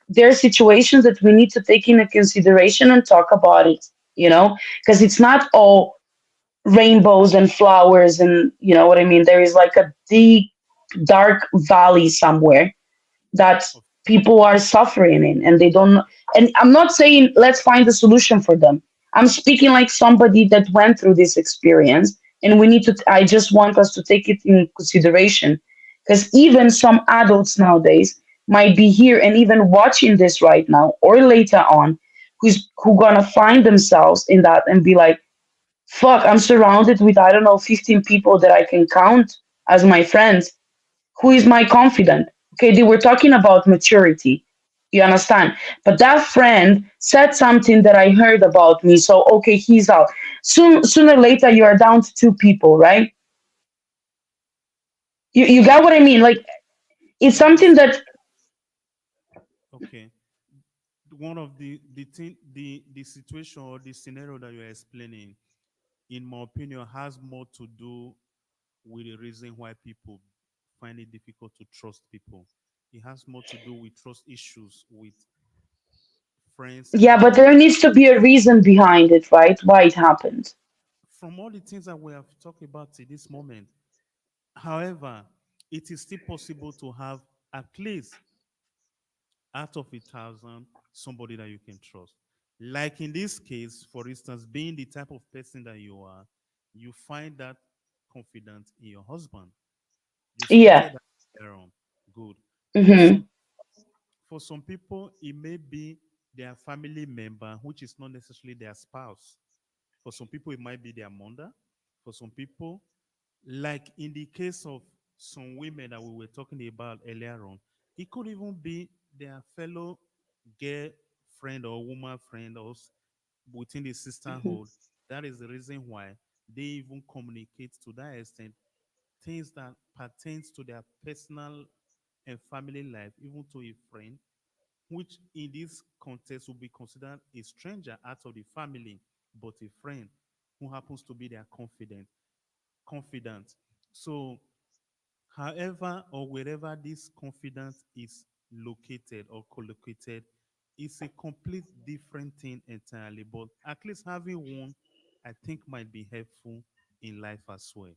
there are situations that we need to take into consideration and talk about it, because it's not all rainbows and flowers, and you know what I mean. There is like a deep dark valley somewhere that Of people are suffering in, and they don't. And I'm not saying let's find a solution for them. I'm speaking like somebody that went through this experience, and we need to. I just want us to take it in consideration, because even some adults nowadays might be here and even watching this right now or later on, who gonna find themselves in that and be like, fuck, I'm surrounded with, I don't know, 15 people that I can count as my friends. Who is my confidant? Okay, they were talking about maturity. You understand? But that friend said something that I heard about me. So, okay, he's out. Sooner or later, you are down to two people, right? You got what I mean? Like, it's something yes. that, Okay. One of the thing the situation or the scenario that you're explaining, in my opinion, has more to do with the reason why people find it difficult to trust people. It has more to do with trust issues with friends yeah, but and there needs to be a reason behind it, right? Why it happened. from all the things that we have talked about to this moment. However, it is still possible to have at least out of 1,000 somebody that you can trust. Like in this case, for instance, being the type of person that you are, you find that confidence in your husband. You Yeah. stated that earlier on. Good. For Mm-hmm. some for some people, it may be their family member, which is not necessarily their spouse. For some people, it might be their mother. For some people, like in the case of some women that we were talking about earlier on, it could even be their fellow girl friend or woman friend or within the sisterhood. That is the reason why they even communicate to that extent things that pertains to their personal and family life, even to a friend, which in this context will be considered a stranger out of the family, but a friend who happens to be their confidant. So, however or wherever this confidence is located or collocated, it's a complete different thing entirely. But at least having one, I think, might be helpful in life as well.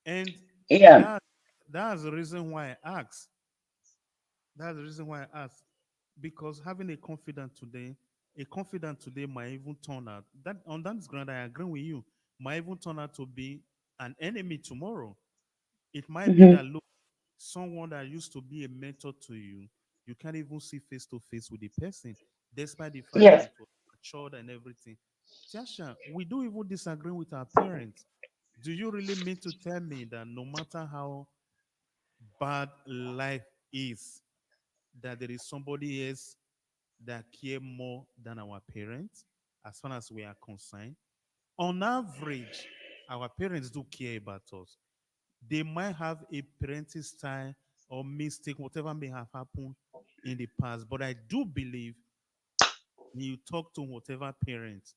And Yeah. that that's the reason why I asked. That's the reason why I asked. Because having a confidant today might even turn out that on that ground, I agree with you, might even turn out to be an enemy tomorrow. It might be Hmm. that look, someone that used to be a mentor to you, you can't even see face to face with the person, despite the fact that Yes. it was matured and everything. Tiasha, we do even disagree with our parents. Do you really mean to tell me that no matter how bad life is, that there is somebody else that care more than our parents, as far as we are concerned? On average, our parents do care about us. They might have a parenting style or mistake, whatever may have happened in the past. But I do believe when you talk to whatever parents,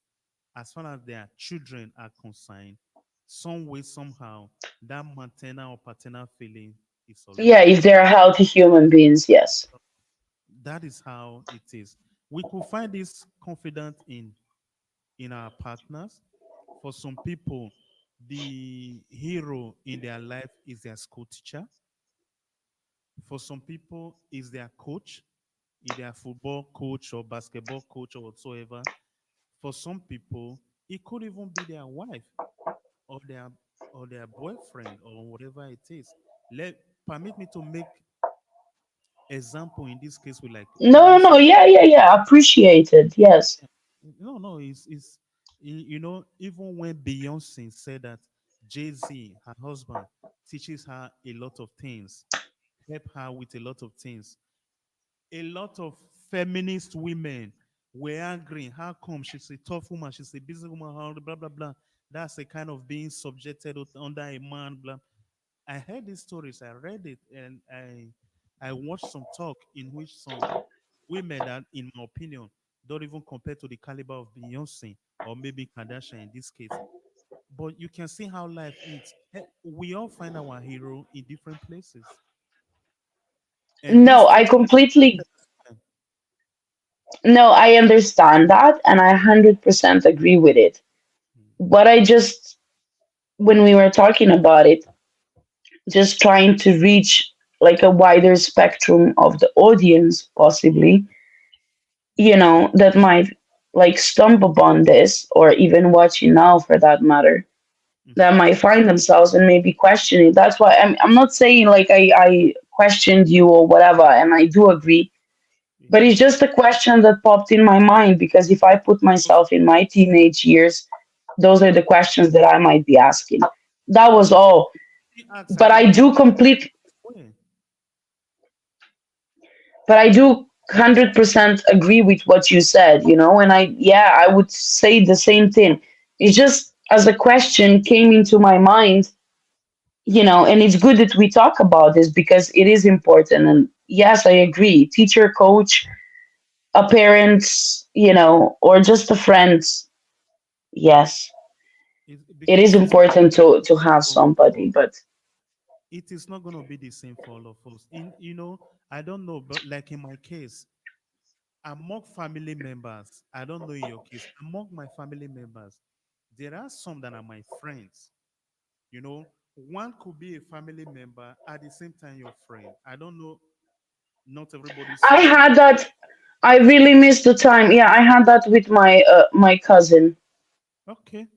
as far as their children are concerned, some way, somehow, that maternal or paternal feeling is always Yeah, there. if they're healthy human beings, yes. That is how it is. We could find this confident in our partners. For some people, the hero in their life is their school teacher. For some people, is their coach, is their football coach or basketball coach or whatsoever. For some people, it could even be their wife or their boyfriend or whatever it is. Let permit me to make example in this case with like No, no, no. Beyonce. Yeah, yeah, yeah. Appreciated. Yes. No, no, it's even when Beyonce said that Jay-Z, her husband, teaches her a lot of things, help her with a lot of things. A lot of feminist women were angry. How come she's a tough woman? She's a busy woman, blah blah blah. That's a kind of being subjected under a man, blah. I heard these stories, I read it, and I watched some talk in which some women that, in my opinion, don't even compare to the caliber of Beyonce or maybe Kardashian in this case. But you can see how life is. We all find our hero in different places. And these No, I things are completely, accepted as well. no, I understand that and I 100% agree with it. But I just, when we were talking about it, just trying to reach like a wider spectrum of the audience, possibly, that might like stumble upon this or even watching now for that matter, Mm-hmm. that might find themselves and maybe questioning. That's why I'm not saying like I questioned you or whatever, and I do agree. But Yeah. it's just a question that popped in my mind because if I put myself in my teenage years, those are the questions that I might be asking. That was all. He asks, are But you I going do to complete, this way? but I do 100% agree with what you said, and yeah, I would say the same thing. It's just as a question came into my mind, and it's good that we talk about this because it is important. And yes, I agree. Teacher, coach, a parent, or just a friend. Yes, it is Because it's not important to the same have for all of somebody, us. but It is not going to be the same for all of us. I don't know, but like in my case, among family members, I don't know in your case, among my family members, there are some that are my friends. One could be a family member at the same time your friend. I don't know. Not everybody I sees it. had that. I really missed the time. Yeah, I had that with my cousin, Okay.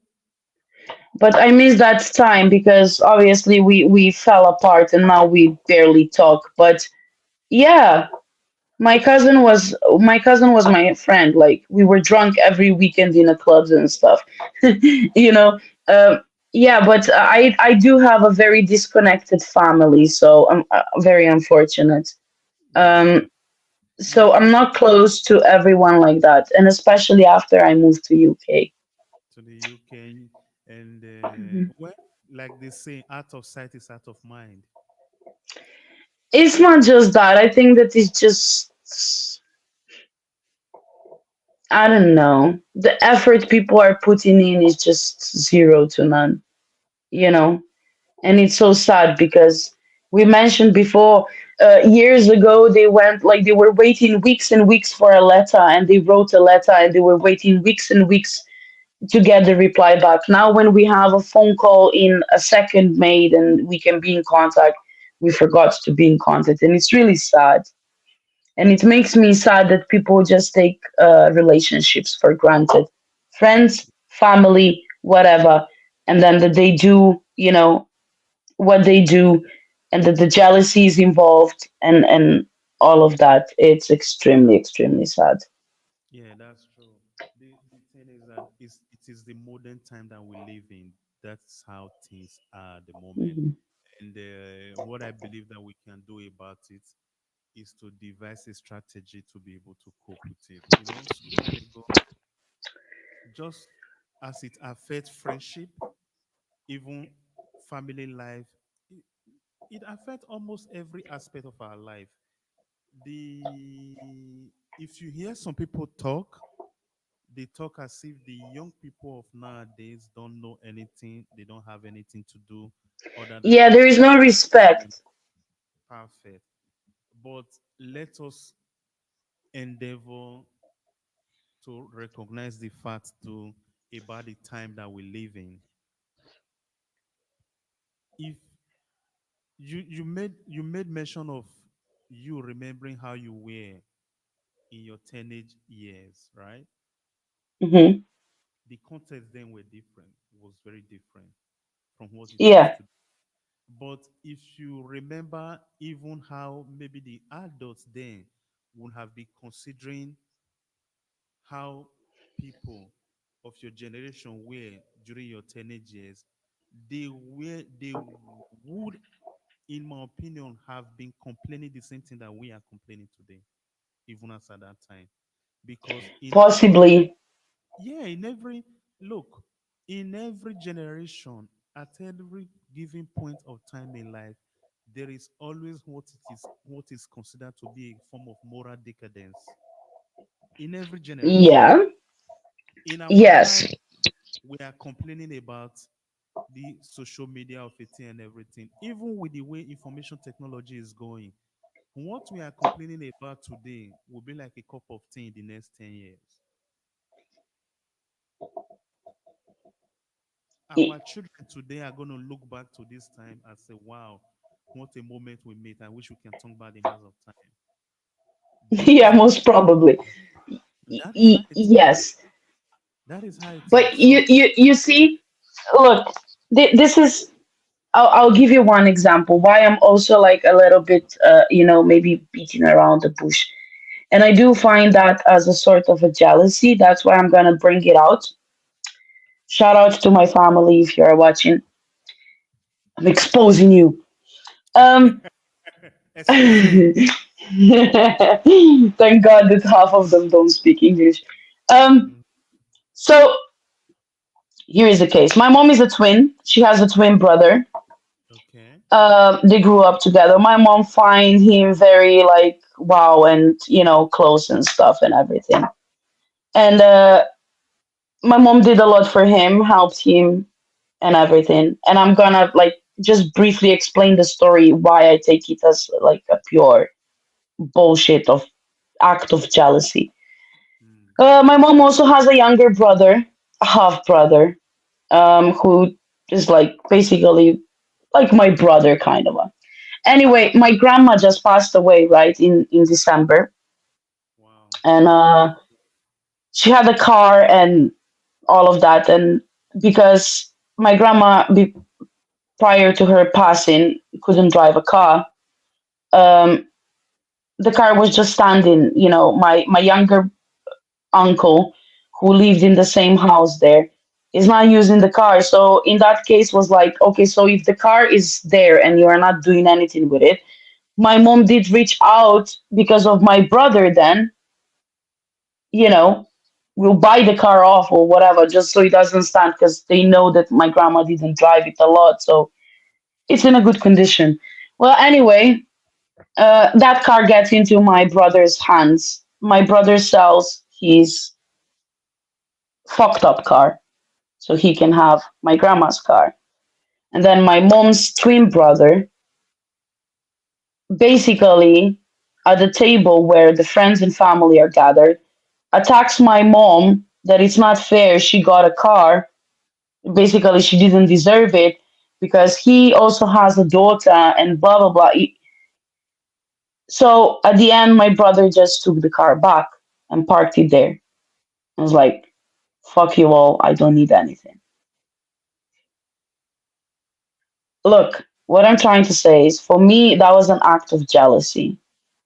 but I missed that time because obviously we fell apart and now we barely talk. But yeah, my cousin was my friend. Like we were drunk every weekend in the clubs and stuff. you know. Um, yeah, but I do have a very disconnected family, so I'm very unfortunate. Yeah. Um, My so I'm case not close to everyone like that, and especially after I moved to UK. to the UK. And Mhm. well, like they say, out of sight is out of mind. It's not just that. I think that it's just, I don't know. The effort people are putting in is just zero to none, you know? And it's so sad because we mentioned before, years ago, they went like they were waiting weeks and weeks for a letter, and they wrote a letter and they were waiting weeks and weeks to get the reply back. Now, when we have a phone call in a second made and we can be in contact, we forgot to be in contact. And it's really sad. And it makes me sad that people just take relationships for granted, friends, family, whatever. And then that they do, what they do, and that the jealousy is involved, and all of that. It's extremely, extremely sad. Yeah, that's true. The thing is that it is the modern time that we live in. That's how things are at the moment. Mhm. And what I believe that we can do about it is to devise a strategy to be able to cope with it. Some time ago, just as it affects friendship, even family life, it, it affects almost every aspect of our life. The If you hear some people talk, they talk as if the young people of nowadays don't know anything, they don't have anything to do other than Yeah, to there is spend no time. respect. Perfect. But let us endeavor to recognize the fact to about the time that we live in. If you made mention of you remembering how you were in your teenage years, right? Hmm. The context then were different, was very different from what it is Yeah. today. But if you remember even how maybe the adults then would have been considering how people of your generation were during your teenage years, they would, in my opinion, have been complaining the same thing that we are complaining today, even as at that time. Because in every Possibly. yeah, in every look, in every generation, at every given point of time in life, there is always what is considered to be a form of moral decadence. In every generation. Yeah. In our time, Yes. we are complaining about the social media of it and everything. Even with the way information technology is going, what we are complaining about today will be like a cup of tea in the next 10 years. Y- Our children today are going to look back to this time and say, wow, what a moment we made. I wish we can turn back the hands of time. That Yeah, is how most probably. that is how it is. Yes. That is how it But is. So you see, look, this is, I'll give you one example why I'm also like a little bit, maybe beating around the bush. And I do find that as a sort of a jealousy. That's why I'm gonna bring it out. Shout out to my family if you're watching. I'm exposing you. Um, expose. thank God that half of them don't speak English. Mm, So here is the case. My mom is a twin. She has a twin brother. okay. They grew up together. My mom find him very like wow and close and stuff and everything. And my mom did a lot for him, helped him and everything. And I'm gonna like just briefly explain the story why I take it as like a pure bullshit of act of jealousy. Mm, My mom also has a younger brother, a half brother, who is like basically like my brother kind of. Anyway, my grandma just passed away right in December, wow. and she had a car and all of that, and because my grandma prior to her passing couldn't drive a car, um, the car was just standing. My younger uncle who lived in the same house there is not using the car, so in that case was like, okay, so if the car is there and you are not doing anything with it, my mom did reach out because of my brother then, you know, will buy the car off or whatever just so it doesn't stand because they know that my grandma didn't drive it a lot, so it's in a good condition. Well, anyway, that car gets into my brother's hands. My brother sells his fucked up car so he can have my grandma's car. And then my mom's twin brother, basically at the table where the friends and family are gathered, attacks my mom that it's not fair she got a car. Basically, she didn't deserve it because he also has a daughter and blah, blah, blah. So at the end, my brother just took the car back and parked it there. I was like, fuck you all, I don't need anything. Look, what I'm trying to say is for me, that was an act of jealousy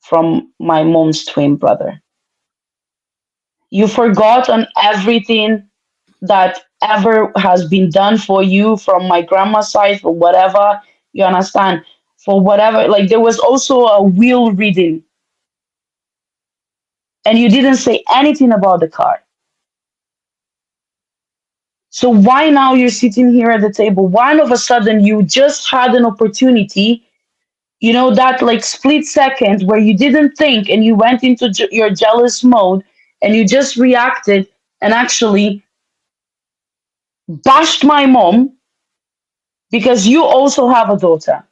from my mom's twin brother. You forgot on everything that ever has been done for you from my grandma's side for whatever, you understand, for whatever. Like there was also a will reading and you didn't say anything about the car. So why now you're sitting here at the table? Why all of a sudden you just had an opportunity, that like split second where you didn't think and you went into your jealous mode and you just reacted and actually bashed my mom because you also have a daughter.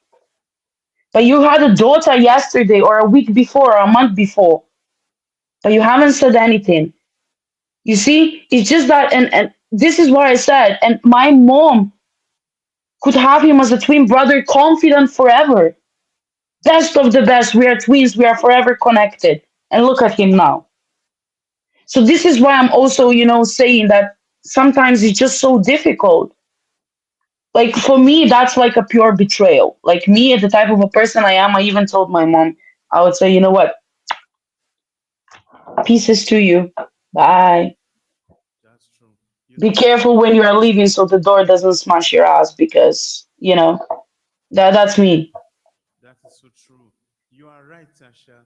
But you had a daughter yesterday or a week before or a month before, but you haven't said anything. You see, it's just that, and this is what I said. And my mom could have him as a twin brother, confident forever. Best of the best. We are twins. We are forever connected. And look at him now. So this is why I'm also, saying that sometimes it's just so difficult. Like for me, that's like a pure betrayal. Like me, the type of a person I am, I even told my mom, I would say, you know what? Pieces to you. Bye. That's true. You Be know, careful when you are leaving so the door doesn't smash your ass because, that's me. that is so true. You are right, Tasha.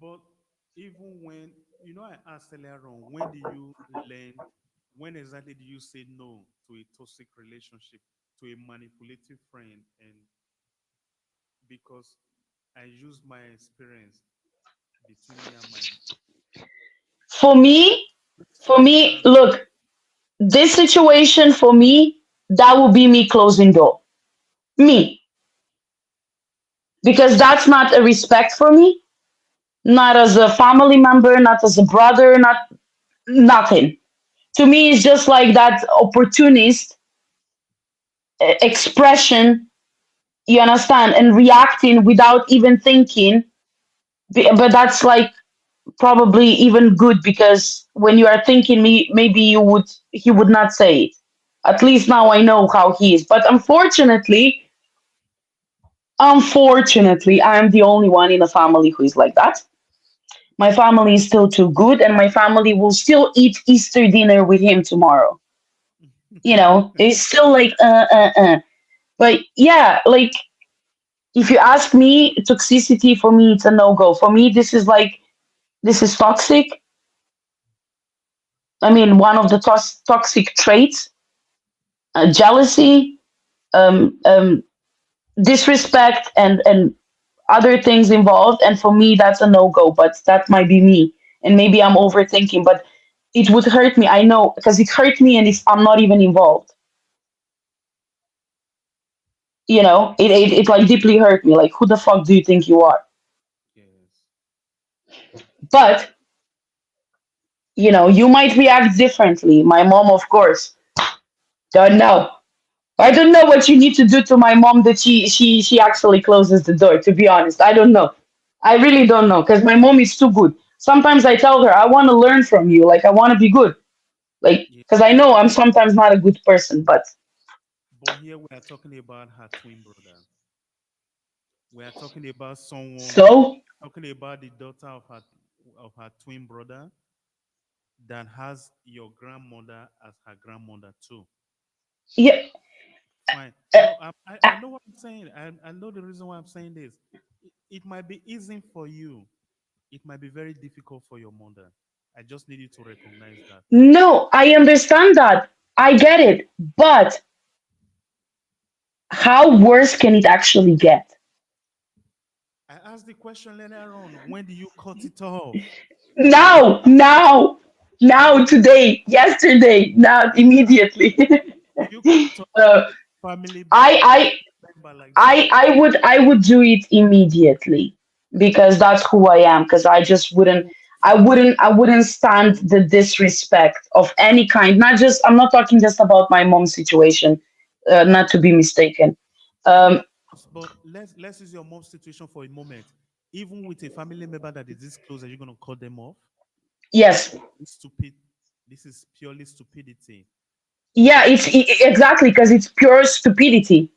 But even when, I asked earlier on, when do you learn, when exactly do you say no to a toxic relationship, to a manipulative friend? And because I use my experience between me and my For which, me, which for time me, has look, this situation for me, that would be me closing door. Me. Because that's not a respect for me, not as a family member, not as a brother, not nothing. To me, it's just like that opportunist expression, you understand, and reacting without even thinking. But that's like probably even good because when you are thinking me, maybe he would not say it. At least now I know how he is. But unfortunately, I'm the only one in the family who is like that. My family is still too good, and my family will still eat Easter dinner with him tomorrow. It's still like But yeah, like if you ask me, toxicity for me, it's a no go. For me, this is toxic. I mean, one of the toxic traits, jealousy, um, um, disrespect, and other things involved. And for me, that's a no go. But that might be me, and maybe I'm overthinking. But it would hurt me. I know because it hurt me, and if I'm not even involved, it like deeply hurt me. Like, who the fuck do you think you are? yes. But you might react differently. My mom, of course, don't know. I don't know what you need to do to my mom that she actually closes the door. To be honest, I don't know. I really don't know because my mom is too good. Sometimes I tell her I want to learn from you. Like I want to be good. Like Yeah. because I know I'm sometimes not a good person. But But here we are talking about her twin brother. We are talking about someone, so talking about the daughter of her twin brother that has your grandmother as her grandmother too. yeah, Fine. uh, No, I know what I'm saying. I know the reason why I'm saying this. It might be easy for you. It might be very difficult for your mother. I just need you to recognize that. No, I understand that. I get it. But how worse can it actually get? I asked the question earlier on. When do you cut it off? Now, now, now, today, yesterday, now, immediately. Do you cut off uh, family I, member like that? I would do it immediately because that's who I am. Because I just wouldn't, Most I wouldn't, I wouldn't stand the disrespect of any kind. Not just, I'm not talking just about my mom's situation, not to be mistaken. Um, but let's use your mom's situation for a moment. Even with a family member that is this close, are you gonna cut them off? yes, It's stupid. This is purely stupidity. yeah, exactly because it's pure stupidity.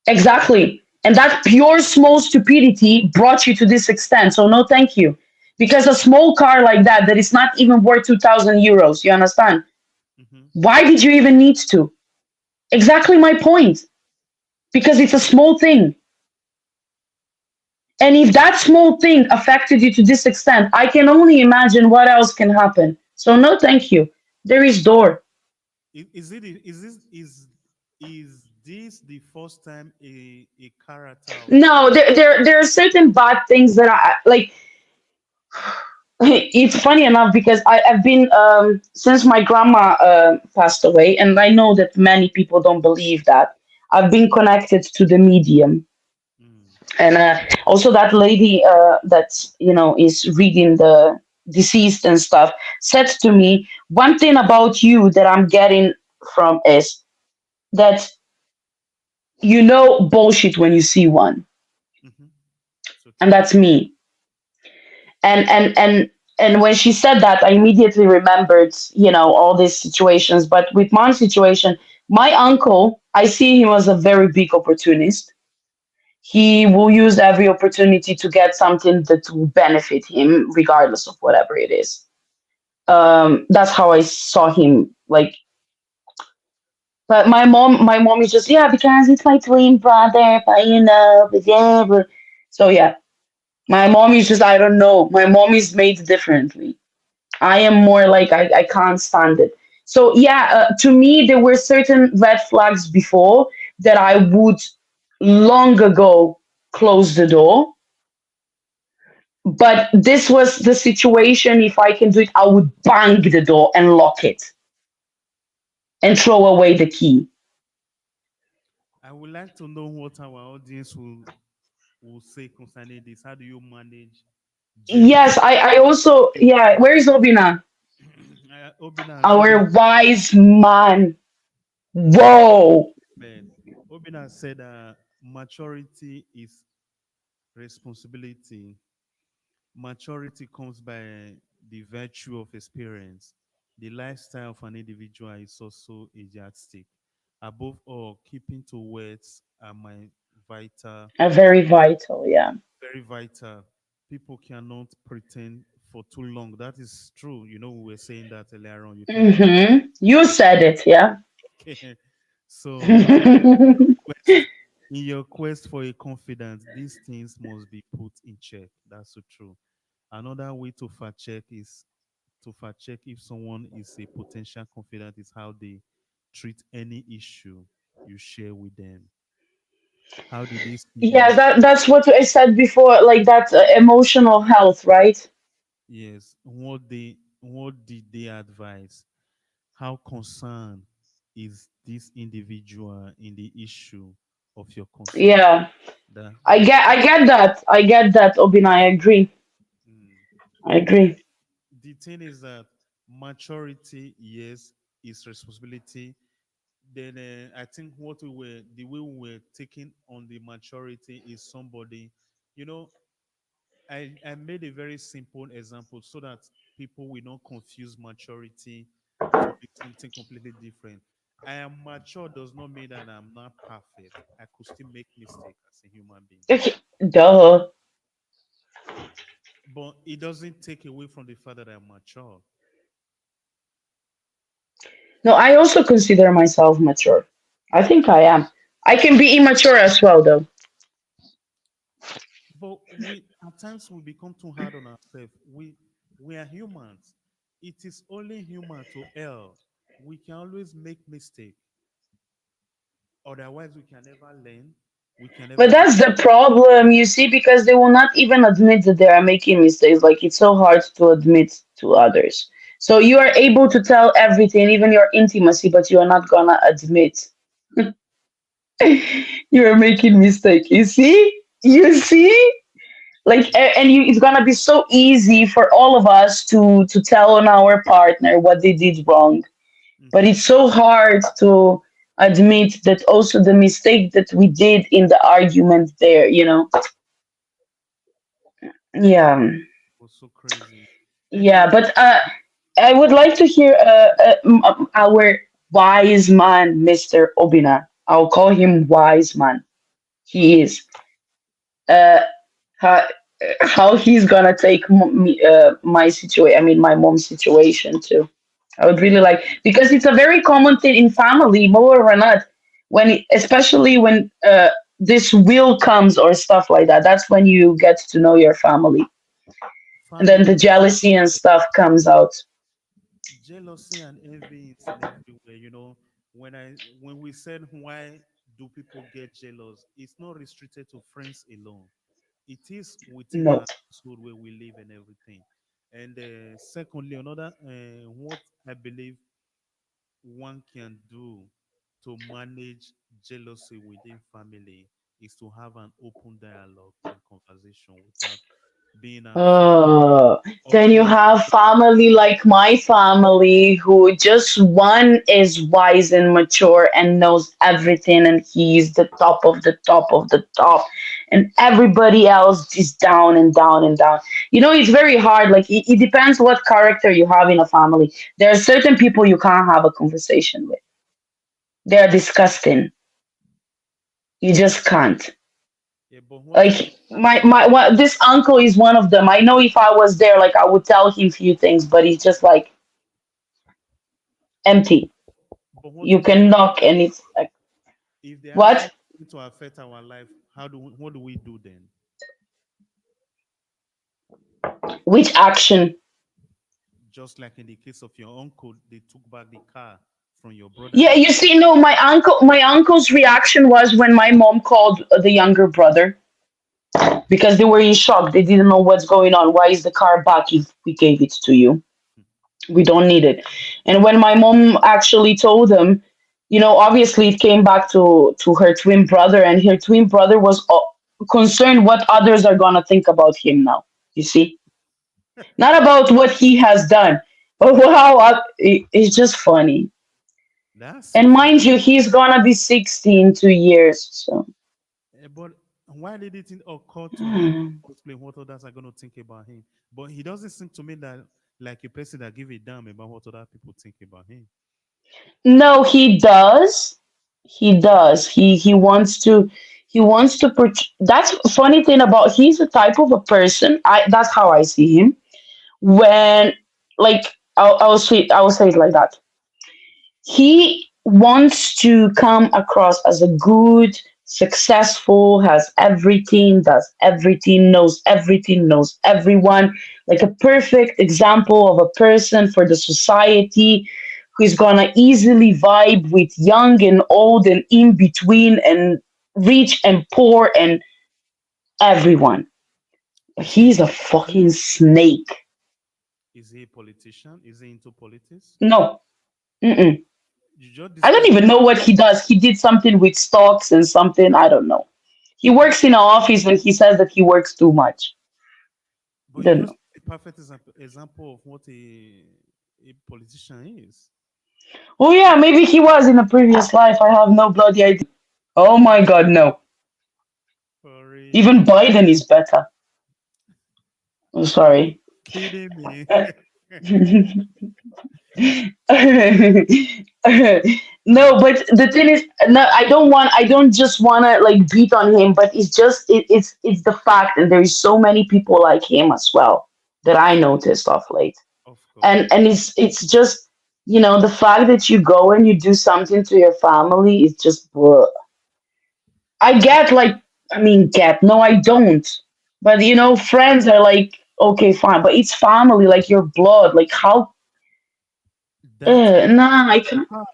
Exactly. And that pure small stupidity brought you to this extent. So no, thank you. Because a small car like that, that is not even worth 2,000 euros, you understand? Hmm. Why did you even need to? Exactly my point. Because it's a small thing. And if that small thing affected you to this extent, I can only imagine what else can happen. So no, thank you. There is door. Is this the first time a character of yours? No, there are certain bad things that I like. It's funny enough because I've been since my grandma passed away, and I know that many people don't believe that. I've been connected to the medium, Mm, and also that lady that is reading the deceased and stuff said to me one thing about you that I'm getting from is that bullshit when you see one, hmm. So and true. that's me. And when she said that, I immediately remembered all these situations. But with mom's situation, my uncle, I see him as a very big opportunist. He will use every opportunity to get something that will benefit him regardless of whatever it is. That's how I saw him, like. But my mom is just, yeah, because it's my twin brother, but but yeah, so yeah, my mom is just, I don't know, my mom is made differently. I am more like, I can't stand it. So yeah, to me there were certain red flags before that I would long ago close the door. But this was the situation. If I can do it, I would bang the door and lock it and throw away the key. I would like to know what our audience will say concerning this. How do you manage jealousy? Yes, I also, yeah. Where is Obina? Obina Our wise man. Whoa. said, Obina said, maturity is responsibility. Maturity comes by the virtue of experience. The lifestyle of an individual is also a yardstick. Above all, keeping to words are my vital, A very vital, yeah. very vital. People cannot pretend for too long. That is true. We were saying that earlier on. You can't pretend. You said it, yeah. So quest in your quest for a confidence, these things must be put in check. That's so true. Another way to fact check is to fact check if someone is a potential confidant is how they treat any issue you share with them. How did they see the Yeah, issue? that's what I said before, like that emotional health, right? Yes. What did they advise? How concerned is this individual in the issue of your concern? Yeah. That I get that, Obin. I agree. mm. I And agree. the thing is that maturity, yes, is responsibility. Then I think the way we were taking on the maturity is somebody, you know, I made a very simple example so that people will not confuse maturity to be something completely different. I am mature does not mean that I'm not perfect. I could still make mistakes as a human being. Okay. Duh. But it doesn't take away from the fact that I'm mature. No, I also consider myself mature. I think I am. I can be immature as well, though. But we at times we become too hard on ourselves. We are humans. It is only human to err. We can always make mistake. Otherwise, we can never learn. We can But never that's the problem, you see, because they will not even admit that they are making mistakes. Like it's so hard to admit to others. So you are able to tell everything, even your intimacy, but you are not gonna admit you are making mistake. You see? You see? Like and you, it's gonna be so easy for all of us to tell on our partner what they did wrong, but Mhm. it's so hard to admit that also the mistake that we did in the argument there, you know. Yeah. Was so crazy. Yeah, Anyway, but I would like to hear our wise man, Mr. Obina. I'll call him wise man. He is. Uh, how, how he's gonna take my situation, I mean, my mom's situation too. I would yeah, really like, because it's a very common thing in family, more or not, when especially when this will comes or stuff like that. That's when you get to know your family, and then the family, jealousy and stuff comes out. jealousy and envy is in everywhere. When we said why do people get jealous, it's not restricted to friends alone. It is within No. our household where we live and everything. And secondly, another what I believe one can do to manage jealousy within family is to have an open dialogue and conversation without being afraid of Then you any. have family like my family, who just one is wise and mature and knows everything, and he's the top of the top of the top, and everybody else is down and down and down. You know, it's very hard. Like it depends what character you have in a family. There are certain people you can't have a conversation with. They're disgusting. You just can't. Yeah, but what if Like this uncle is one of them. I know if I was there, like I would tell him few things, but he's just like empty. but what You if they can knock and it's like, if the action what? is going to affect our life, what do we do then? Which action? Just like in the case of your uncle, they took back the car from your brother Yeah, and you see, no, my uncle's reaction was when my mom called the younger brother, because they were in shock. They didn't know what's going on. Why is the car back if we gave it to you? We don't need it. And when my mom actually told them, you know, obviously it came back to her twin brother, and her twin brother was concerned what others are gonna think about him now. You see, not about what he has done, but how it's just funny. that's so And funny. mind you, he's gonna be 60 in 2 years. So But why did it occur to him to explain what others are going to think about him? But he doesn't seem to me that like a person that give a damn about what other people think about him. no, he does. He does. He wants to that's a funny thing about, he's the type of a person, that's how I see him. When, like, I will say it like that. He wants to come across as a good, successful, has everything, does everything, knows everyone, like a perfect example of a person for the society, who's gonna easily vibe with young and old and in between and rich and poor and everyone. Is he He's a fucking snake. is he a politician? Is he into politics? No. Mm-mm. You just I don't described, even know what he does. He did something with stocks and something. I don't know. He but works in an office and he says that he works too much. but you Don't just know. a perfect example of what a politician is. Oh yeah, maybe he was in a previous life. I have no bloody idea. Oh my god, no. For real. Even Biden is better. I'm Are you sorry. kidding me? No, but the thing is, no, I don't just want to like beat on him, but it's just it's the fact, and there is so many people like him as well that I Of noticed of late. of course. And it's just, the fact that you go and you do something to your family is just bleh. I get, like, I mean, get, no, I don't, but friends are like okay, fine, but it's family, like your blood. Like how? That is Nah, I the can't. part.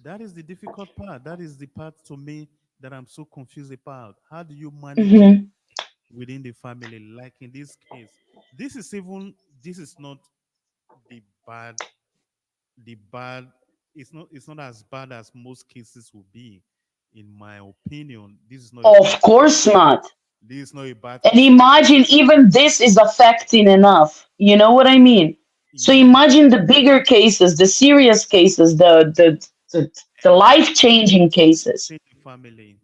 That is the difficult part. That is the part to me that I'm so confused about. How do you manage it Hmm. within the family? Like in this case, this is even this is not the bad the bad it's not as bad as most cases will be. In my opinion, this is not a bad Of course not. this is not a bad And case. imagine even this is affecting enough. You know what I mean? So Yeah, imagine the bigger cases, the serious cases, the and life changing cases. within the family.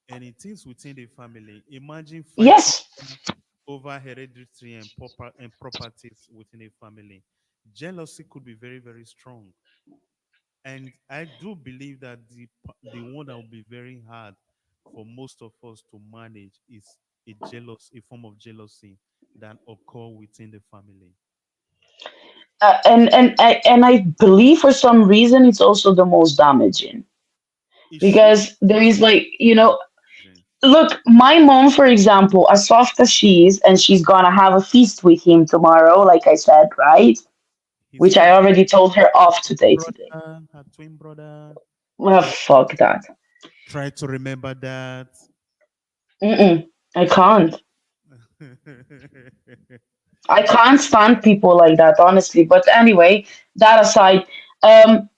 And it is within the family. Imagine fighting Yes. over hereditary and properties within a family. Jealousy could be very, very strong. And I do believe that the one that will be very hard for most of us to manage is a form of jealousy that occur within the family. And I believe for some reason it's also the most damaging It should because there is, like, be. look, my mom, for example, as soft as she is, and she's gonna have a feast with him tomorrow, like I said, right? His Which I twin already told her off today. brother, her twin brother, Well, try fuck that. try to remember that. Mm-mm, I can't. I can't stand people like that, honestly. But anyway, that aside, um,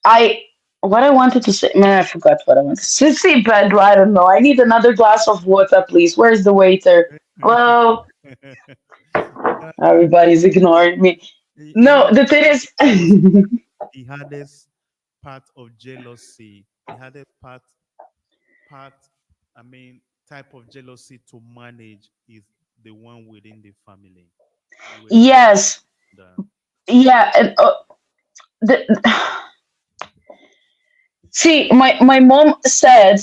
I what I wanted to say, man, I forgot what I wanted to say. See, Pedro, I don't know. I need another glass of water, please. Where's the waiter? Hello? Everybody's ignoring me. You No, know, the thing is, the hardest part of jealousy, the hardest part, I mean, type of jealousy to manage is the one within the family, within yes, the. yeah. And, the, see, my mom said,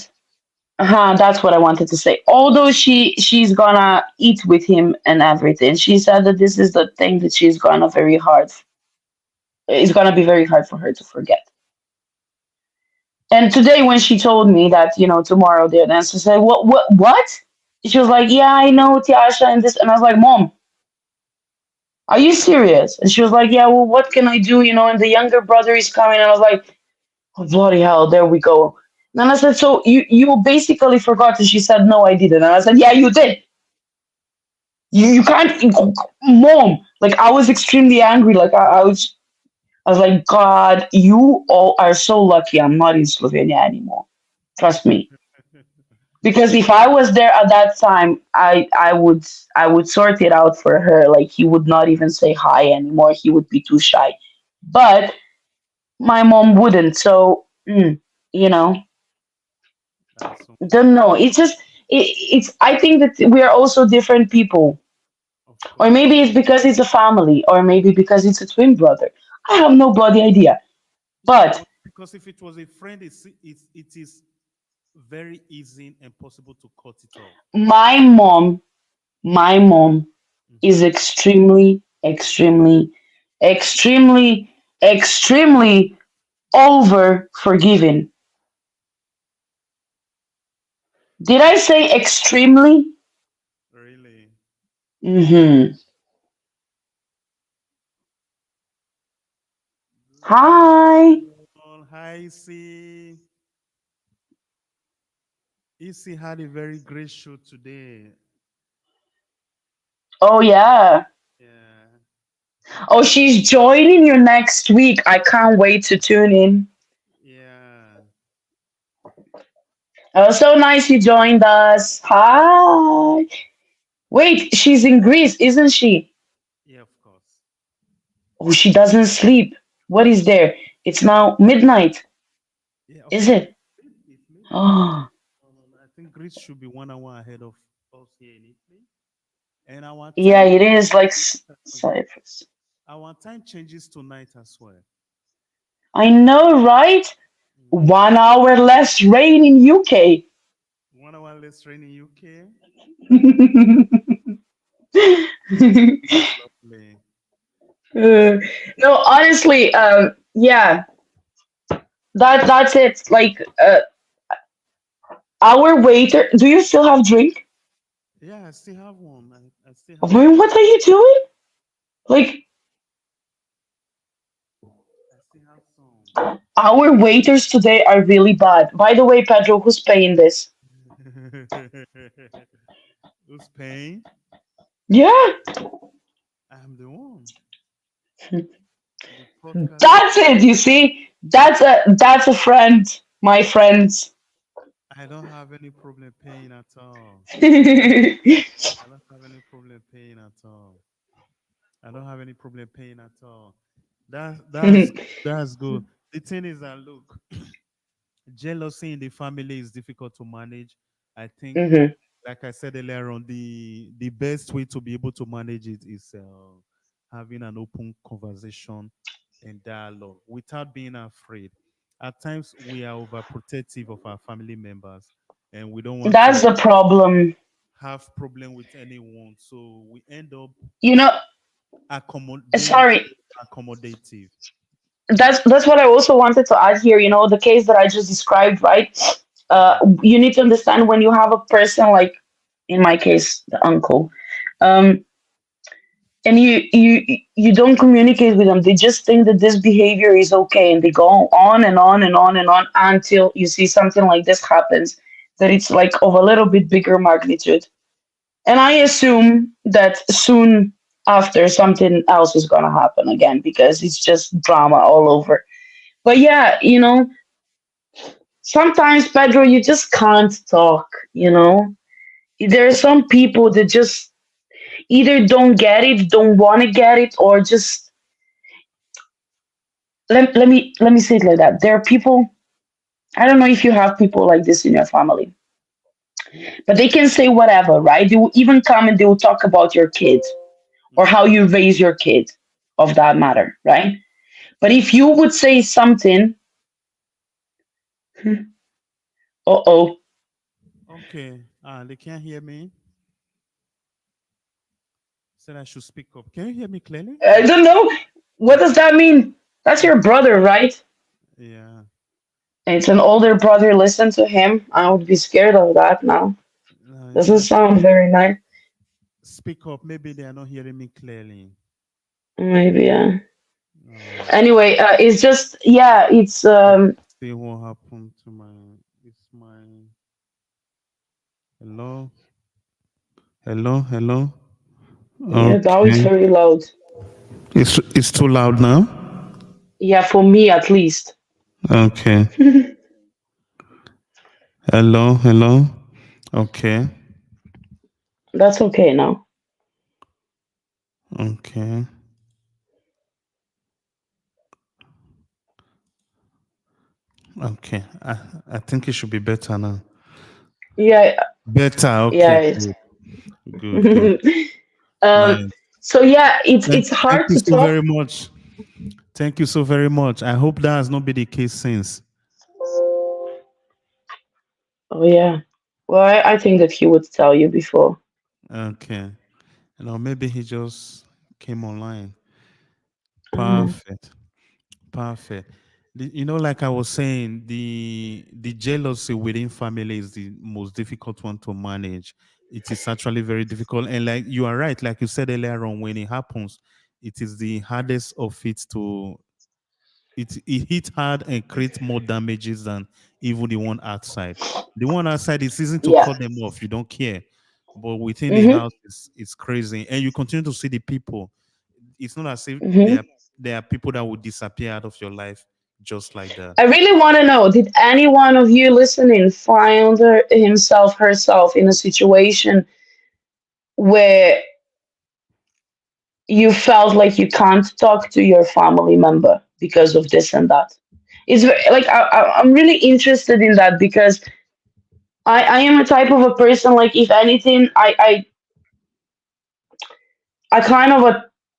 that's what I wanted to say. Although she's gonna eat with him and everything, she said that this is the thing that she's gonna very hard. It's gonna be very hard for her to forget. And today, when she told me that, tomorrow they're dancing, I said, what? She was like, yeah, I know, Tiasha, and this. And I was like, Mom, are you serious? And she was like, yeah, well, what can I do? And the younger brother is coming. And I was like, oh, bloody hell, there we go. And then I said, so you basically forgot. And she said, no, I didn't. And I said, yeah, you did. You can't, Mom. Like, I was extremely angry. Like, I was like, God, you all are so lucky I'm not in Slovenia anymore. Trust me. Because if I was there at that time, I would sort it out for her. Like, he would not even say hi anymore. He would be too shy. But my mom wouldn't. So, you know, That's so don't know. It's just it's. I think that we are also different people, of or course. maybe it's because it's a family, or maybe because it's a twin brother. I have no bloody idea. But Because if it was a friend, it is very easy and possible to cut it off. my mom, my mom is Mhm. extremely, extremely, extremely, extremely over forgiving. Did I say extremely? Really. Mm-hmm. Hi. Hi, see. Issy had a very great show today. Oh yeah. Yeah. Oh, she's joining you next week. I can't wait to tune in. Yeah. Oh, so nice you joined us. Hi. Wait, she's in Greece, isn't she? Yeah, of course. Oh, she doesn't sleep. What is there? It's now midnight. Yeah, of Is course. it? It's midnight. Oh, I think Greece should be 1 hour ahead of us here in Italy. And our yeah, time it is like Cyprus. our time changes tonight as well. I know, right? Mm. 1 hour less rain in UK. 1 hour less rain in UK. Lovely. Uh, no, honestly, yeah, that's it. Like, our waiter. Do you still have drink? Yeah, I still have one. I still I have mean, what are you doing? Like, I still have some. our waiters today are really bad. By the way, Pedro, who's paying this? Who's paying? Yeah, I'm the one. The podcast. that's it. You see, that's a friend, my friends. I don't have any problem paying at all. I don't have any problem paying at all. I don't have any problem paying at all. That's good. The thing is that look, jealousy in the family is difficult to manage. I think, Hmm. like I said earlier on, the best way to be able to manage it is having an open conversation and dialogue without being afraid. At times, we are overprotective of our family members, and we don't want That's to the problem. have problem with anyone. So we end up You know, being sorry. accommodative. That's what I also wanted to add here. You know, the case that I just described, right? You need to understand when you have a person like, in my case, the uncle, um, and you don't communicate with them. They just think that this behavior is okay, and they go on and on and on and on until you see something like this happens, that it's like of a little bit bigger magnitude. And I assume that soon after something else is gonna happen again because it's just drama all over. But yeah, sometimes, Pedro, you just can't talk, There are some people that just either don't get it, don't want to get it, or just let me say it like that. There are people, I don't know if you have people like this in your family, but they can say whatever, right? They will even come and they will talk about your kid or Mhm. how you raise your kid of that matter, right? But if you would say something, uh-oh, Okay. They can't hear me. Said I should speak up. Can you hear me clearly? I don't know. What does that mean? That's your brother, right? Yeah. It's an older brother. Listen to him. I would be scared of that now. No, it's Doesn't just sound very nice. speak up. Maybe they are not hearing me clearly. Maybe, yeah. All right. Anyway, it's just, yeah, it's, Let's see what happened to my. It's my. Hello. Hello. Hello. yeah, now it's Okay. very loud. It's too loud now. Yeah, for me at least. Okay. Hello. Hello. Okay. That's okay now. Okay. Okay. I think it should be better now. Yeah, Better. yeah, Okay. it's. Good. Good. Good. um, Nice. so yeah, it's Thank hard you to so talk. very much. Thank you so very much. I hope that has not been the case since. Oh yeah. Well, I think that he would tell you before. Okay. Maybe he just came online. Mhm. Perfect. Perfect. Like I was saying, the jealousy within family is the most difficult one to manage. It is actually very difficult. And like you are right, like you said earlier on, when it happens, it is the hardest of it to it hit hard and creates more damages than even the one outside. The one outside is easy to Yeah. cut them off. You don't care. But within the Mhm. house, it's crazy. And you continue to see the people. It's not as if Mhm. there are people that will disappear out of your life just like that. I really want to know, did any one of you listening find himself, herself in a situation where you felt like you can't talk to your family member because of this and that? It's like I'm really interested in that because I am a type of a person, like, if anything, I kind of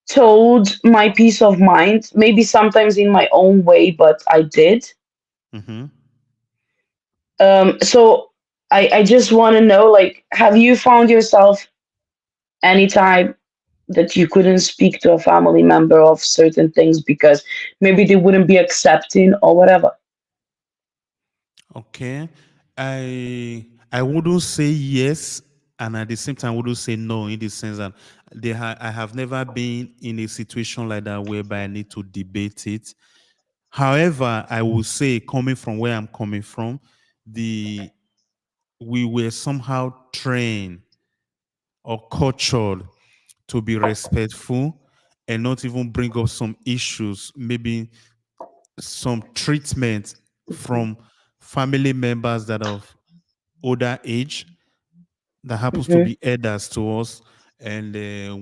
told my peace of mind, maybe sometimes in my own way, but I did. Mm-hmm. So I just want to know, like, have you found yourself anytime that you couldn't speak to a family member of certain things because maybe they wouldn't be accepting or whatever? Okay. I wouldn't say yes. and at the same time, I wouldn't say no in the sense that I have never been in a situation like that whereby I need to debate it. However, I will say, coming from where I'm coming from, the we were somehow trained or cultured to be respectful and not even bring up some issues, maybe some treatment from family members that are of older age that happens to Hmm. be elders to us, and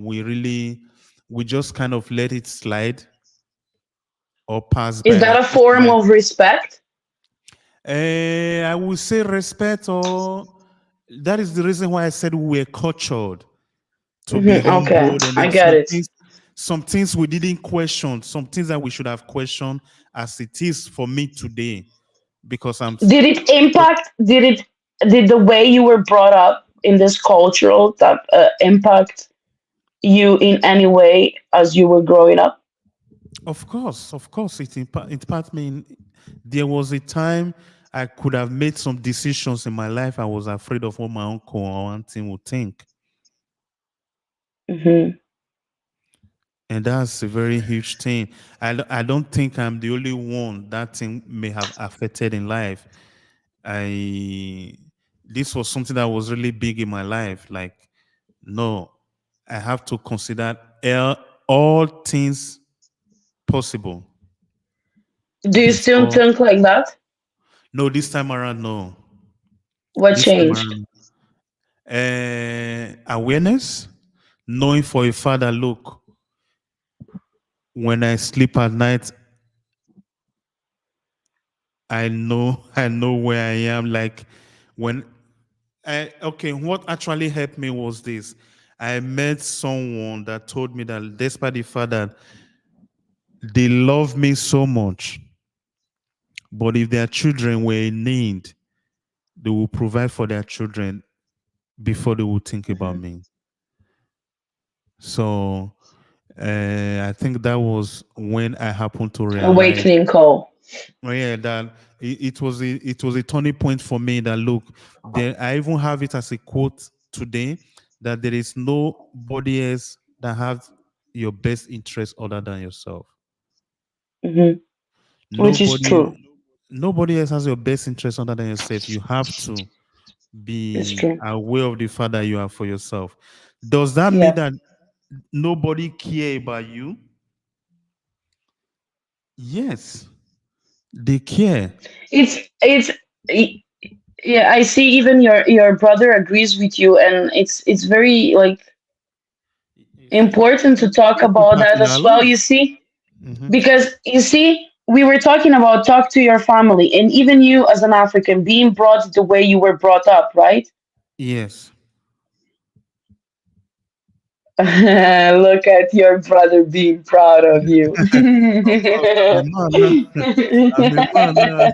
we just kind of let it slide or pass Is by that like a this. form of respect? I would say respect, or that is the reason why I said we were cultured to be Okay, humbled, and I then get it. some things we didn't question, some things that we should have questioned, as it is for me today, because Did it impact? Did the way you were brought up in this cultural that impact you in any way as you were growing up? of course, it impacted me. There was a time I could have made some decisions in my life. I was afraid of what my uncle or auntie would think, Hmm. and that's a very huge thing. I don't think I'm the only one that thing may have affected in life. I This was something that was really big in my life. Like, no, I have to consider all things possible Do you still before. think like that? No, this time around, no. What This time changed? around, awareness, knowing for a father. Look, when I sleep at night, I know where I am. Like, when what actually helped me was this. I met someone that told me that despite the fact that they love me so much, but if their children were in need, they will provide for their children before they will think about Hmm. me. So I think that was when I happened to realize, Awakening call. oh yeah, that it was a turning point for me. That look, there I even have it as a quote today, that there is nobody else that has your best interest other than yourself. Hmm. Which is Nobody true. nobody else has your best interest other than yourself. You have to It's be true. aware of the fact that you are for yourself. Does that mean Yeah. that nobody care about you? Yes, they care. It's y- yeah, I see even your brother agrees with you, and it's very like important to It's a talk great about impact that in our as well, life. you see? Mhm. Because you see, we were talking about talk to your family, and even you as an African being brought the way you were brought up, right? Yes. Look at your brother being proud of you. Of course, I'm a man now. I'm a man now.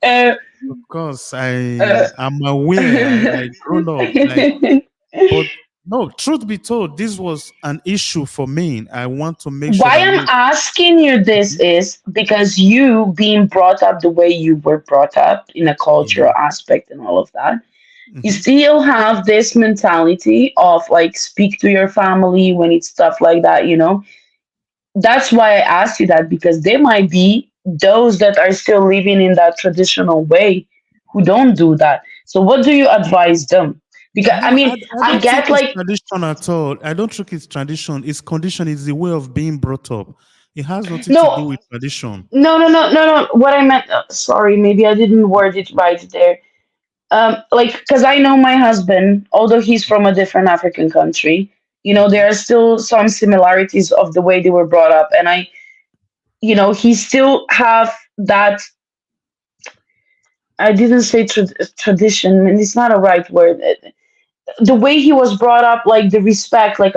uh, Of course, uh, I'm aware. I grown up. Like, but no, truth be told, this was an issue for me. I want to make sure why that I'm look. asking you this Mhm. is because you being brought up the way you were brought up in a Yeah. cultural aspect and all of that, you Hmm. still have this mentality of like speak to your family when it's stuff like that, you know. That's why I asked you that, because there might be those that are still living in that traditional way who don't do that. So what do you advise them? Because I No, mean, I I don't think get it's like tradition at all. I don't think it's tradition. It's condition. It's the way of being brought up. It has nothing to do no, with tradition. no. What I meant, sorry, maybe I didn't word it right there. Like, because I know my husband, although he's from a different African country, you know, Mhm. there are still some similarities of the way they were brought up, and he still have that. I didn't say tradition, and it's not a right word. The way he was brought up, like the respect, like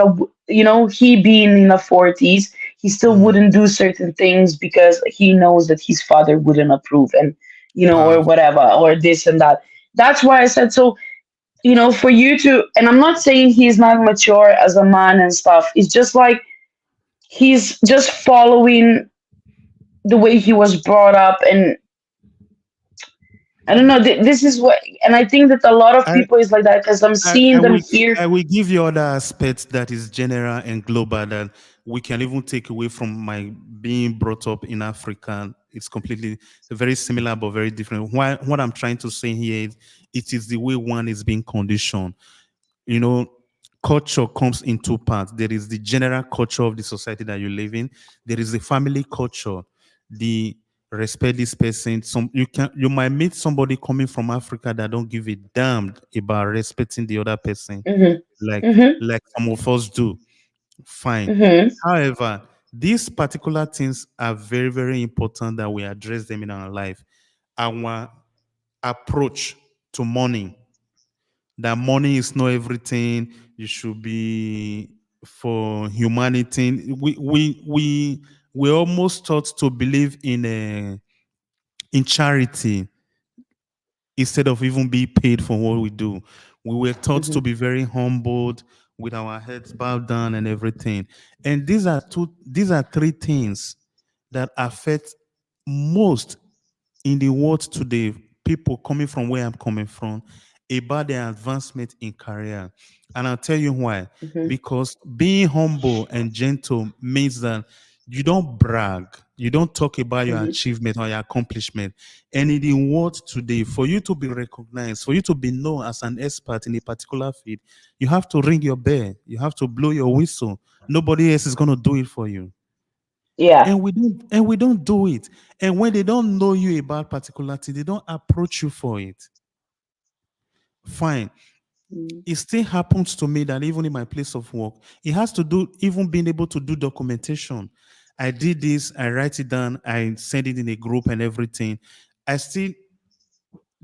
he being in the 40s, he still Mm. wouldn't do certain things because he knows that his father wouldn't approve, and or Pause. whatever, or this and that. That's why I said so. For you to, and I'm not saying he's not mature as a man and stuff. It's just like he's just following the way he was brought up, and I don't know. This is what, and I think that a lot of I, people is like that because I'm I seeing them will here. I will give you other aspects that is general and global that we can even take away from my being brought up in Africa. It's completely very similar but very different. What I'm trying to say here is it is the way one is being conditioned. You know, culture comes in two parts. There is the general culture of the society that you live in. There is the family culture, the respect this person. You might meet somebody coming from Africa that don't give a damn about respecting the other person, Mhm. like Mhm. like some of us do. Fine. Mhm. However, these particular things are very, very important that we address them in our life. Our approach to money, that money is not everything. You should be for humanity. We almost taught to believe in charity instead of even be paid for what we do. We were taught to Mhm. be very humbled with our heads bowed down and everything. And these are three things that affect most in the world today, people coming from where I'm coming from, about their advancement in career. And I'll tell you why. Mhm. Because being humble and gentle means that you don't brag, you don't talk about your Mhm. achievement or your accomplishment. And in the world today, for you to be recognized, for you to be known as an expert in a particular field, you have to ring your bell, you have to blow your whistle. Nobody else is going to do it for you, Yeah. and we don't do it. And when they don't know you about particular thing, they don't approach you for it. Fine. Mhm. It still happens to me that even in my place of work, it has to do even being able to do documentation. I did this, I write it down, I send it in a group and everything. I still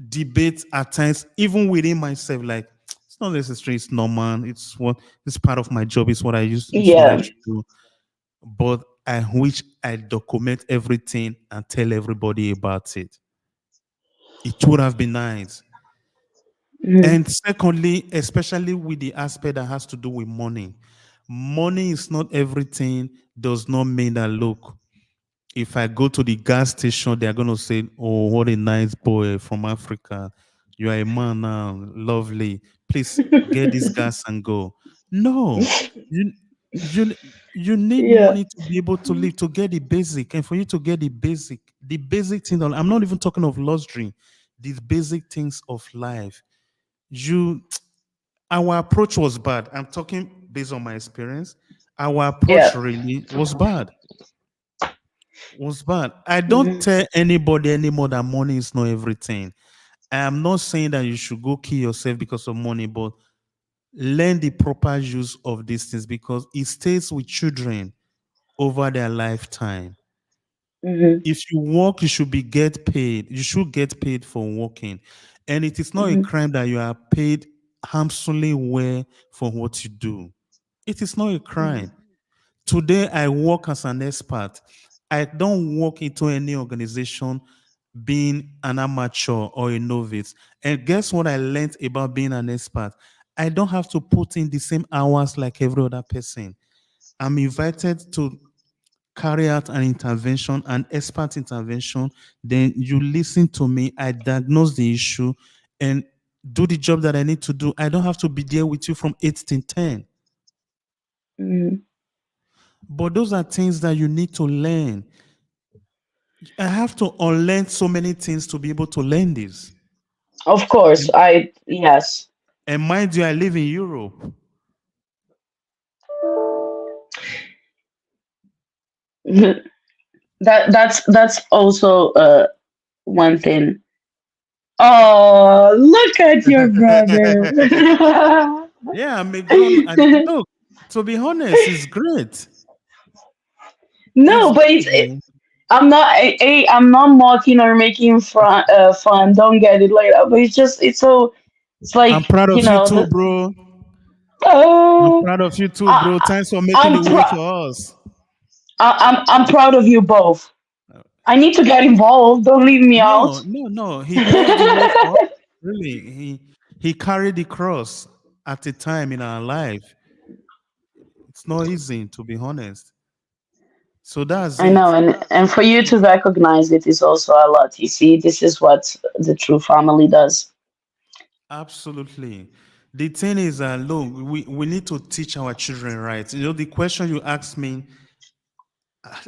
debate at times, even within myself, like it's not necessary, it's normal, it's part of my job, it's what I Yeah. should do. But I wish I document everything and tell everybody about it. It would have been nice. Mhm. And secondly, especially with the aspect that has to do with money. Money is not everything, does not mean that, look, if I go to the gas station, they're going to say, "Oh, what a nice boy from Africa. You are a man now, lovely. Please get this gas and go." No, you you you need Yeah. money to be able to live, to get the basic, and for you to get the basic thing. I'm not even talking of luxury, these basic things of life. You, our approach was bad. I'm talking based on my experience. Our approach Yeah. really was bad. I don't Mhm. tell anybody anymore that money is not everything. I am not saying that you should go kill yourself because of money, but learn the proper use of these things because it stays with children over their lifetime. Mhm. If you work, you should be get paid. You should get paid for working. And it is not a Mhm. crime that you are paid handsomely well for what you do. It is not a crime. Mhm. Today, I work as an expert. I don't work into any organization being an amateur or a novice. And guess what I learned about being an expert? I don't have to put in the same hours like every other person. I'm invited to carry out an intervention, an expert intervention. Then you listen to me, I diagnose the issue, and do the job that I need to do. I don't have to be there with you from 8 to 10. Mhm. But those are things that you need to learn. I have to unlearn so many things to be able to learn this. Of course, And, yes. and mind you, I live in Europe. That's also one thing. Oh, look at your brother. Yeah, I'm a grown. Look, to be honest, it's great. It's No, but good, man. I'm not mocking or making fun. Don't get it like that. But it's so it's I'm like proud you of you know too, the bro. I'm uh, proud of you too, bro. I, Thanks for making I'm the way pro- for us. I'm proud of you both. I need to get involved. Don't leave me No, out. no, no. He paved the way for us. Really, he carried the cross at a time in our life. It's not easy, to be honest. So that's I know, it. and for you to recognize it is also a lot. You see, this is what the true family does. Absolutely. The thing is, look, we need to teach our children right. The question you asked me,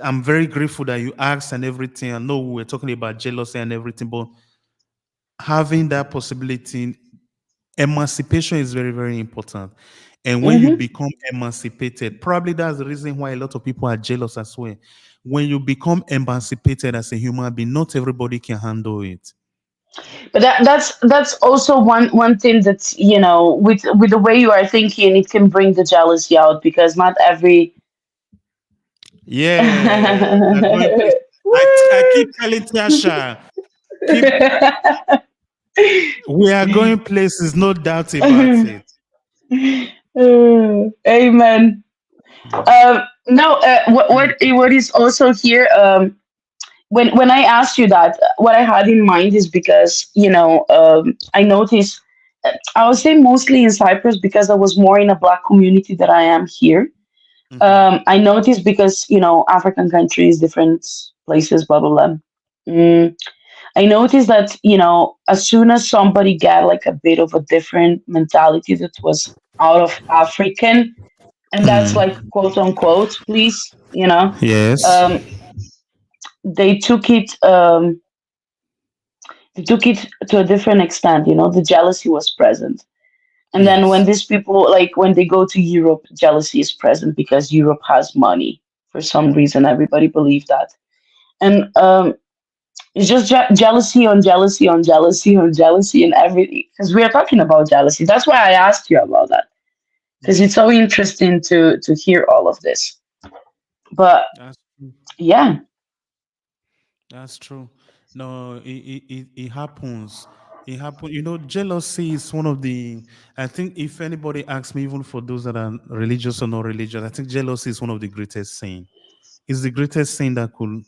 I'm very grateful that you asked and everything. I know we're talking about jealousy and everything, but having that possibility, emancipation is very, very important. And when you Hmm. become emancipated, probably that's the reason why a lot of people are jealous as well. When you become emancipated as a human being, not everybody can handle it. But that's also one thing that's, with the way you are thinking, it can bring the jealousy out because not every. Yeah, we are going place. I keep Woo! telling Tasha, keep we are going places, no doubt about it. Amen. No, what is also here, when I asked you that, what I had in mind is because, I noticed, I would say mostly in Cyprus because I was more in a black community than I am here. Mhm. I noticed because, African countries, different places, blah blah blah. Mm, I noticed that, as soon as somebody got like a bit of a different mentality that was out of African, and that's like Mm. quote unquote, please, Yes. um, they took it. They took it to a different extent. The jealousy was present. And then when Yes. these people, like when they go to Europe, jealousy is present because Europe has money. For some reason, everybody believed that. And it's just jealousy on jealousy on jealousy on jealousy and everything. Because we are talking about jealousy. That's why I asked you about that. Because it's so interesting to hear all of this. But That's true. yeah, That's true. No, it happens. It happens. Jealousy is one of the. I think if anybody asks me, even for those that are religious or not religious, I think jealousy is one of the greatest sin. It's the greatest sin that could.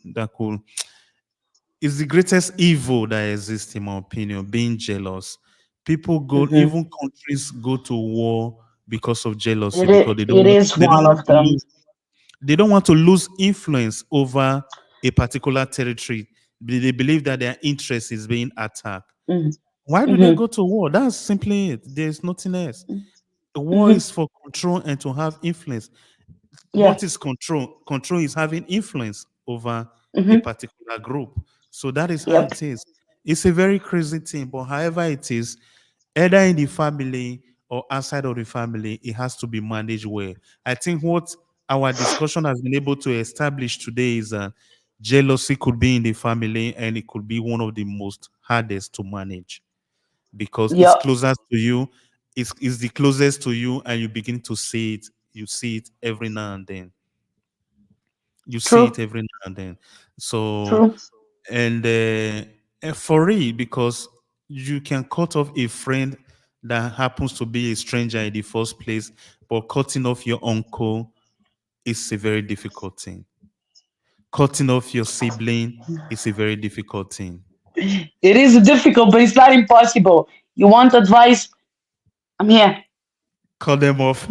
It's the greatest evil that exists, in my opinion. Being jealous, people go. hmm, Even countries go to war because of jealousy it because is, it is they don't one want of to them. lose they don't want to lose influence over a particular territory. They believe that their interest is being attacked. Hmm. Why do they Hmm. go to war? That's simply it. There's nothing else. The war Hmm. is for control and to have influence. Yeah. What is control? Control is having influence over a Hmm. particular group. So that is how Yep. it is. It's a very crazy thing, but however it is, either in the family or outside of the family, it has to be managed well. I think what our discussion has been able to establish today is jealousy could be in the family and it could be one of the most hardest to manage because it's Yep. closer to you, it's the closest to you, and you begin to see it. You see it every now and then. You see it True. every now and then. So, True. and for real, because you can cut off a friend that happens to be a stranger in the first place, but cutting off your uncle is a very difficult thing. Cutting off your sibling is a very difficult thing. It is difficult, but it's not impossible. You want advice? I'm here. Cut them off.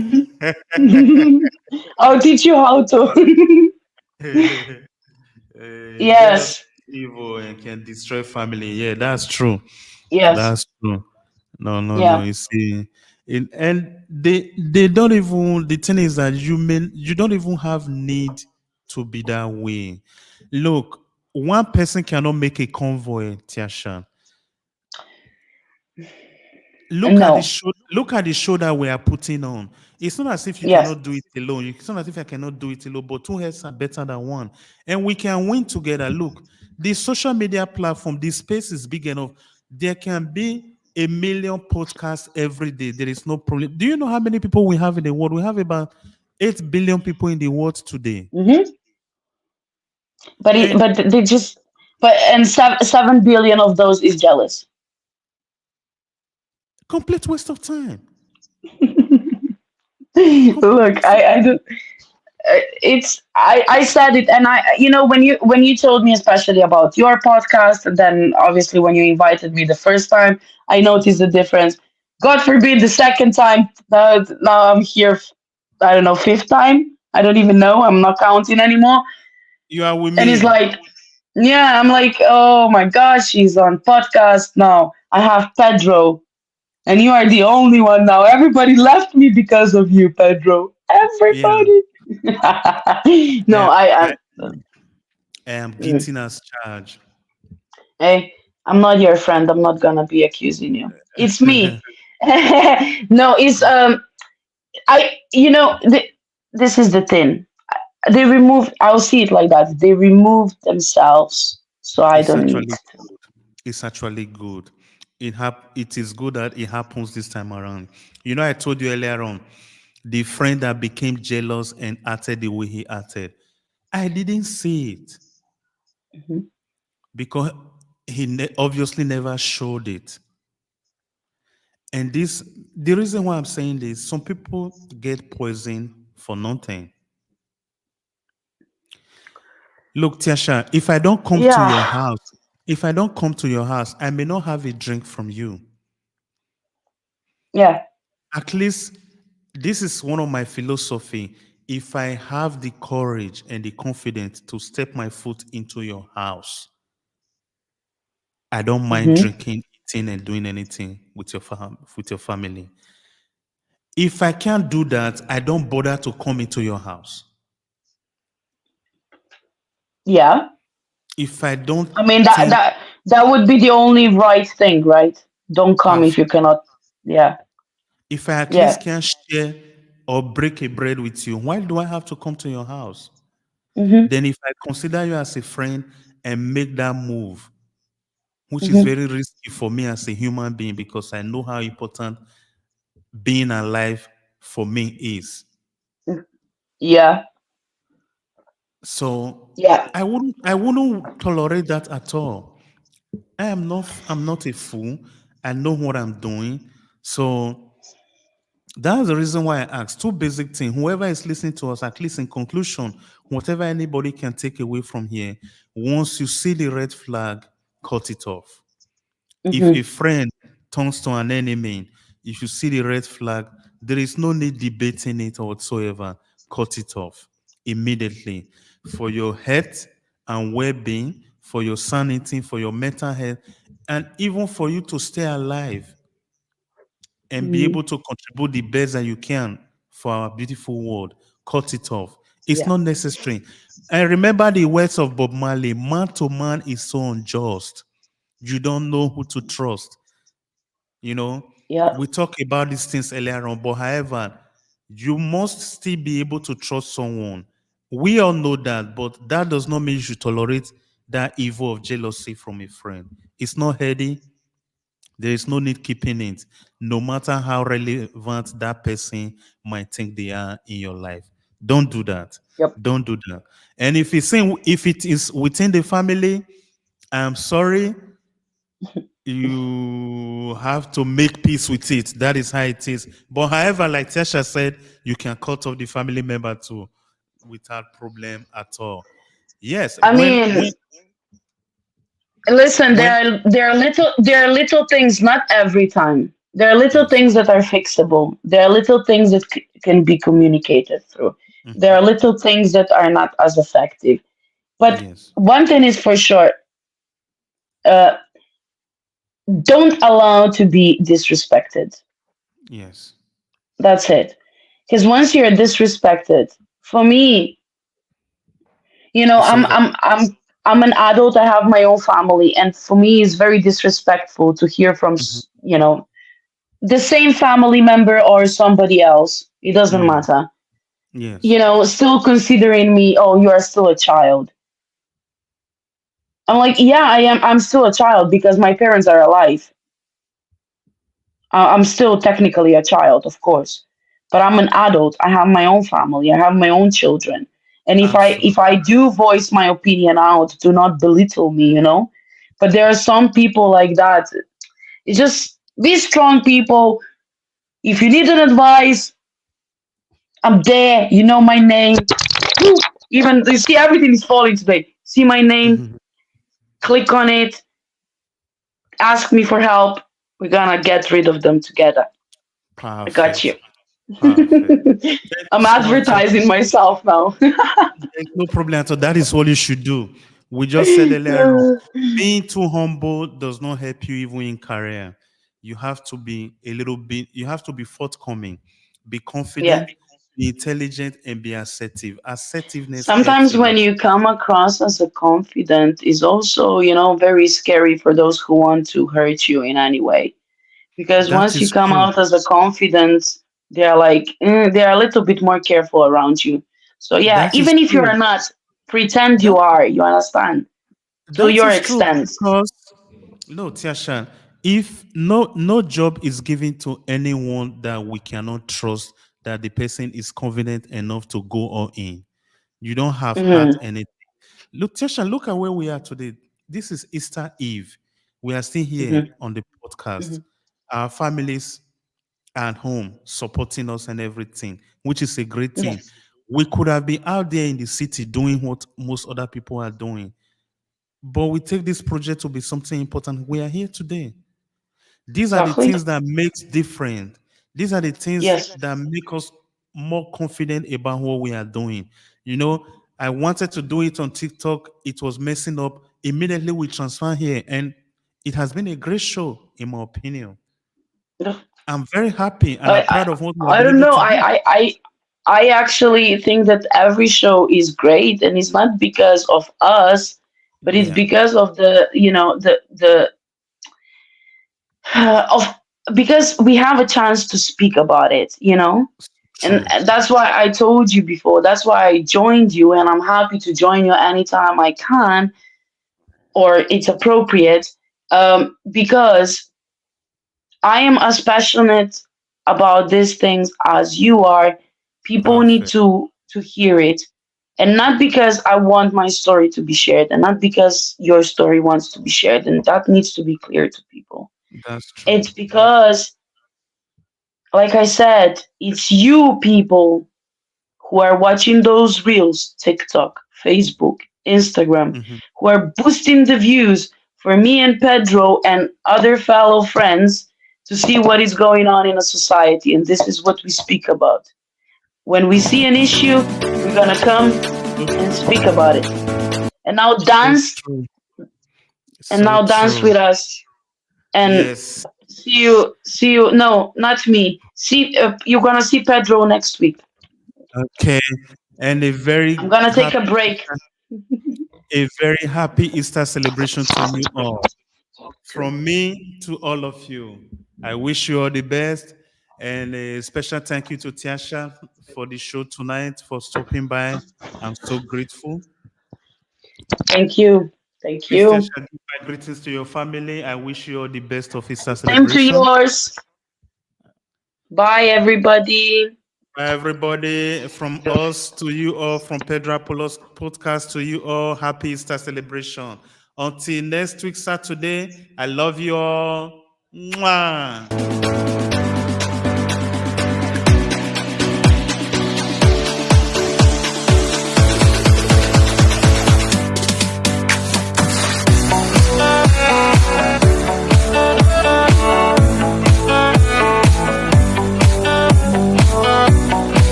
I'll teach you how to. Jealous Yes. evil and can destroy family. Yeah, that's true. Yes. That's true. No, no, no. Yeah. You see, and they don't even. The thing is that you don't even have need to be that way. Look, one person cannot make a convoy, Tiasha. No. Look at the show that we are putting on. It's not as if you Yes. cannot do it alone. It's not as if I cannot do it alone, but two heads are better than one. And we can win together. Look, the social media platform, the space is big enough. There can be a million podcasts every day. There is no problem. Do you know how many people we have in the world? We have about 8 billion people in the world today. Hmm. And But they just, and 7 billion of those is jealous. complete waste of time. Complete Look, waste of I time. do. It's I said it, and when you told me especially about your podcast, and then obviously when you invited me the first time, I noticed the difference. God forbid the second time. Now I'm here. I don't know, fifth time. I don't even know. I'm not counting anymore. You are with And he's me. like, yeah, I'm like, oh my gosh, she's on podcast now. I have Pedro, and you are the only one now. Everybody left me because of you, Pedro. Yeah. Everybody. No, I, I, I I am mm, guilty as charged. hey, I'm not your friend. I'm not gonna be accusing you. It's me. No, it's I. This is the thing. They remove. I'll see it like that. They remove themselves, so I It's don't need actually to. good. It's actually good. It is good that it happens this time around. You know, I told you earlier on, the friend that became jealous and acted the way he acted. I didn't see it Mhm. because obviously never showed it. And the reason why I'm saying this, some people get poisoned for nothing. Look, Tiasha, if I don't come to your Yeah, house, if I don't come to your house, I may not have a drink from you. yeah. At least this is one of my philosophy. If I have the courage and the confidence to step my foot into your house, I don't mind Hmm. drinking, eating, and doing anything with with your family. If I can't do that, I don't bother to come into your house. Yeah. If I don't I mean think that would be the only right thing, right? Don't come if you perfect, cannot. Yeah. if I at least Yeah. can share or break a bread with you, why do I have to come to your house? Hmm. Then if I consider you as a friend and make that move, which is Hmm. very risky for me as a human being because I know how important being alive for me is. Yeah. So Yeah. I wouldn't tolerate that at all. I'm not a fool. I know what I'm doing. So that's the reason why I asked two basic things. Whoever is listening to us, at least in conclusion, whatever anybody can take away from here, once you see the red flag, cut it off. If a Hmm. friend turns to an enemy, if you see the red flag, there is no need debating it or whatsoever. Cut it off immediately for your health and well-being, for your sanity, for your mental health, and even for you to stay alive and be Hmm. able to contribute the best that you can for our beautiful world. Cut it off. It's Yeah. not necessary. And remember the words of Bob Marley: man to man is so unjust. You don't know who to trust. You know, Yeah. we talked about these things earlier on, but however, you must still be able to trust someone. We all know that, but that does not mean you should tolerate that evil of jealousy from a friend. It's not healthy. There is no need keeping it, no matter how relevant that person might think they are in your life. Don't do that. Yep. Don't do that. And if it is within the family, I'm sorry, you have to make peace with it. That is how it is. But however, like Tasha said, you can cut off the family member too without problem at all. Yes, I mean, listen, when there are little things, not every time. There are little yes. things that are fixable. There are little things that can be communicated through. There Mhm. are little things that are not as effective. But Yes. one thing is for sure, uh, don't allow to be disrespected. Yes. That's it. Because once you're disrespected, for me, It's over. I'm an adult. I have my own family, and for me, it's very disrespectful to hear from Mhm. the same family member or somebody else. It doesn't Mm. matter. Yes. Still considering me. Oh, you are still a child. I'm like, yeah, I am. I'm still a child because my parents are alive. I'm still technically a child, of course, but I'm an adult. I have my own family. I have my own children. And if Absolutely. I do voice my opinion out, do not belittle me. But there are some people like that. It's just be strong, people. If you need an advice, I'm there. You know my name. Woo! Even you see everything is falling today. See my name, Mhm. click on it, ask me for help. We're gonna get rid of them together. I got you. Perfect. Perfect. Thank you I'm so much. advertising myself now. There's no problem at all. That is what you should do. We just said earlier on, being too humble does not help you even in career. You have to be a little bit, you have to be forthcoming, be Yeah. confident, be intelligent, and be assertive. Assertiveness helps Sometimes a lot. when you come across as a confident is also, very scary for those who want to hurt you in any way. Because That once you is come true. out as a confident, they're like, they're a little bit more careful around you. So yeah, That is even if true. you're not, pretend you That are, you understand, to that your is true extent. because no, Tiasha, if no job is given to anyone that we cannot trust, that the person is confident enough to go all in. You don't have had Hmm. anything. Look, Tiasha, look at where we are today. This is Easter Eve. We are still here Hmm. on the podcast. Hmm. Our families are at home supporting us and everything, which is a great thing. Yes, We could have been out there in the city doing what most other people are doing, but we take this project to be something important. We are here today. These are the exactly. things that makes different. These are the things Yes, that make us more confident about what we are doing. You know, I wanted to do it on TikTok. It was messing up. Immediately we transfer here, and it has been a great show, in my opinion. I'm very happy and I'm I, proud of what we have I been don't able know. to do. I actually think that every show is great, and it's not because of us, but it's Yeah, because of the of because we have a chance to speak about it. And true. that's why I told you before. That's why I joined you, and I'm happy to join you anytime I can or it's appropriate. Because I am as passionate about these things as you are. People need Perfect. to hear it, and not because I want my story to be shared, and not because your story wants to be shared, and that needs to be clear to people. That's true. It's That's because, like I said, it's you people who are watching those reels, TikTok, Facebook, Instagram, mhm. who are boosting the views for me and Pedro and other fellow friends to see what is going on in a society. And this is what we speak about. When we see an issue, we're gonna come and speak about it. And now So dance, true. and So now dance true. with us. And Yes. see you. No, not me. See, you're gonna see Pedro next week. Okay. And I'm gonna take a happy break. Easter celebration to you all. From me to all of you. I wish you all the best. And a special thank you to Tiasha for the show tonight, for stopping by. I'm so grateful. Thank you. Thank Please, you. Tiasha, give my greetings to your family. I wish you all the best of Easter Same to celebration. yours. Bye, everybody. Bye, everybody. From us to you all, from Pedro Apollo's podcast to you all, happy Easter celebration. Until next week, Saturday, I love you all. Mwah.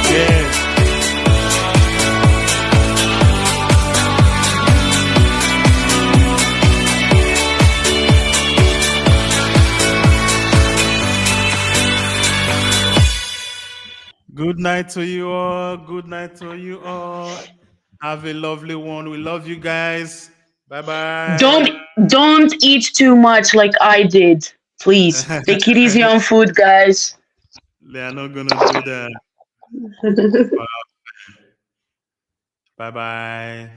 Yes. Good night to you all. Good night to you all. Have a lovely one. We love you guys. Bye Don't bye. don't eat too much like I did. Please take it easy on food, guys. They are not gonna do that. Bye bye.